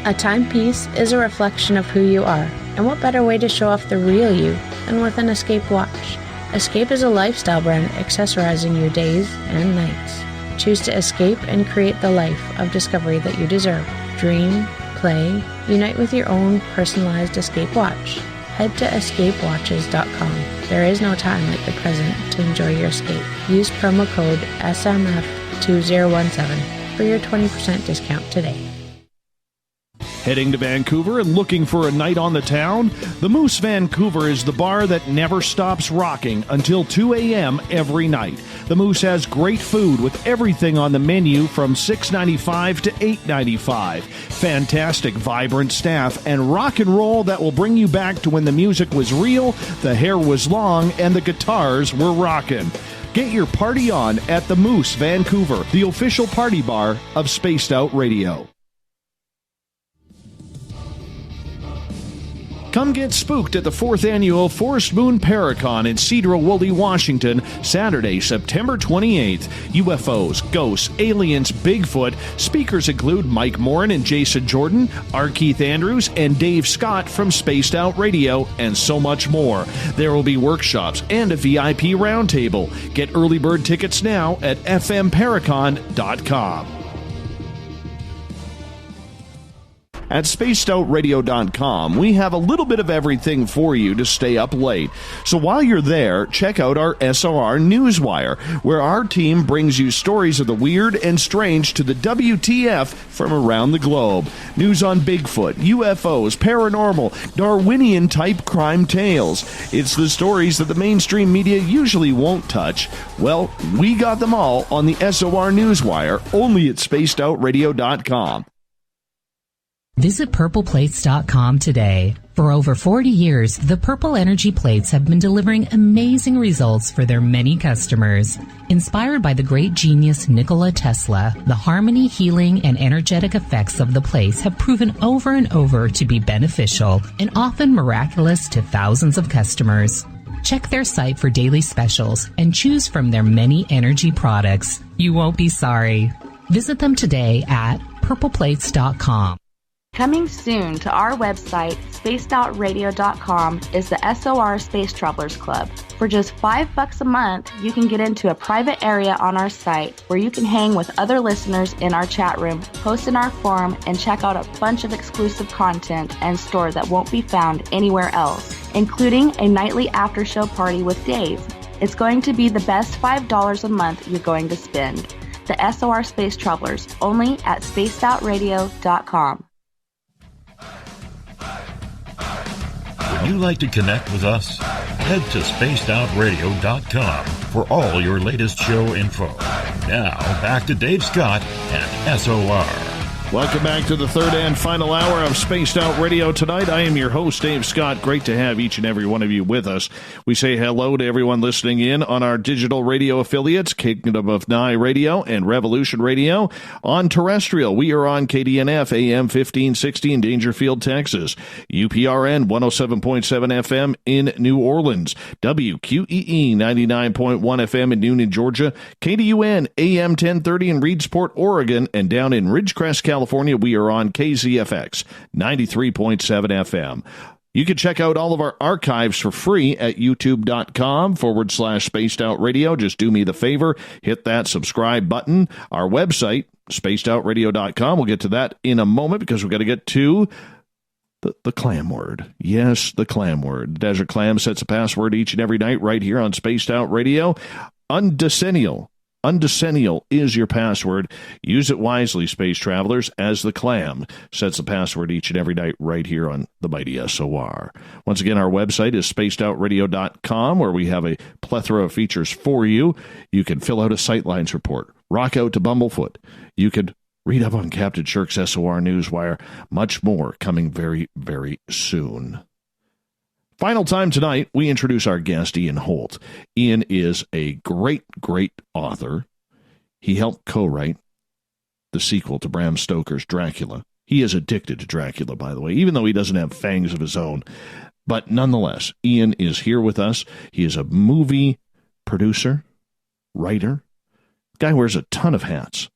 A timepiece is a reflection of who you are, and what better way to show off the real you than with an Escape watch? Escape is a lifestyle brand accessorizing your days and nights. Choose to escape and create the life of discovery that you deserve. Dream, play, unite with your own personalized Escape watch. Head to escapewatches.com. There is no time like the present to enjoy your escape. Use promo code SMF2017 for your 20% discount today. Heading to Vancouver and looking for a night on the town? The Moose Vancouver is the bar that never stops rocking until 2 a.m. every night. The Moose has great food with everything on the menu from $6.95 to $8.95. Fantastic, vibrant staff and rock and roll that will bring you back to when the music was real, the hair was long, and the guitars were rocking. Get your party on at the Moose Vancouver, the official party bar of Spaced Out Radio. Come get spooked at the 4th Annual Forest Moon Paracon in Cedar-Woolley, Washington, Saturday, September 28th. UFOs, ghosts, aliens, Bigfoot. Speakers include Mike Morin and Jason Jordan, R. Keith Andrews, and Dave Scott from Spaced Out Radio, and so much more. There will be workshops and a VIP roundtable. Get early bird tickets now at fmparacon.com. At spacedoutradio.com, we have a little bit of everything for you to stay up late. So while you're there, check out our SOR Newswire, where our team brings you stories of the weird and strange to the WTF from around the globe. News on Bigfoot, UFOs, paranormal, Darwinian-type crime tales. It's the stories that the mainstream media usually won't touch. Well, we got them all on the SOR Newswire, only at spacedoutradio.com. Visit purpleplates.com today. For over 40 years, the Purple Energy Plates have been delivering amazing results for their many customers. Inspired by the great genius Nikola Tesla, the harmony, healing, and energetic effects of the plates have proven over and over to be beneficial and often miraculous to thousands of customers. Check their site for daily specials and choose from their many energy products. You won't be sorry. Visit them today at purpleplates.com. Coming soon to our website, spacedoutradio.com, is the SOR Space Travelers Club. For just $5 a month, you can get into a private area on our site where you can hang with other listeners in our chat room, post in our forum, and check out a bunch of exclusive content and store that won't be found anywhere else, including a nightly after-show party with Dave. It's going to be the best $5 a month you're going to spend. The SOR Space Travelers, only at spacedoutradio.com. Would you like to connect with us? Head to spacedoutradio.com for all your latest show info. Now, back to Dave Scott and SOR. Welcome back to the third and final hour of Spaced Out Radio tonight. I am your host, Dave Scott. Great to have each and every one of you with us. We say hello to everyone listening in on our digital radio affiliates, Kingdom of Nye Radio and Revolution Radio. On terrestrial, we are on KDNF AM 1560 in Dangerfield, Texas. UPRN 107.7 FM in New Orleans. WQEE 99.1 FM in Newnan, Georgia. KDUN AM 1030 in Reedsport, Oregon. And down in Ridgecrest, California, we are on KZFX 93.7 FM. You can check out all of our archives for free at youtube.com/Spaced Out Radio. Just do me the favor, hit that subscribe button. Our website, spacedoutradio.com. We'll get to that in a moment because we've got to get to the clam word. Yes, the clam word. Desert Clam sets a password each and every night right here on Spaced Out Radio. Undecennial. Undecennial is your password. Use it wisely, space travelers, as the clam sets the password each and every night right here on the mighty SOR. Once again, our website is spacedoutradio.com, where we have a plethora of features for you. You can fill out a sightlines report, rock out to Bumblefoot. You can read up on Captain Shirk's SOR Newswire. Much more coming very, very soon. Final time tonight, we introduce our guest, Ian Holt. Ian is a great, great author. He helped co-write the sequel to Bram Stoker's Dracula. He is addicted to Dracula, by the way, even though he doesn't have fangs of his own. But nonetheless, Ian is here with us. He is a movie producer, writer. Guy wears a ton of hats.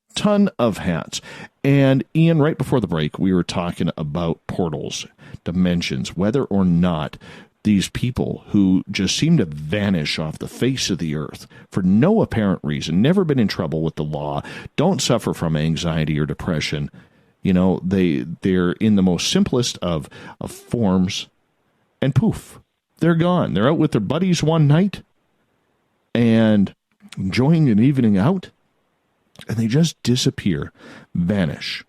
And Ian, right before the break, we were talking about portals, dimensions, whether or not these people who just seem to vanish off the face of the earth for no apparent reason, never been in trouble with the law, don't suffer from anxiety or depression. You know, they're in the most simplest of forms, and poof, they're gone. They're out with their buddies one night and enjoying an evening out, and they just disappear, vanish.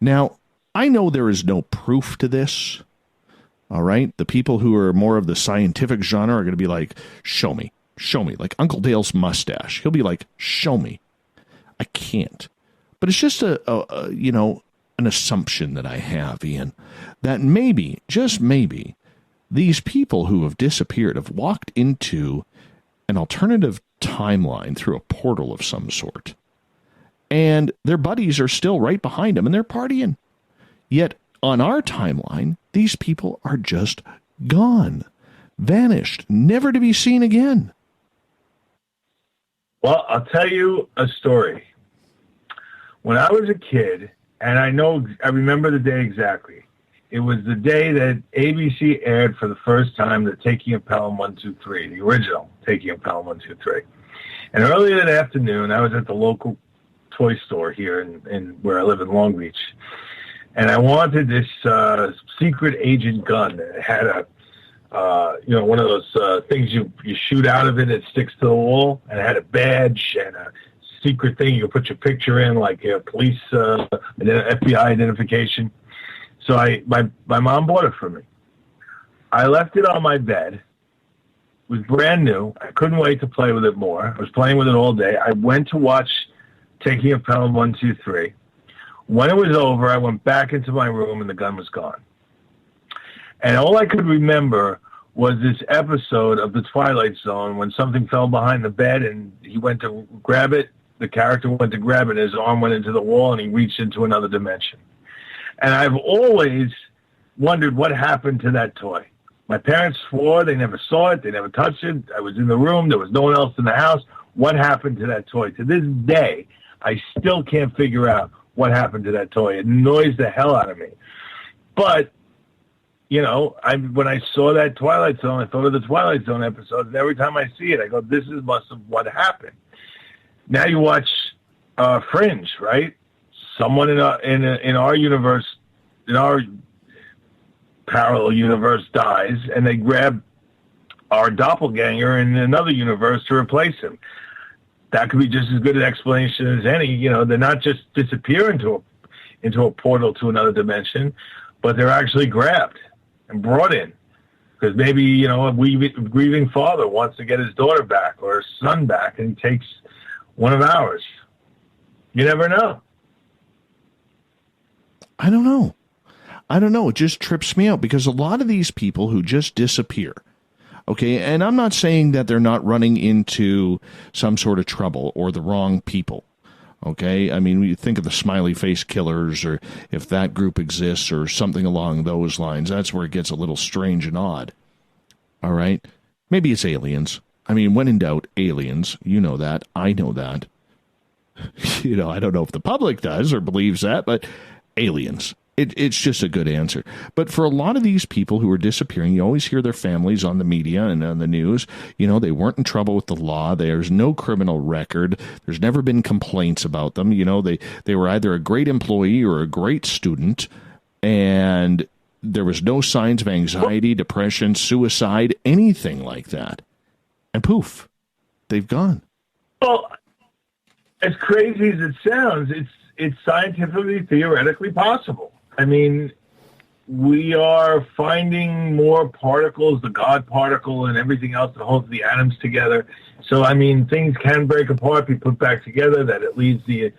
Now, I know there is no proof to this. All right? The people who are more of the scientific genre are going to be like, show me. Like Uncle Dale's mustache. He'll be like, show me. I can't. But it's just an assumption that I have, Ian, that maybe, just maybe, these people who have disappeared have walked into an alternative timeline through a portal of some sort. And their buddies are still right behind them, and they're partying. Yet, on our timeline, these people are just gone, vanished, never to be seen again. Well, I'll tell you a story. When I was a kid, and I remember the day exactly. It was the day that ABC aired for the first time the Taking of Pelham 123, the original Taking of Pelham 123. And earlier that afternoon, I was at the local toy store here in where I live in Long Beach. And I wanted this secret agent gun that had a, one of those things you shoot out of it, it sticks to the wall, and it had a badge and a secret thing you put your picture in, like a police, FBI identification. So my mom bought it for me. I left it on my bed. It was brand new. I couldn't wait to play with it more. I was playing with it all day. I went to watch Taking of Pelham 1, 2, 3. When it was over, I went back into my room and the gun was gone. And all I could remember was this episode of The Twilight Zone when something fell behind the bed and he went to grab it. The character went to grab it and his arm went into the wall and he reached into another dimension. And I've always wondered what happened to that toy. My parents swore they never saw it. They never touched it. I was in the room. There was no one else in the house. What happened to that toy? To this day, I still can't figure out what happened to that toy. It annoys the hell out of me. But, when I saw that Twilight Zone, I thought of the Twilight Zone episode, and every time I see it, I go, this is must have what happened. Now you watch Fringe, right? Someone in our universe, in our parallel universe dies, and they grab our doppelganger in another universe to replace him. That could be just as good an explanation as any. They're not just disappear into a portal to another dimension, but they're actually grabbed and brought in. Because maybe, a grieving father wants to get his daughter back or his son back, and he takes one of ours. You never know. I don't know. It just trips me out because a lot of these people who just disappear, okay, and I'm not saying that they're not running into some sort of trouble or the wrong people, okay? I mean, we think of the smiley face killers, or if that group exists or something along those lines, that's where it gets a little strange and odd, all right? Maybe it's aliens. I mean, when in doubt, aliens. You know that. I know that. I don't know if the public does or believes that, but aliens. It's just a good answer. But for a lot of these people who are disappearing, you always hear their families on the media and on the news. They weren't in trouble with the law. There's no criminal record. There's never been complaints about them. They were either a great employee or a great student, and there was no signs of anxiety, depression, suicide, anything like that. And poof, they've gone. Well, as crazy as it sounds, it's scientifically, theoretically possible. I mean, we are finding more particles, the God particle and everything else that holds the atoms together. So, I mean, things can break apart, be put back together, that it leads the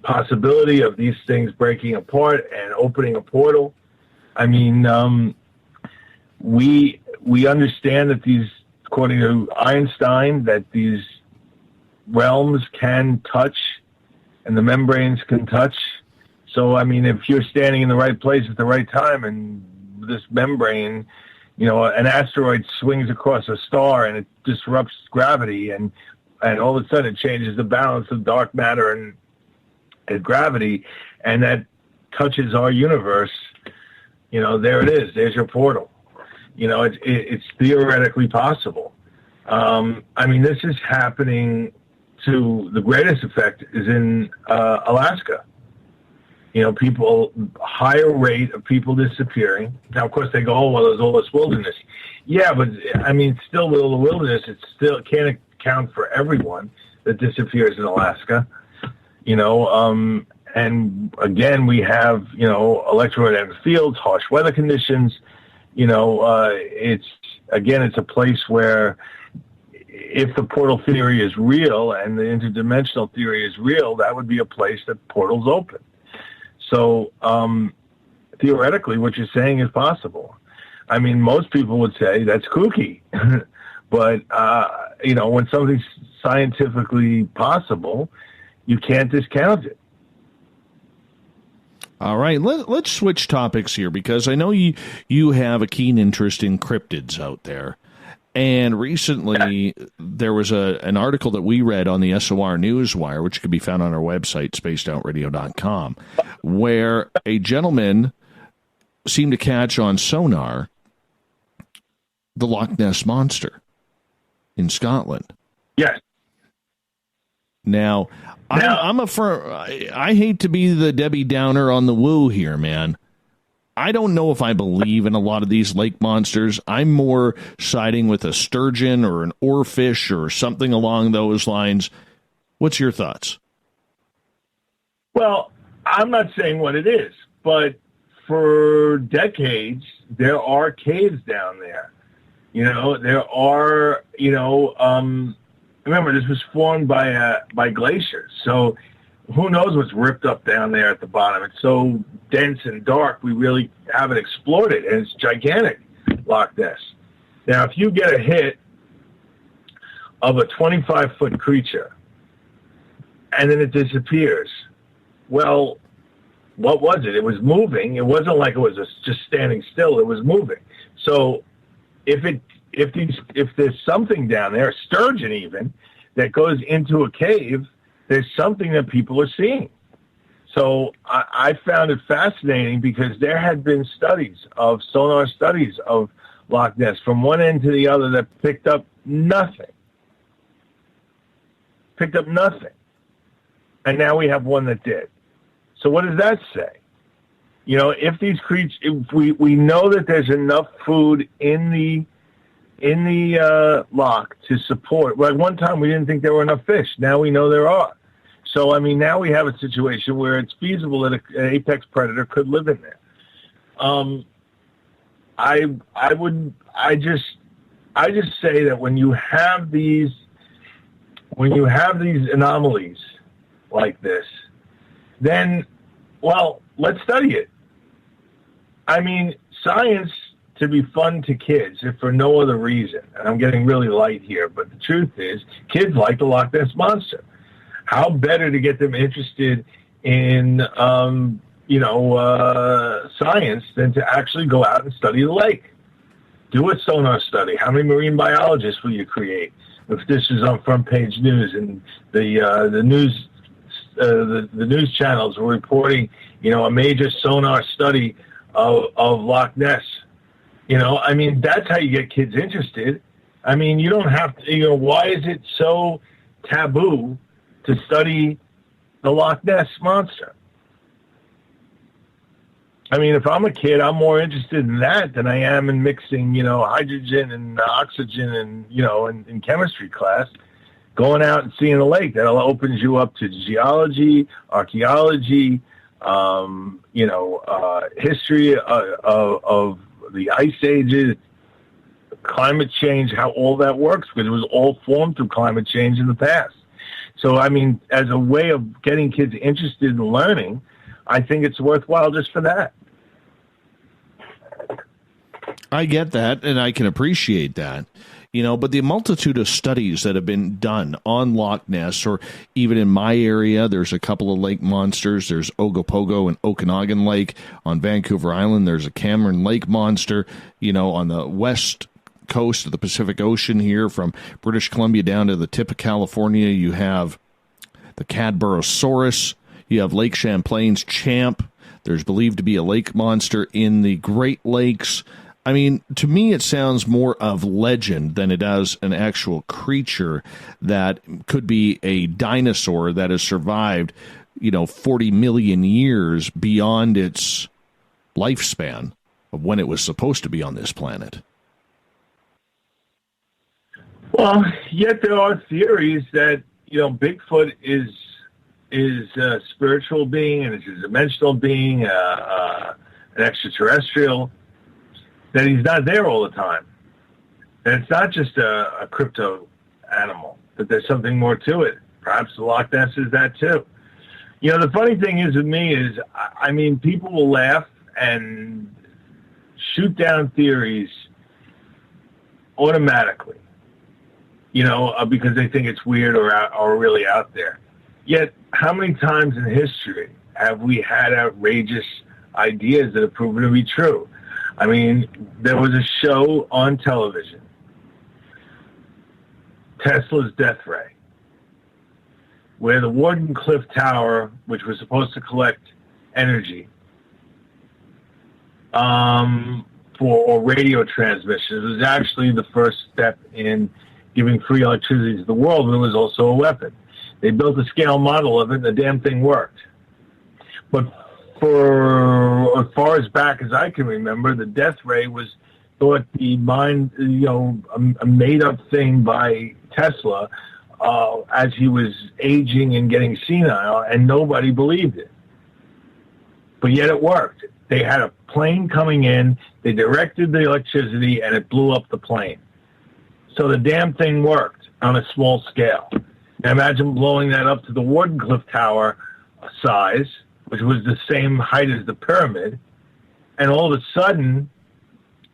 possibility of these things breaking apart and opening a portal. I mean, we understand that these, according to Einstein, that these realms can touch and the membranes can touch. So, I mean, if you're standing in the right place at the right time and this membrane, an asteroid swings across a star and it disrupts gravity and all of a sudden it changes the balance of dark matter and gravity, and that touches our universe, there it is. There's your portal. It's theoretically possible. I mean, this is happening to the greatest effect is in Alaska. People, higher rate of people disappearing. Now, of course, they go, well, there's all this wilderness. Yeah, but, I mean, still with all the wilderness, it still can't account for everyone that disappears in Alaska. And, again, we have, electromagnetic fields, harsh weather conditions. It's a place where if the portal theory is real and the interdimensional theory is real, that would be a place that portals open. So, theoretically, what you're saying is possible. I mean, most people would say that's kooky. But, when something's scientifically possible, you can't discount it. All right, let's switch topics here because I know you have a keen interest in cryptids out there. And recently, there was an article that we read on the SOR Newswire, which can be found on our website, spacedoutradio.com, where a gentleman seemed to catch on sonar the Lochness monster in Scotland. Yes. Now, I'm a firm. I hate to be the Debbie Downer on the woo here, man. I don't know if I believe in a lot of these lake monsters. I'm more siding with a sturgeon or an oarfish or something along those lines. What's your thoughts? Well, I'm not saying what it is, but for decades, there are caves down there. There are, remember, this was formed by glaciers. So who knows what's ripped up down there at the bottom. It's so dense and dark, we really haven't explored it, and it's gigantic, Loch Ness. Now, if you get a hit of a 25-foot creature and then it disappears, well, what was it? It was moving. It wasn't like it was just standing still. It was moving. So if there's something down there, a sturgeon even, that goes into a cave, there's something that people are seeing. So I found it fascinating because there had been sonar studies of Loch Ness from one end to the other that picked up nothing. And now we have one that did. So what does that say? If these creatures, if we know that there's enough food in the loch to support. Well, at one time we didn't think there were enough fish. Now we know there are. So now we have a situation where it's feasible that an apex predator could live in there. I just say that when you have these anomalies like this, then, well, let's study it. Science to be fun to kids, if for no other reason, and I'm getting really light here, but the truth is, kids like the Loch Ness Monster. How better to get them interested in, science than to actually go out and study the lake? Do a sonar study. How many marine biologists will you create? If this is on front page news and the news channels were reporting, a major sonar study of Loch Ness. That's how you get kids interested. You don't have to, why is it so taboo to study the Loch Ness Monster? If I'm a kid, I'm more interested in that than I am in mixing, hydrogen and oxygen and, in chemistry class. Going out and seeing the lake, that opens you up to geology, archaeology, history of the ice ages, climate change, how all that works, because it was all formed through climate change in the past. So, as a way of getting kids interested in learning, I think it's worthwhile just for that. I get that, and I can appreciate that. But the multitude of studies that have been done on Loch Ness, or even in my area, there's a couple of lake monsters. There's Ogopogo and Okanagan Lake. On Vancouver Island, there's a Cameron Lake monster. On the west coast of the Pacific Ocean here, from British Columbia down to the tip of California, you have the Cadborosaurus. You have Lake Champlain's Champ. There's believed to be a lake monster in the Great Lakes. To me, it sounds more of legend than it does an actual creature that could be a dinosaur that has survived, 40 million years beyond its lifespan of when it was supposed to be on this planet. Well, yet there are theories that, Bigfoot is a spiritual being and it's a dimensional being, an extraterrestrial. That he's not there all the time. And it's not just a crypto animal, that there's something more to it. Perhaps the Loch Ness is that too. The funny thing is with me is, people will laugh and shoot down theories automatically, because they think it's weird or really out there. Yet, how many times in history have we had outrageous ideas that have proven to be true? There was a show on television, Tesla's Death Ray, where the Wardenclyffe Tower, which was supposed to collect energy for radio transmissions, was actually the first step in giving free electricity to the world, but it was also a weapon. They built a scale model of it, and the damn thing worked. But for as far as back as I can remember, the death ray was thought the mind, a made-up thing by Tesla as he was aging and getting senile, and nobody believed it. But yet it worked. They had a plane coming in, they directed the electricity, and it blew up the plane. So the damn thing worked on a small scale. Now imagine blowing that up to the Wardenclyffe Tower size, which was the same height as the pyramid, and all of a sudden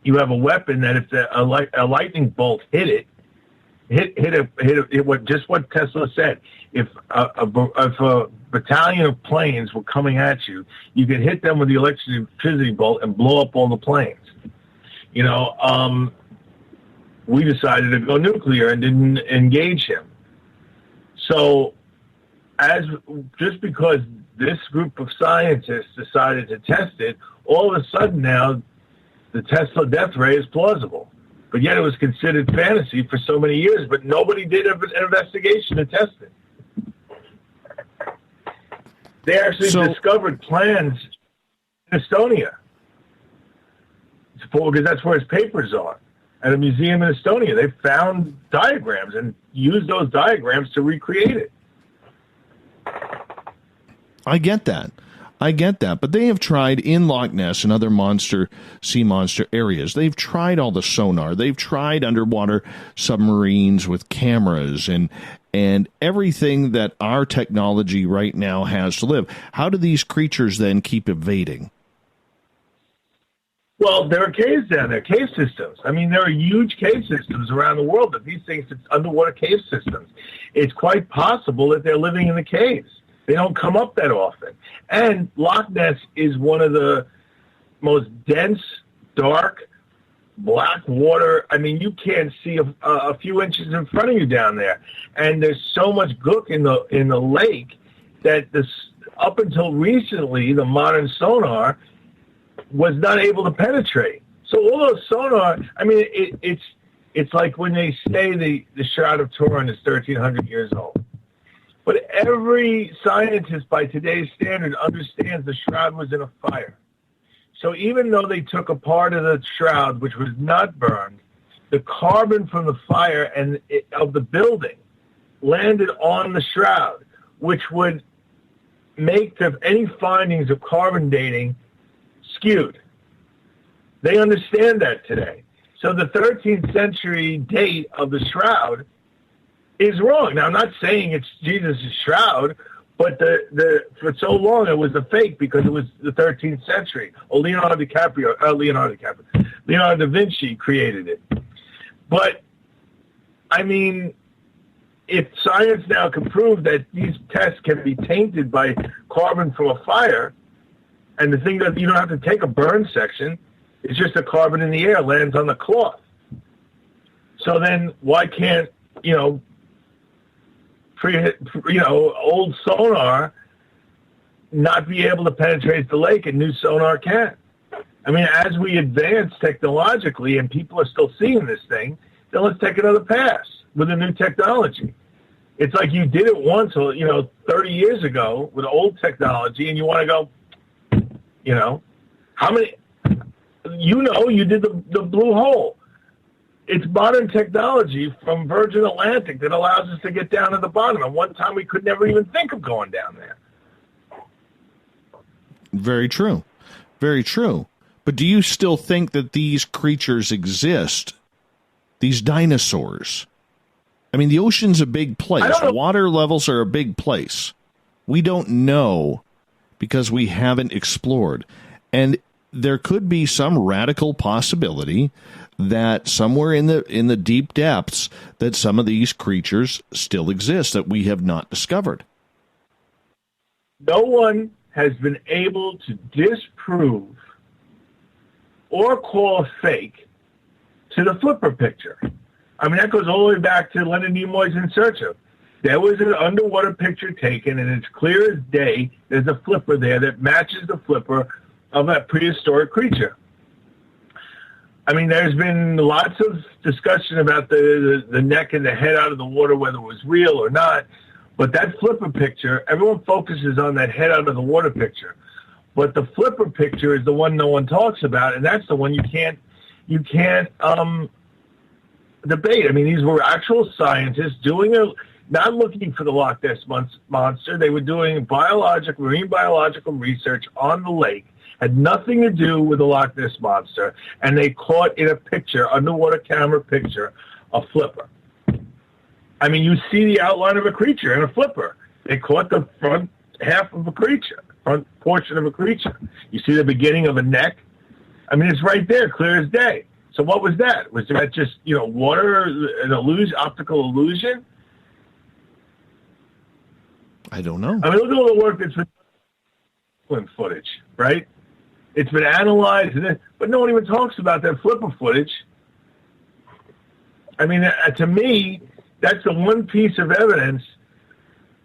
you have a weapon that if a lightning bolt hit it, just what Tesla said. If a battalion of planes were coming at you, you could hit them with the electricity bolt and blow up all the planes. We decided to go nuclear and didn't engage him. So, just because this group of scientists decided to test it, all of a sudden now the Tesla death ray is plausible. But yet it was considered fantasy for so many years, but nobody did an investigation to test it. They actually discovered plans in Estonia, because that's where his papers are, at a museum in Estonia. They found diagrams and used those diagrams to recreate it. I get that. But they have tried in Lochness and other sea monster areas. They've tried all the sonar. They've tried underwater submarines with cameras and everything that our technology right now has to live. How do these creatures then keep evading? Well, there are caves down there, cave systems. I mean, there are huge cave systems around the world, but these things, it's underwater cave systems. It's quite possible that they're living in the caves. They don't come up that often. And Lochness is one of the most dense, dark, black water. I mean, you can't see a few inches in front of you down there. And there's so much gook in the lake that up until recently, the modern sonar was not able to penetrate. So all those sonar, I mean, it's like when they say the Shroud of Turin is 1,300 years old. But every scientist by today's standard understands the shroud was in a fire. So even though they took a part of the shroud, which was not burned, the carbon from the fire and of the building landed on the shroud, which would make any findings of carbon dating skewed. They understand that today. So the 13th century date of the shroud is wrong. Now, I'm not saying it's Jesus' shroud, but for so long it was a fake because it was the 13th century. Leonardo da Vinci created it. But, I mean, if science now can prove that these tests can be tainted by carbon from a fire, and the thing that you don't have to take a burn section, it's just the carbon in the air lands on the cloth. So then why can't, old sonar not be able to penetrate the lake, and new sonar can? I mean, as we advance technologically and people are still seeing this thing, then let's take another pass with a new technology. It's like you did it once, 30 years ago with old technology, and you want to go, how many, you did the blue hole. It's modern technology from Virgin Atlantic that allows us to get down to the bottom. And one time we could never even think of going down there. Very true. Very true. But do you still think that these creatures exist? These dinosaurs? I mean, the ocean's a big place. Water levels are a big place. We don't know because we haven't explored. And there could be some radical possibility that somewhere in the deep depths that some of these creatures still exist that we have not discovered. No one has been able to disprove or call fake to the flipper picture. I mean, that goes all the way back to Leonard Nimoy's In Search of. There was an underwater picture taken, and it's clear as day there's a flipper there that matches the flipper of that prehistoric creature. I mean, there's been lots of discussion about the neck and the head out of the water, whether it was real or not. But that flipper picture, everyone focuses on that head out of the water picture. But the flipper picture is the one no one talks about, and that's the one you can't debate. I mean, these were actual scientists not looking for the Loch Ness monster. They were doing marine biological research on the lake. Had nothing to do with the Loch Ness monster, and they caught in a picture, underwater camera picture, a flipper. I mean, you see the outline of a creature in a flipper. They caught the front half of a creature, front portion of a creature. You see the beginning of a neck. I mean, it's right there, clear as day. So what was that? Was that just, water, an optical illusion? I don't know. I mean, look at all the work that's been footage, right? It's been analyzed, but no one even talks about that flipper footage. I mean, to me, that's the one piece of evidence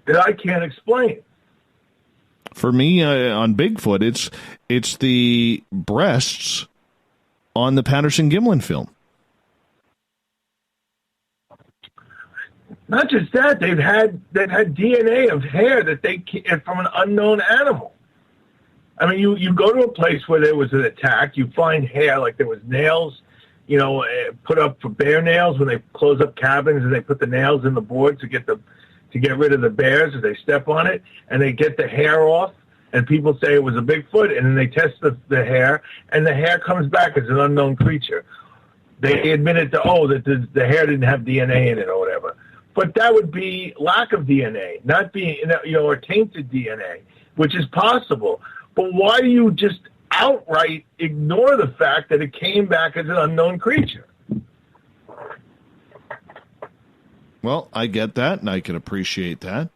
that I can't explain. For me, on Bigfoot, it's the breasts on the Patterson-Gimlin film. Not just that, they've had DNA of hair that they from an unknown animal. I mean, you go to a place where there was an attack, you find hair, like there was nails, put up for bear nails when they close up cabins, and they put the nails in the board to get rid of the bears as they step on it, and they get the hair off, and people say it was a Bigfoot, and then they test the hair, and the hair comes back as an unknown creature. They admitted that the hair didn't have DNA in it or whatever. But that would be lack of DNA, not being, or tainted DNA, which is possible. But why do you just outright ignore the fact that it came back as an unknown creature? Well, I get that, and I can appreciate that.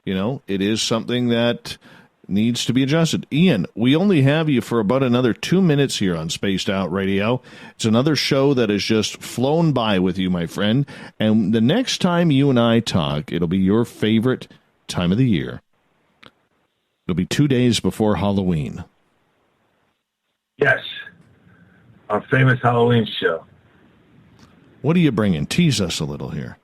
It is something that needs to be adjusted. Ian, we only have you for about another 2 minutes here on Spaced Out Radio. It's another show that has just flown by with you, my friend. And the next time you and I talk, it'll be your favorite time of the year. It'll be 2 days before Halloween. Yes. Our famous Halloween show. What are you bringing? Tease us a little here.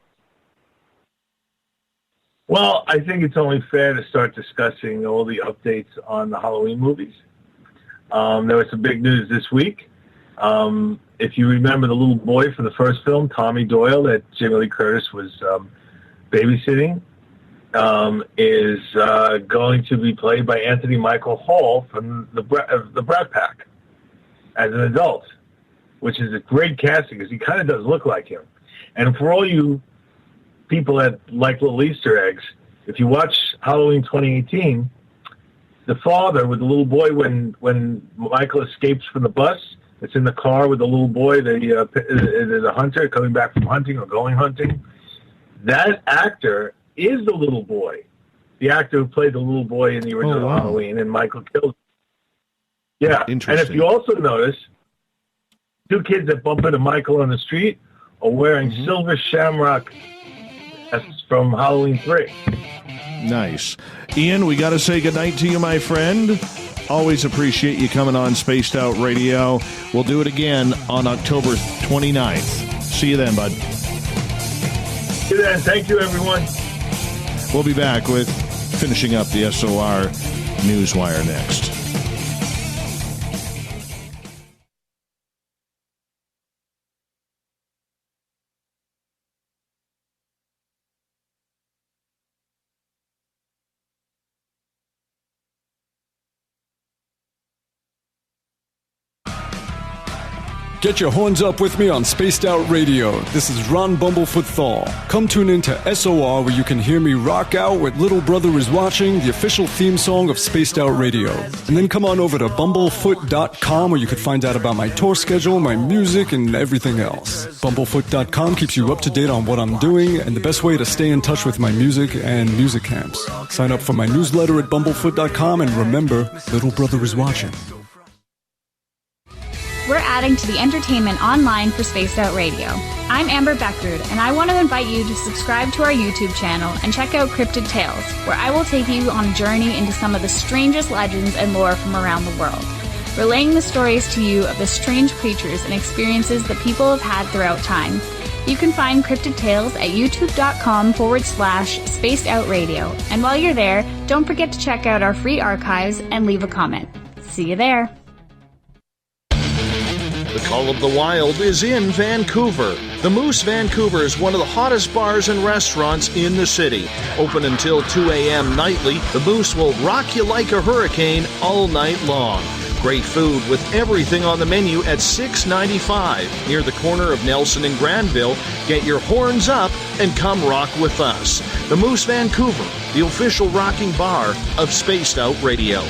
Well, I think it's only fair to start discussing all the updates on the Halloween movies. There was some big news this week. If you remember the little boy from the first film, Tommy Doyle, that Jamie Lee Curtis was babysitting, is going to be played by Anthony Michael Hall from the Brat Pack as an adult, which is a great casting because he kind of does look like him. And for all you people that like little Easter eggs, if you watch Halloween 2018, the father with the little boy, when Michael escapes from the bus, it's in the car with the little boy, the hunter coming back from hunting or going hunting. That actor is the little boy, the actor who played the little boy in the original Halloween, and Michael kills him. Yeah, and if you also notice, two kids that bump into Michael on the street are wearing silver shamrock vests from Halloween 3. Nice. Ian, we got to say goodnight to you, my friend. Always appreciate you coming on Spaced Out Radio. We'll do it again on October 29th. See you then, bud. See you then. Thank you, everyone. We'll be back with finishing up the SOR Newswire next. Get your horns up with me on Spaced Out Radio. This is Ron Bumblefoot Thal. Come tune in to SOR where you can hear me rock out with Little Brother Is Watching, the official theme song of Spaced Out Radio. And then come on over to bumblefoot.com where you can find out about my tour schedule, my music, and everything else. Bumblefoot.com keeps you up to date on what I'm doing and the best way to stay in touch with my music and music camps. Sign up for my newsletter at bumblefoot.com and remember, Little Brother Is Watching. We're adding to the entertainment online for Spaced Out Radio. I'm Amber Beckrud, and I want to invite you to subscribe to our YouTube channel and check out Cryptid Tales, where I will take you on a journey into some of the strangest legends and lore from around the world, relaying the stories to you of the strange creatures and experiences that people have had throughout time. You can find Cryptid Tales at youtube.com/spacedoutradio. And while you're there, don't forget to check out our free archives and leave a comment. See you there. The Call of the Wild is in Vancouver. The Moose Vancouver is one of the hottest bars and restaurants in the city. Open until 2 a.m. nightly, the Moose will rock you like a hurricane all night long. Great food with everything on the menu at $6.95 near the corner of Nelson and Granville. Get your horns up and come rock with us. The Moose Vancouver, the official rocking bar of Spaced Out Radio.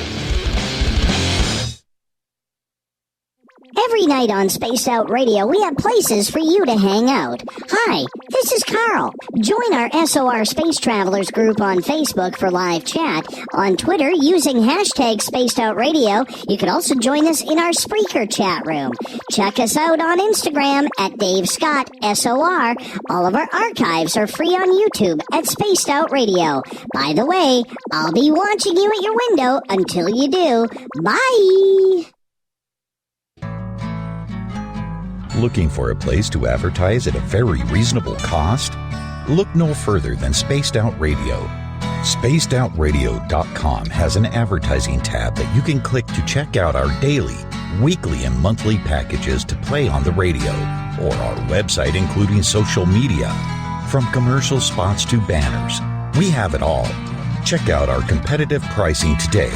Every night on Spaced Out Radio, we have places for you to hang out. Hi, this is Carl. Join our SOR Space Travelers group on Facebook for live chat. On Twitter, using hashtag Spaced Out Radio. You can also join us in our Spreaker chat room. Check us out on Instagram at Dave Scott SOR. All of our archives are free on YouTube at Spaced Out Radio. By the way, I'll be watching you at your window until you do. Bye! Looking for a place to advertise at a very reasonable cost? Look no further than Spaced Out Radio. SpacedOutRadio.com has an advertising tab that you can click to check out our daily, weekly, and monthly packages to play on the radio, or our website including social media. From commercial spots to banners, we have it all. Check out our competitive pricing today.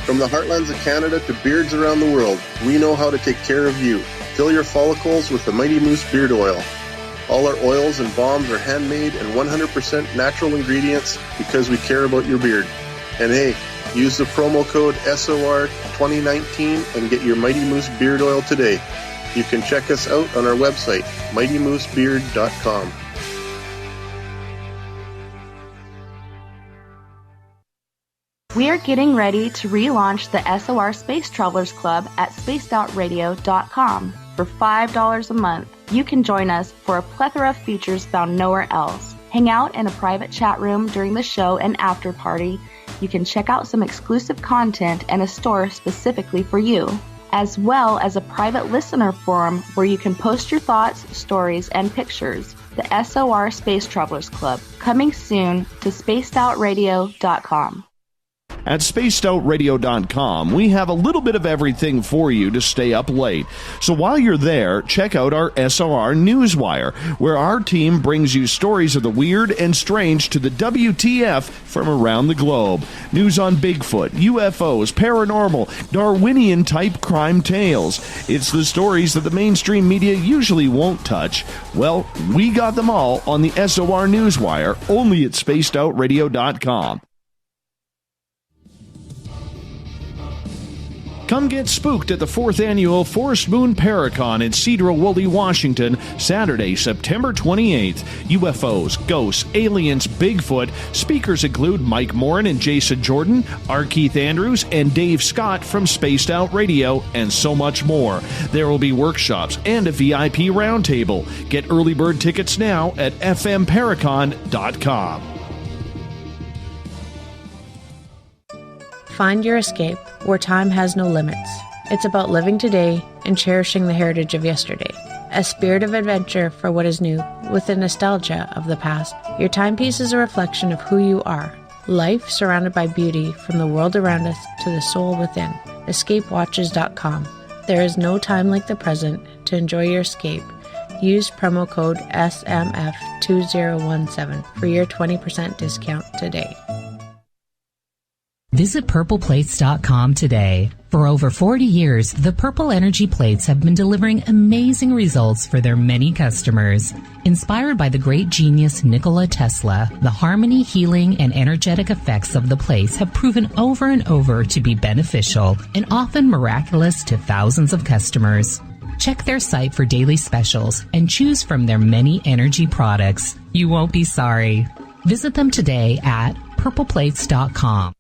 From the heartlands of Canada to beards around the world, we know how to take care of you. Fill your follicles with the Mighty Moose Beard Oil. All our oils and balms are handmade and 100% natural ingredients because we care about your beard. And hey, use the promo code SOR2019 and get your Mighty Moose Beard Oil today. You can check us out on our website, mightymoosebeard.com. We are getting ready to relaunch the SOR Space Travelers Club at spacedoutradio.com. For $5 a month, you can join us for a plethora of features found nowhere else. Hang out in a private chat room during the show and after party. You can check out some exclusive content and a store specifically for you, as well as a private listener forum where you can post your thoughts, stories, and pictures. The SOR Space Travelers Club, coming soon to spacedoutradio.com. At spacedoutradio.com, we have a little bit of everything for you to stay up late. So while you're there, check out our SOR Newswire, where our team brings you stories of the weird and strange to the WTF from around the globe. News on Bigfoot, UFOs, paranormal, Darwinian-type crime tales. It's the stories that the mainstream media usually won't touch. Well, we got them all on the SOR Newswire, only at spacedoutradio.com. Come get spooked at the 4th Annual Forest Moon Paracon in Cedar-Woolley, Washington, Saturday, September 28th. UFOs, ghosts, aliens, Bigfoot. Speakers include Mike Morin and Jason Jordan, R. Keith Andrews, and Dave Scott from Spaced Out Radio, and so much more. There will be workshops and a VIP roundtable. Get early bird tickets now at fmparacon.com. Find your escape where time has no limits. It's about living today and cherishing the heritage of yesterday. A spirit of adventure for what is new, with the nostalgia of the past. Your timepiece is a reflection of who you are. Life surrounded by beauty from the world around us to the soul within. EscapeWatches.com. There is no time like the present to enjoy your escape. Use promo code SMF2017 for your 20% discount today. Visit purpleplates.com today. For over 40 years, the Purple Energy Plates have been delivering amazing results for their many customers. Inspired by the great genius Nikola Tesla, the harmony, healing, and energetic effects of the plates have proven over and over to be beneficial and often miraculous to thousands of customers. Check their site for daily specials and choose from their many energy products. You won't be sorry. Visit them today at purpleplates.com.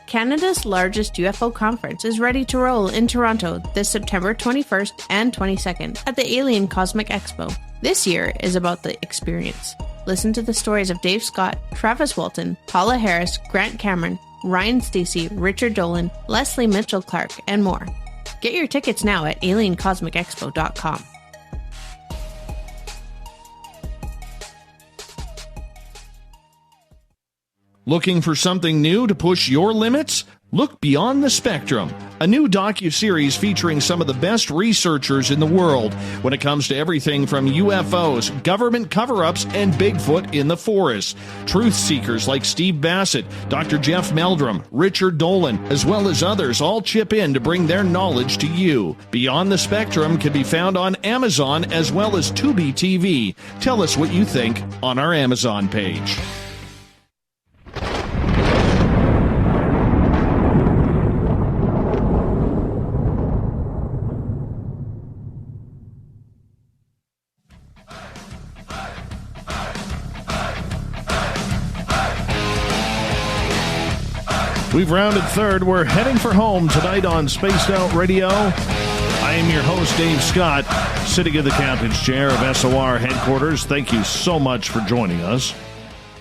Canada's largest UFO conference is ready to roll in Toronto this September 21st and 22nd at the Alien Cosmic Expo. This year is about the experience. Listen to the stories of Dave Scott, Travis Walton, Paula Harris, Grant Cameron, Ryan Stacy, Richard Dolan, Leslie Mitchell-Clark, and more. Get your tickets now at aliencosmicexpo.com. Looking for something new to push your limits? Look Beyond the Spectrum, a new docuseries featuring some of the best researchers in the world when it comes to everything from UFOs, government cover-ups, and Bigfoot in the forest. Truth seekers like Steve Bassett, Dr. Jeff Meldrum, Richard Dolan, as well as others all chip in to bring their knowledge to you. Beyond the Spectrum can be found on Amazon as well as Tubi TV. Tell us what you think on our Amazon page. We've rounded third. We're heading for home tonight on Spaced Out Radio. I am your host, Dave Scott, sitting in the captain's chair of SOR headquarters. Thank you so much for joining us. I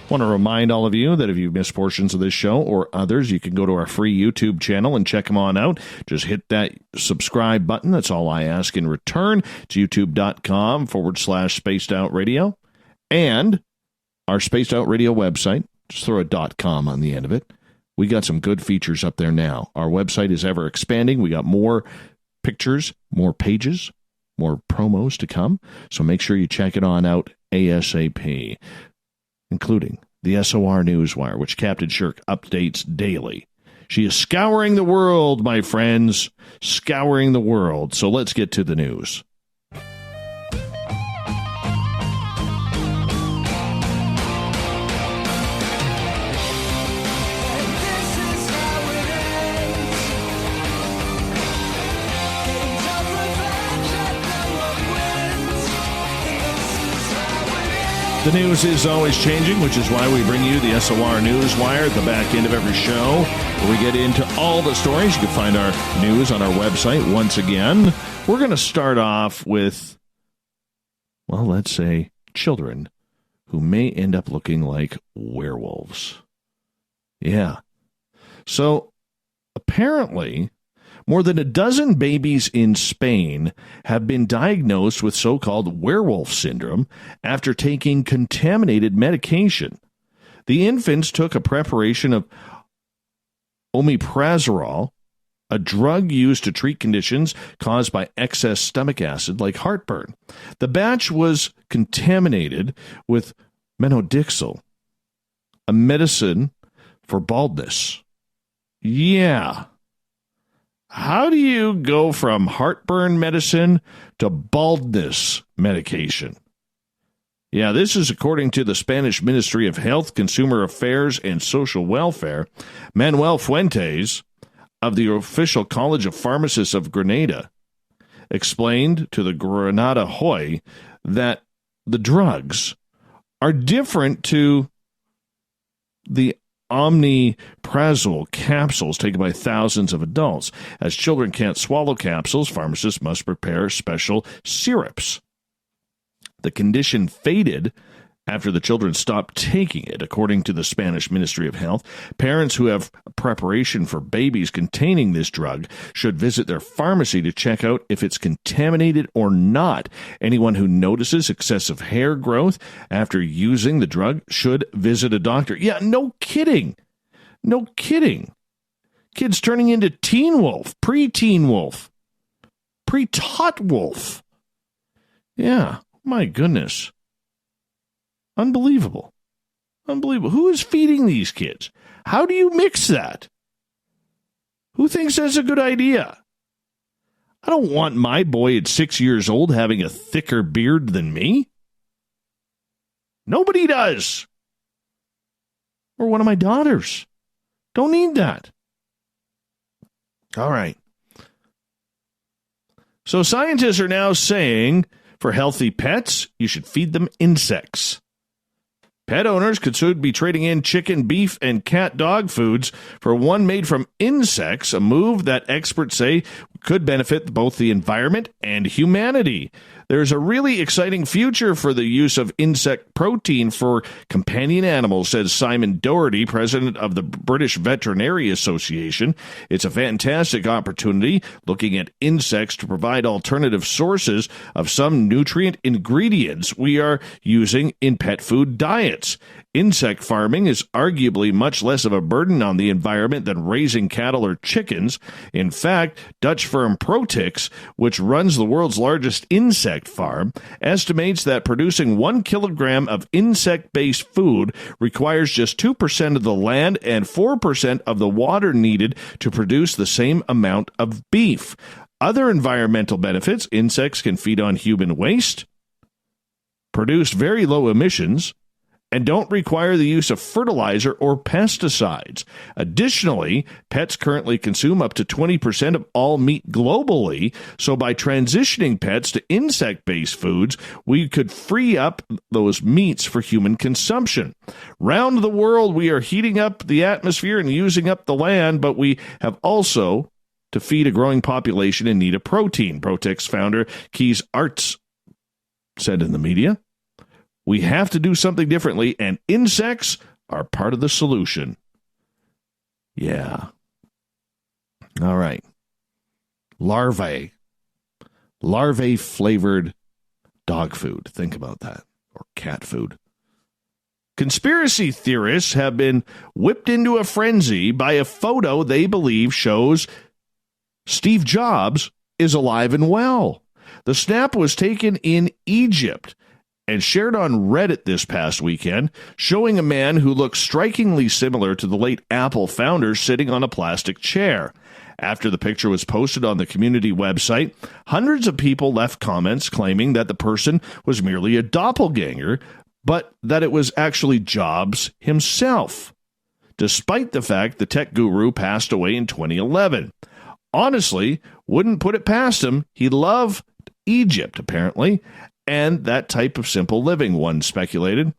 want to remind all of you that if you missed portions of this show or others, you can go to our free YouTube channel and check them on out. Just hit that subscribe button. That's all I ask in return. It's youtube.com/Spaced Out Radio. And our Spaced Out Radio website. Just throw a .com on the end of it. We got some good features up there now. Our website is ever expanding. We got more pictures, more pages, more promos to come. So make sure you check it on out ASAP, including the SOR Newswire, which Captain Shirk updates daily. She is scouring the world, my friends, scouring the world. So let's get to the news. The news is always changing, which is why we bring you the SOR Newswire at the back end of every show, where we get into all the stories. You can find our news on our website once again. We're going to start off with, well, let's say children who may end up looking like werewolves. Yeah. So apparently, more than a dozen babies in Spain have been diagnosed with so-called werewolf syndrome after taking contaminated medication. The infants took a preparation of omeprazole, a drug used to treat conditions caused by excess stomach acid like heartburn. The batch was contaminated with menodixil, a medicine for baldness. Yeah. How do you go from heartburn medicine to baldness medication? Yeah, this is according to the Spanish Ministry of Health, Consumer Affairs, and Social Welfare. Manuel Fuentes of the Official College of Pharmacists of Granada explained to the Granada Hoy that the drugs are different to the omeprazole capsules taken by thousands of adults. As children can't swallow capsules, pharmacists must prepare special syrups. The condition faded after the children stopped taking it, according to the Spanish Ministry of Health. Parents who have preparation for babies containing this drug should visit their pharmacy to check out if it's contaminated or not. Anyone who notices excessive hair growth after using the drug should visit a doctor. Yeah, no kidding. No kidding. Kids turning into teen wolf, pre-teen wolf, pre-tot wolf. Yeah, my goodness. Unbelievable. Unbelievable. Who is feeding these kids? How do you mix that? Who thinks that's a good idea? I don't want my boy at 6 years old having a thicker beard than me. Nobody does. Or one of my daughters. Don't need that. All right. So scientists are now saying for healthy pets, you should feed them insects. Pet owners could soon be trading in chicken, beef, and cat dog foods for one made from insects, a move that experts say could benefit both the environment and humanity. There's a really exciting future for the use of insect protein for companion animals, says Simon Doherty, president of the British Veterinary Association. It's a fantastic opportunity looking at insects to provide alternative sources of some nutrient ingredients we are using in pet food diets. Insect farming is arguably much less of a burden on the environment than raising cattle or chickens. In fact, Dutch firm Protix, which runs the world's largest insect farm, estimates that producing 1 kilogram of insect-based food requires just 2% of the land and 4% of the water needed to produce the same amount of beef. Other environmental benefits: insects can feed on human waste, produce very low emissions, and don't require the use of fertilizer or pesticides. Additionally, pets currently consume up to 20% of all meat globally, so by transitioning pets to insect-based foods, we could free up those meats for human consumption. Round the world, we are heating up the atmosphere and using up the land, but we have also to feed a growing population in need of protein, Protix founder Kees Arts said in the media. We have to do something differently, and insects are part of the solution. Yeah. All right. Larvae. Larvae-flavored dog food. Think about that. Or cat food. Conspiracy theorists have been whipped into a frenzy by a photo they believe shows Steve Jobs is alive and well. The snap was taken in Egypt and shared on Reddit this past weekend, showing a man who looks strikingly similar to the late Apple founder sitting on a plastic chair. After the picture was posted on the community website, hundreds of people left comments claiming that the person was merely a doppelganger, but that it was actually Jobs himself, despite the fact the tech guru passed away in 2011. Honestly, wouldn't put it past him. He loved Egypt, apparently, and that type of simple living, one speculated.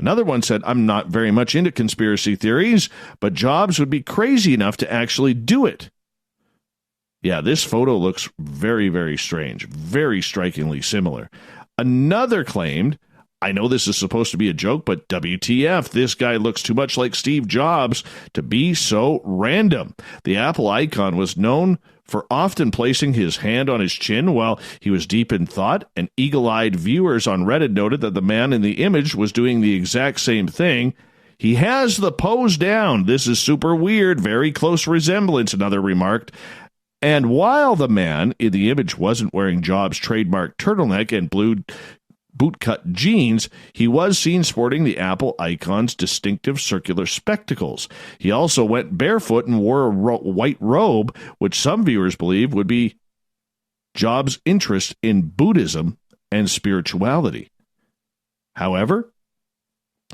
Another one said, I'm not very much into conspiracy theories, but Jobs would be crazy enough to actually do it. Yeah, this photo looks very, very strange, very strikingly similar. Another claimed, I know this is supposed to be a joke, but WTF, this guy looks too much like Steve Jobs to be so random. The Apple icon was known for often placing his hand on his chin while he was deep in thought, and eagle-eyed viewers on Reddit noted that the man in the image was doing the exact same thing. He has the pose down. This is super weird, very close resemblance, another remarked. And while the man in the image wasn't wearing Jobs' trademark turtleneck and blue bootcut jeans, he was seen sporting the Apple icon's distinctive circular spectacles. He also went barefoot and wore a white robe, which some viewers believe would be Jobs' interest in Buddhism and spirituality. However,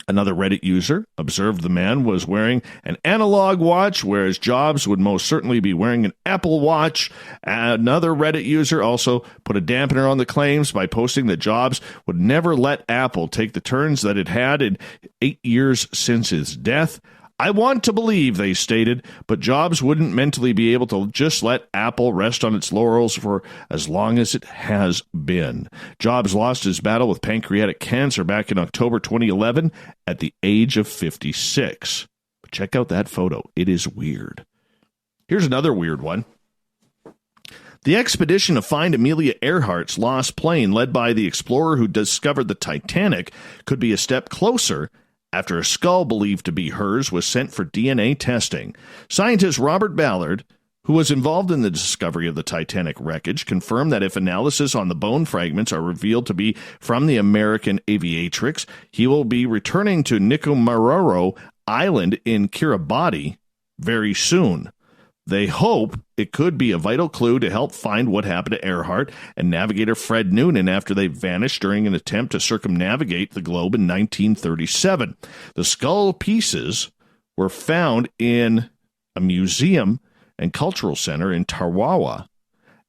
another Reddit user observed the man was wearing an analog watch, whereas Jobs would most certainly be wearing an Apple Watch. Another Reddit user also put a dampener on the claims by posting that Jobs would never let Apple take the turns that it had in 8 years since his death. I want to believe, they stated, but Jobs wouldn't mentally be able to just let Apple rest on its laurels for as long as it has been. Jobs lost his battle with pancreatic cancer back in October 2011 at the age of 56. Check out that photo. It is weird. Here's another weird one. The expedition to find Amelia Earhart's lost plane, led by the explorer who discovered the Titanic, could be a step closer after a skull believed to be hers was sent for DNA testing. Scientist Robert Ballard, who was involved in the discovery of the Titanic wreckage, confirmed that if analysis on the bone fragments are revealed to be from the American aviatrix, he will be returning to Nikomaroro Island in Kiribati very soon. They hope it could be a vital clue to help find what happened to Earhart and navigator Fred Noonan after they vanished during an attempt to circumnavigate the globe in 1937. The skull pieces were found in a museum and cultural center in Tarawa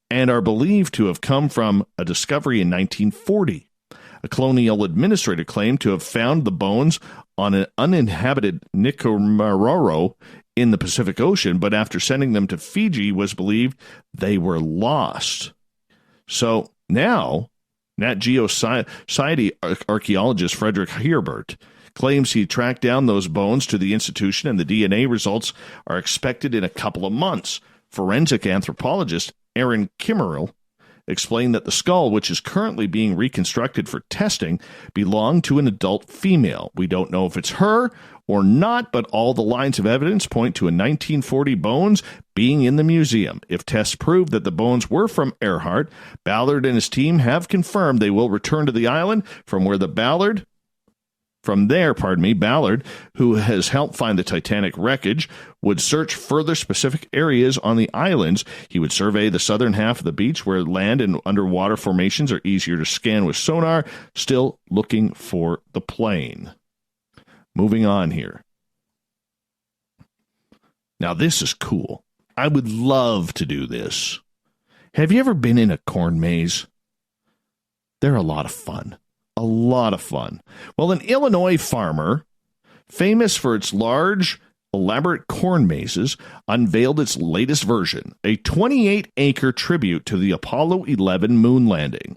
and are believed to have come from a discovery in 1940. A colonial administrator claimed to have found the bones on an uninhabited Nikomaroro in the Pacific Ocean, but after sending them to Fiji was believed they were lost. So now Nat Geo Society archaeologist Frederick Herbert claims he tracked down those bones to the institution, and the DNA results are expected in a couple of months. Forensic anthropologist Aaron Kimmerell explained that the skull, which is currently being reconstructed for testing, belonged to an adult female. We don't know if it's her or not, but all the lines of evidence point to a 1940 bones being in the museum. If tests prove that the bones were from Earhart, Ballard and his team have confirmed they will return to the island Ballard, who has helped find the Titanic wreckage, would search further specific areas on the islands. He would survey the southern half of the beach where land and underwater formations are easier to scan with sonar, still looking for the plane. Moving on here. Now, this is cool. I would love to do this. Have you ever been in a corn maze? They're a lot of fun. A lot of fun. Well, an Illinois farmer, famous for its large, elaborate corn mazes, unveiled its latest version, a 28-acre tribute to the Apollo 11 moon landing.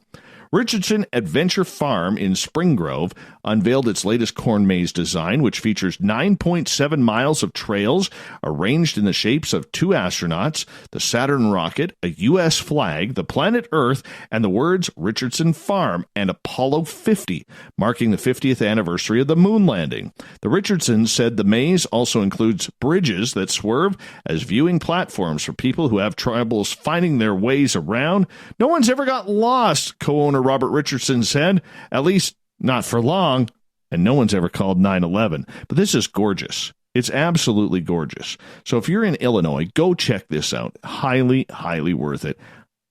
Richardson Adventure Farm in Spring Grove unveiled its latest corn maze design, which features 9.7 miles of trails arranged in the shapes of two astronauts, the Saturn rocket, a U.S. flag, the planet Earth, and the words Richardson Farm and Apollo 50, marking the 50th anniversary of the moon landing. The Richardsons said the maze also includes bridges that swerve as viewing platforms for people who have troubles finding their ways around. No one's ever got lost, co-owner Robert Richardson said, at least not for long, and no one's ever called 9/11. But this is gorgeous. It's absolutely gorgeous. So if you're in Illinois, go check this out. Highly, highly worth it.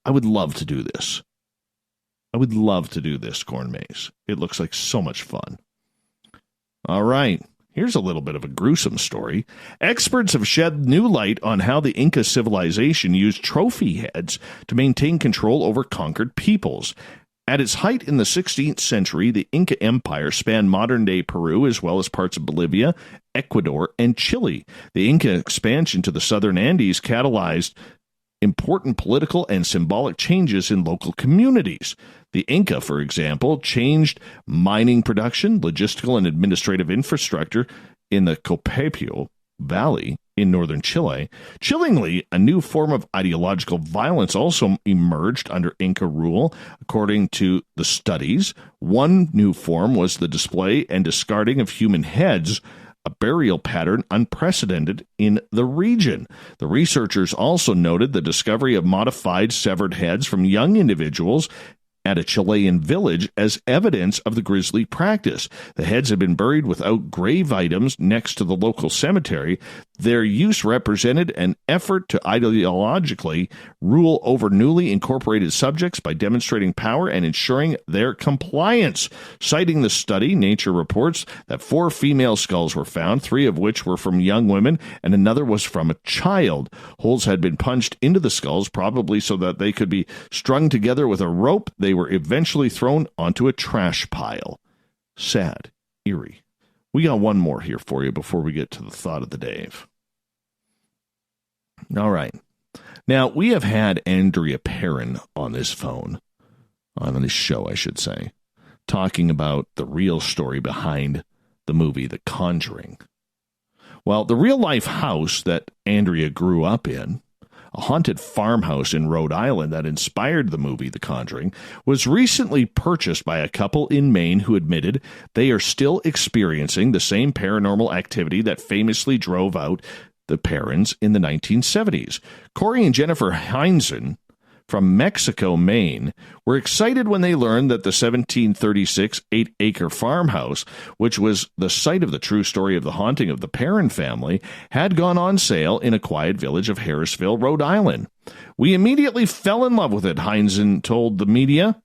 I would love to do this. I would love to do this corn maze. It looks like so much fun. All right. Here's a little bit of a gruesome story. Experts have shed new light on how the Inca civilization used trophy heads to maintain control over conquered peoples. At its height in the 16th century, the Inca Empire spanned modern-day Peru as well as parts of Bolivia, Ecuador, and Chile. The Inca expansion to the southern Andes catalyzed important political and symbolic changes in local communities. The Inca, for example, changed mining production, logistical and administrative infrastructure in the Copiapó Valley in northern Chile. Chillingly, a new form of ideological violence also emerged under Inca rule, according to the studies. One new form was the display and discarding of human heads, a burial pattern unprecedented in the region. The researchers also noted the discovery of modified severed heads from young individuals at a Chilean village as evidence of the grisly practice. The heads had been buried without grave items next to the local cemetery. Their use represented an effort to ideologically rule over newly incorporated subjects by demonstrating power and ensuring their compliance. Citing the study, Nature reports that 4 female skulls were found, 3 of which were from young women, and another was from a child. Holes had been punched into the skulls, probably so that they could be strung together with a rope. They were eventually thrown onto a trash pile. Sad. Eerie. We got one more here for you before we get to the thought of the day. All right. Now, we have had Andrea Perrin on this phone, on this show, I should say, talking about the real story behind the movie The Conjuring. Well, the real-life house that Andrea grew up in, a haunted farmhouse in Rhode Island that inspired the movie The Conjuring, was recently purchased by a couple in Maine who admitted they are still experiencing the same paranormal activity that famously drove out the Perrins in the 1970s. Corey and Jennifer Heinzen from Mexico, Maine, were excited when they learned that the 1736 8-acre farmhouse, which was the site of the true story of the haunting of the Perrin family, had gone on sale in a quiet village of Harrisville, Rhode Island. We immediately fell in love with it, Heinzen told the media.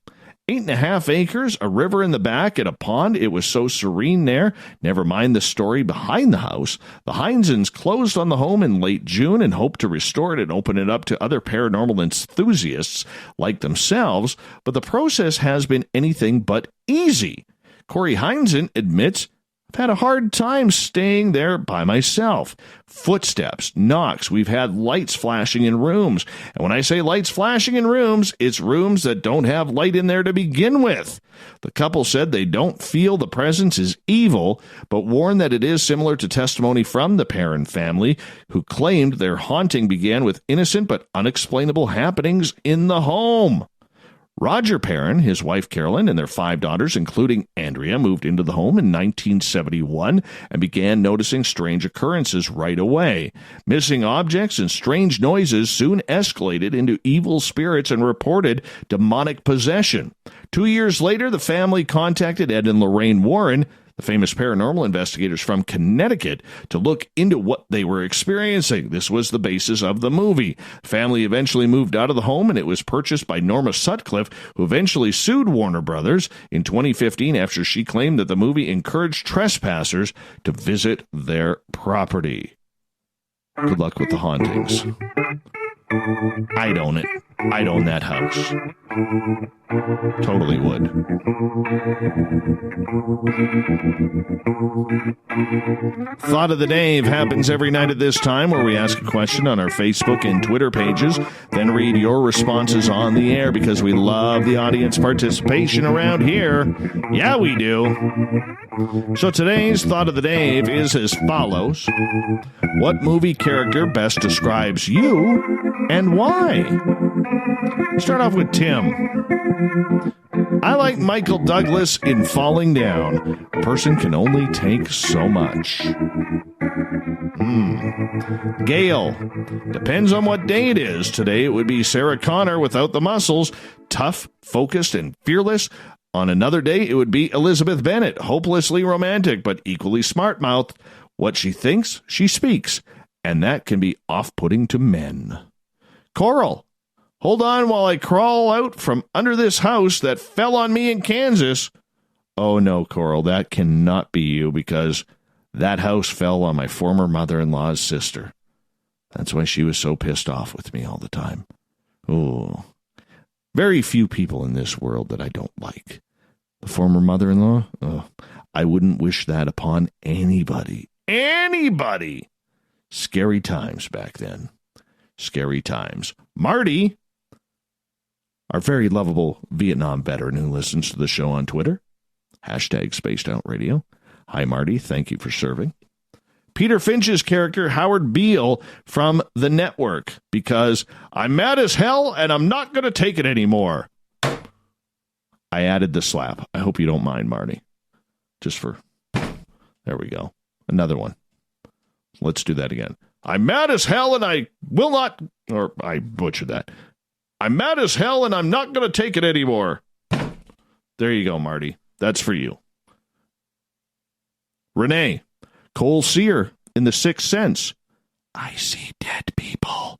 8.5 acres, a river in the back, and a pond. It was so serene there. Never mind the story behind the house. The Heinzens closed on the home in late June and hope to restore it and open it up to other paranormal enthusiasts like themselves, but the process has been anything but easy. Corey Heinzen admits I've had a hard time staying there by myself. Footsteps, knocks. We've had lights flashing in rooms. And when I say lights flashing in rooms, it's rooms that don't have light in there to begin with. The couple said they don't feel the presence is evil, but warn that it is similar to testimony from the Perrin family, who claimed their haunting began with innocent but unexplainable happenings in the home. Roger Perrin, his wife Carolyn, and their 5 daughters, including Andrea, moved into the home in 1971 and began noticing strange occurrences right away. Missing objects and strange noises soon escalated into evil spirits and reported demonic possession. 2 years later, the family contacted Ed and Lorraine Warren, the famous paranormal investigators from Connecticut, to look into what they were experiencing. This was the basis of the movie. The family eventually moved out of the home, and it was purchased by Norma Sutcliffe, who eventually sued Warner Brothers in 2015 after she claimed that the movie encouraged trespassers to visit their property. Good luck with the hauntings. I'd own it. I'd own that house. Totally would. Thought of the Day happens every night at this time, where we ask a question on our Facebook and Twitter pages, then read your responses on the air because we love the audience participation around here. Yeah, we do. So today's Thought of the Day is as follows. What movie character best describes you and why? Start off with Tim. I like Michael Douglas in Falling Down. A person can only take so much. Gail. Depends on what day it is. Today it would be Sarah Connor without the muscles. Tough, focused, and fearless. On another day it would be Elizabeth Bennet. Hopelessly romantic, but equally smart-mouthed. What she thinks, she speaks. And that can be off-putting to men. Coral. Hold on while I crawl out from under this house that fell on me in Kansas. Oh no, Coral, that cannot be you, because that house fell on my former mother-in-law's sister. That's why she was so pissed off with me all the time. Oh, very few people in this world that I don't like. The former mother-in-law? Oh, I wouldn't wish that upon anybody. Anybody! Scary times back then. Scary times. Marty, our very lovable Vietnam veteran who listens to the show on Twitter. Hashtag Spaced Out Radio. Hi, Marty. Thank you for serving. Peter Finch's character, Howard Beale, from The Network, because I'm mad as hell and I'm not going to take it anymore. I added the slap. I hope you don't mind, Marty. Just for... There we go. Another one. Let's do that again. I'm mad as hell and I will not... Or I butchered that. I'm mad as hell and I'm not going to take it anymore. There you go, Marty. That's for you. Renee. Cole Sear in The Sixth Sense. I see dead people.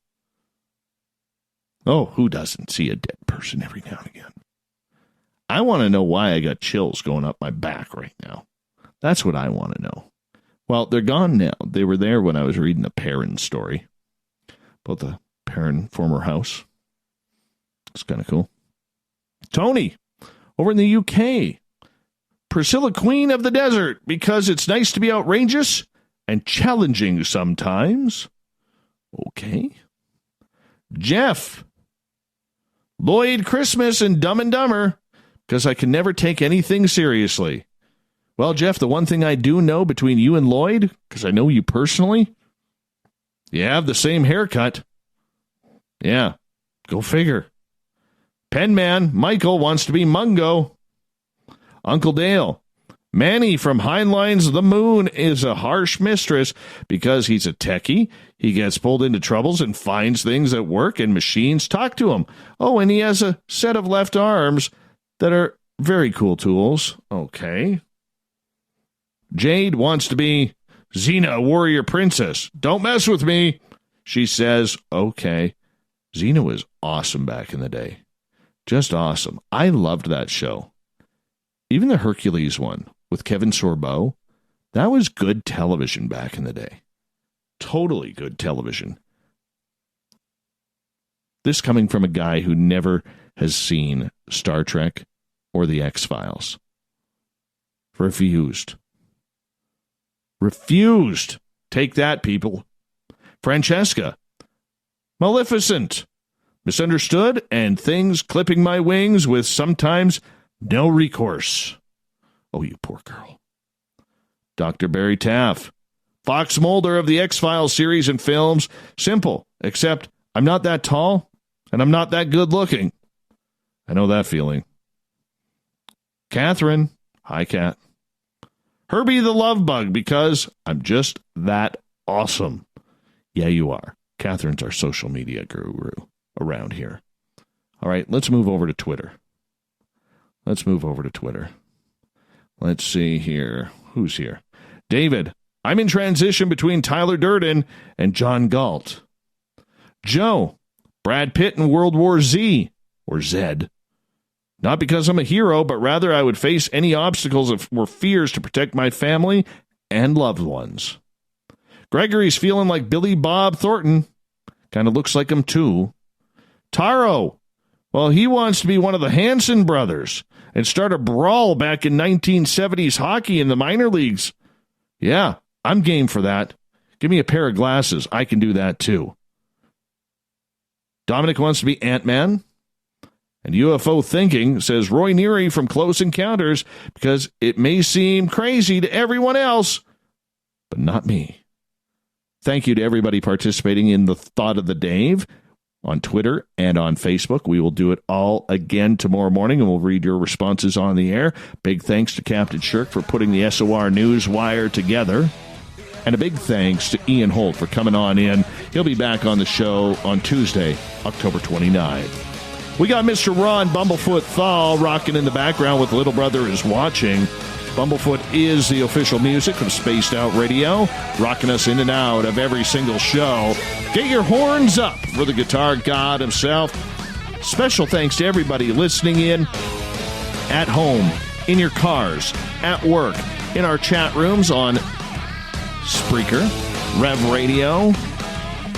Oh, who doesn't see a dead person every now and again? I want to know why I got chills going up my back right now. That's what I want to know. Well, they're gone now. They were there when I was reading a Perrin story about the Perrin former house. It's kind of cool. Tony, over in the UK. Priscilla, Queen of the Desert, because it's nice to be outrageous and challenging sometimes. Okay. Jeff. Lloyd Christmas and Dumb and Dumber, because I can never take anything seriously. Well, Jeff, the one thing I do know between you and Lloyd, because I know you personally, you have the same haircut. Yeah, go figure. Penman, Michael wants to be Mungo. Uncle Dale, Manny from Heinlein's The Moon is a harsh mistress because he's a techie. He gets pulled into troubles and finds things at work and machines talk to him. Oh, and he has a set of left arms that are very cool tools. Okay. Jade wants to be Xena, warrior princess. Don't mess with me, she says. Okay. Xena was awesome back in the day. Just awesome. I loved that show. Even the Hercules one with Kevin Sorbo, that was good television back in the day. Totally good television. This coming from a guy who never has seen Star Trek or The X-Files. Refused. Refused. Take that, people. Francesca. Maleficent. Misunderstood and things clipping my wings with sometimes no recourse. Oh, you poor girl. Dr. Barry Taff. Fox Mulder of the X-Files series and films. Simple, except I'm not that tall and I'm not that good looking. I know that feeling. Catherine. Hi, Cat. Herbie the Love Bug, because I'm just that awesome. Yeah, you are. Catherine's our social media guru around here. All right, let's move over to Twitter. Let's see here. Who's here? David. I'm in transition between Tyler Durden and John Galt. Joe. Brad Pitt in World War Z, or Zed. Not because I'm a hero, but rather I would face any obstacles or fears to protect my family and loved ones. Gregory's feeling like Billy Bob Thornton. Kind of looks like him, too. Taro. Well, he wants to be one of the Hanson brothers and start a brawl back in 1970s hockey in the minor leagues. Yeah, I'm game for that. Give me a pair of glasses. I can do that, too. Dominic wants to be Ant-Man. And UFO Thinking says Roy Neary from Close Encounters because it may seem crazy to everyone else, but not me. Thank you to everybody participating in the Thought of the Dave on Twitter and on Facebook. We will do it all again tomorrow morning, and we'll read your responses on the air. Big thanks to Captain Shirk for putting the SOR News Wire together. And a big thanks to Ian Holt for coming on in. He'll be back on the show on Tuesday, October 29th. We got Mr. Ron Bumblefoot THAL rocking in the background with Little Brother is Watching. Bumblefoot is the official music of Spaced Out Radio, rocking us in and out of every single show. Get your horns up for the guitar god himself. Special thanks to everybody listening in at home, in your cars, at work, in our chat rooms on Spreaker, Rev Radio,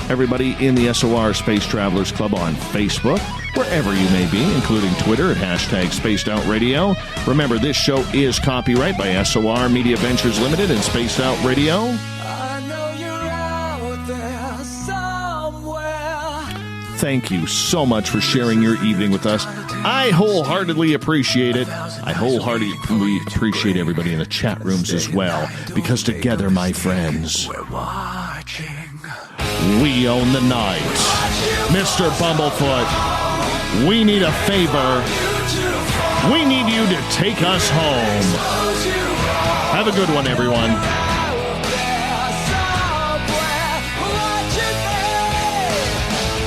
everybody in the SOR Space Travelers Club on Facebook, wherever you may be, including Twitter at hashtag Spaced Out Radio. Remember, this show is copyright by SOR Media Ventures Limited and Spaced Out Radio. I know you're out there somewhere. Thank you so much for sharing your evening with us. I wholeheartedly appreciate it. I wholeheartedly appreciate everybody in the chat rooms as well, because together, my friends, we own the night. Mr. Bumblefoot, we need a favor. We need you to take us home. Have a good one, everyone.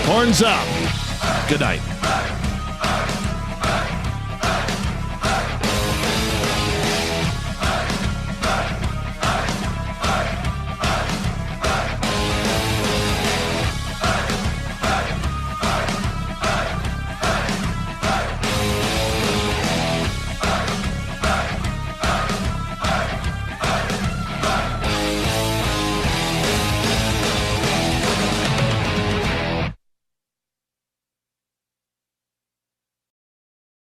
Horns up. Good night.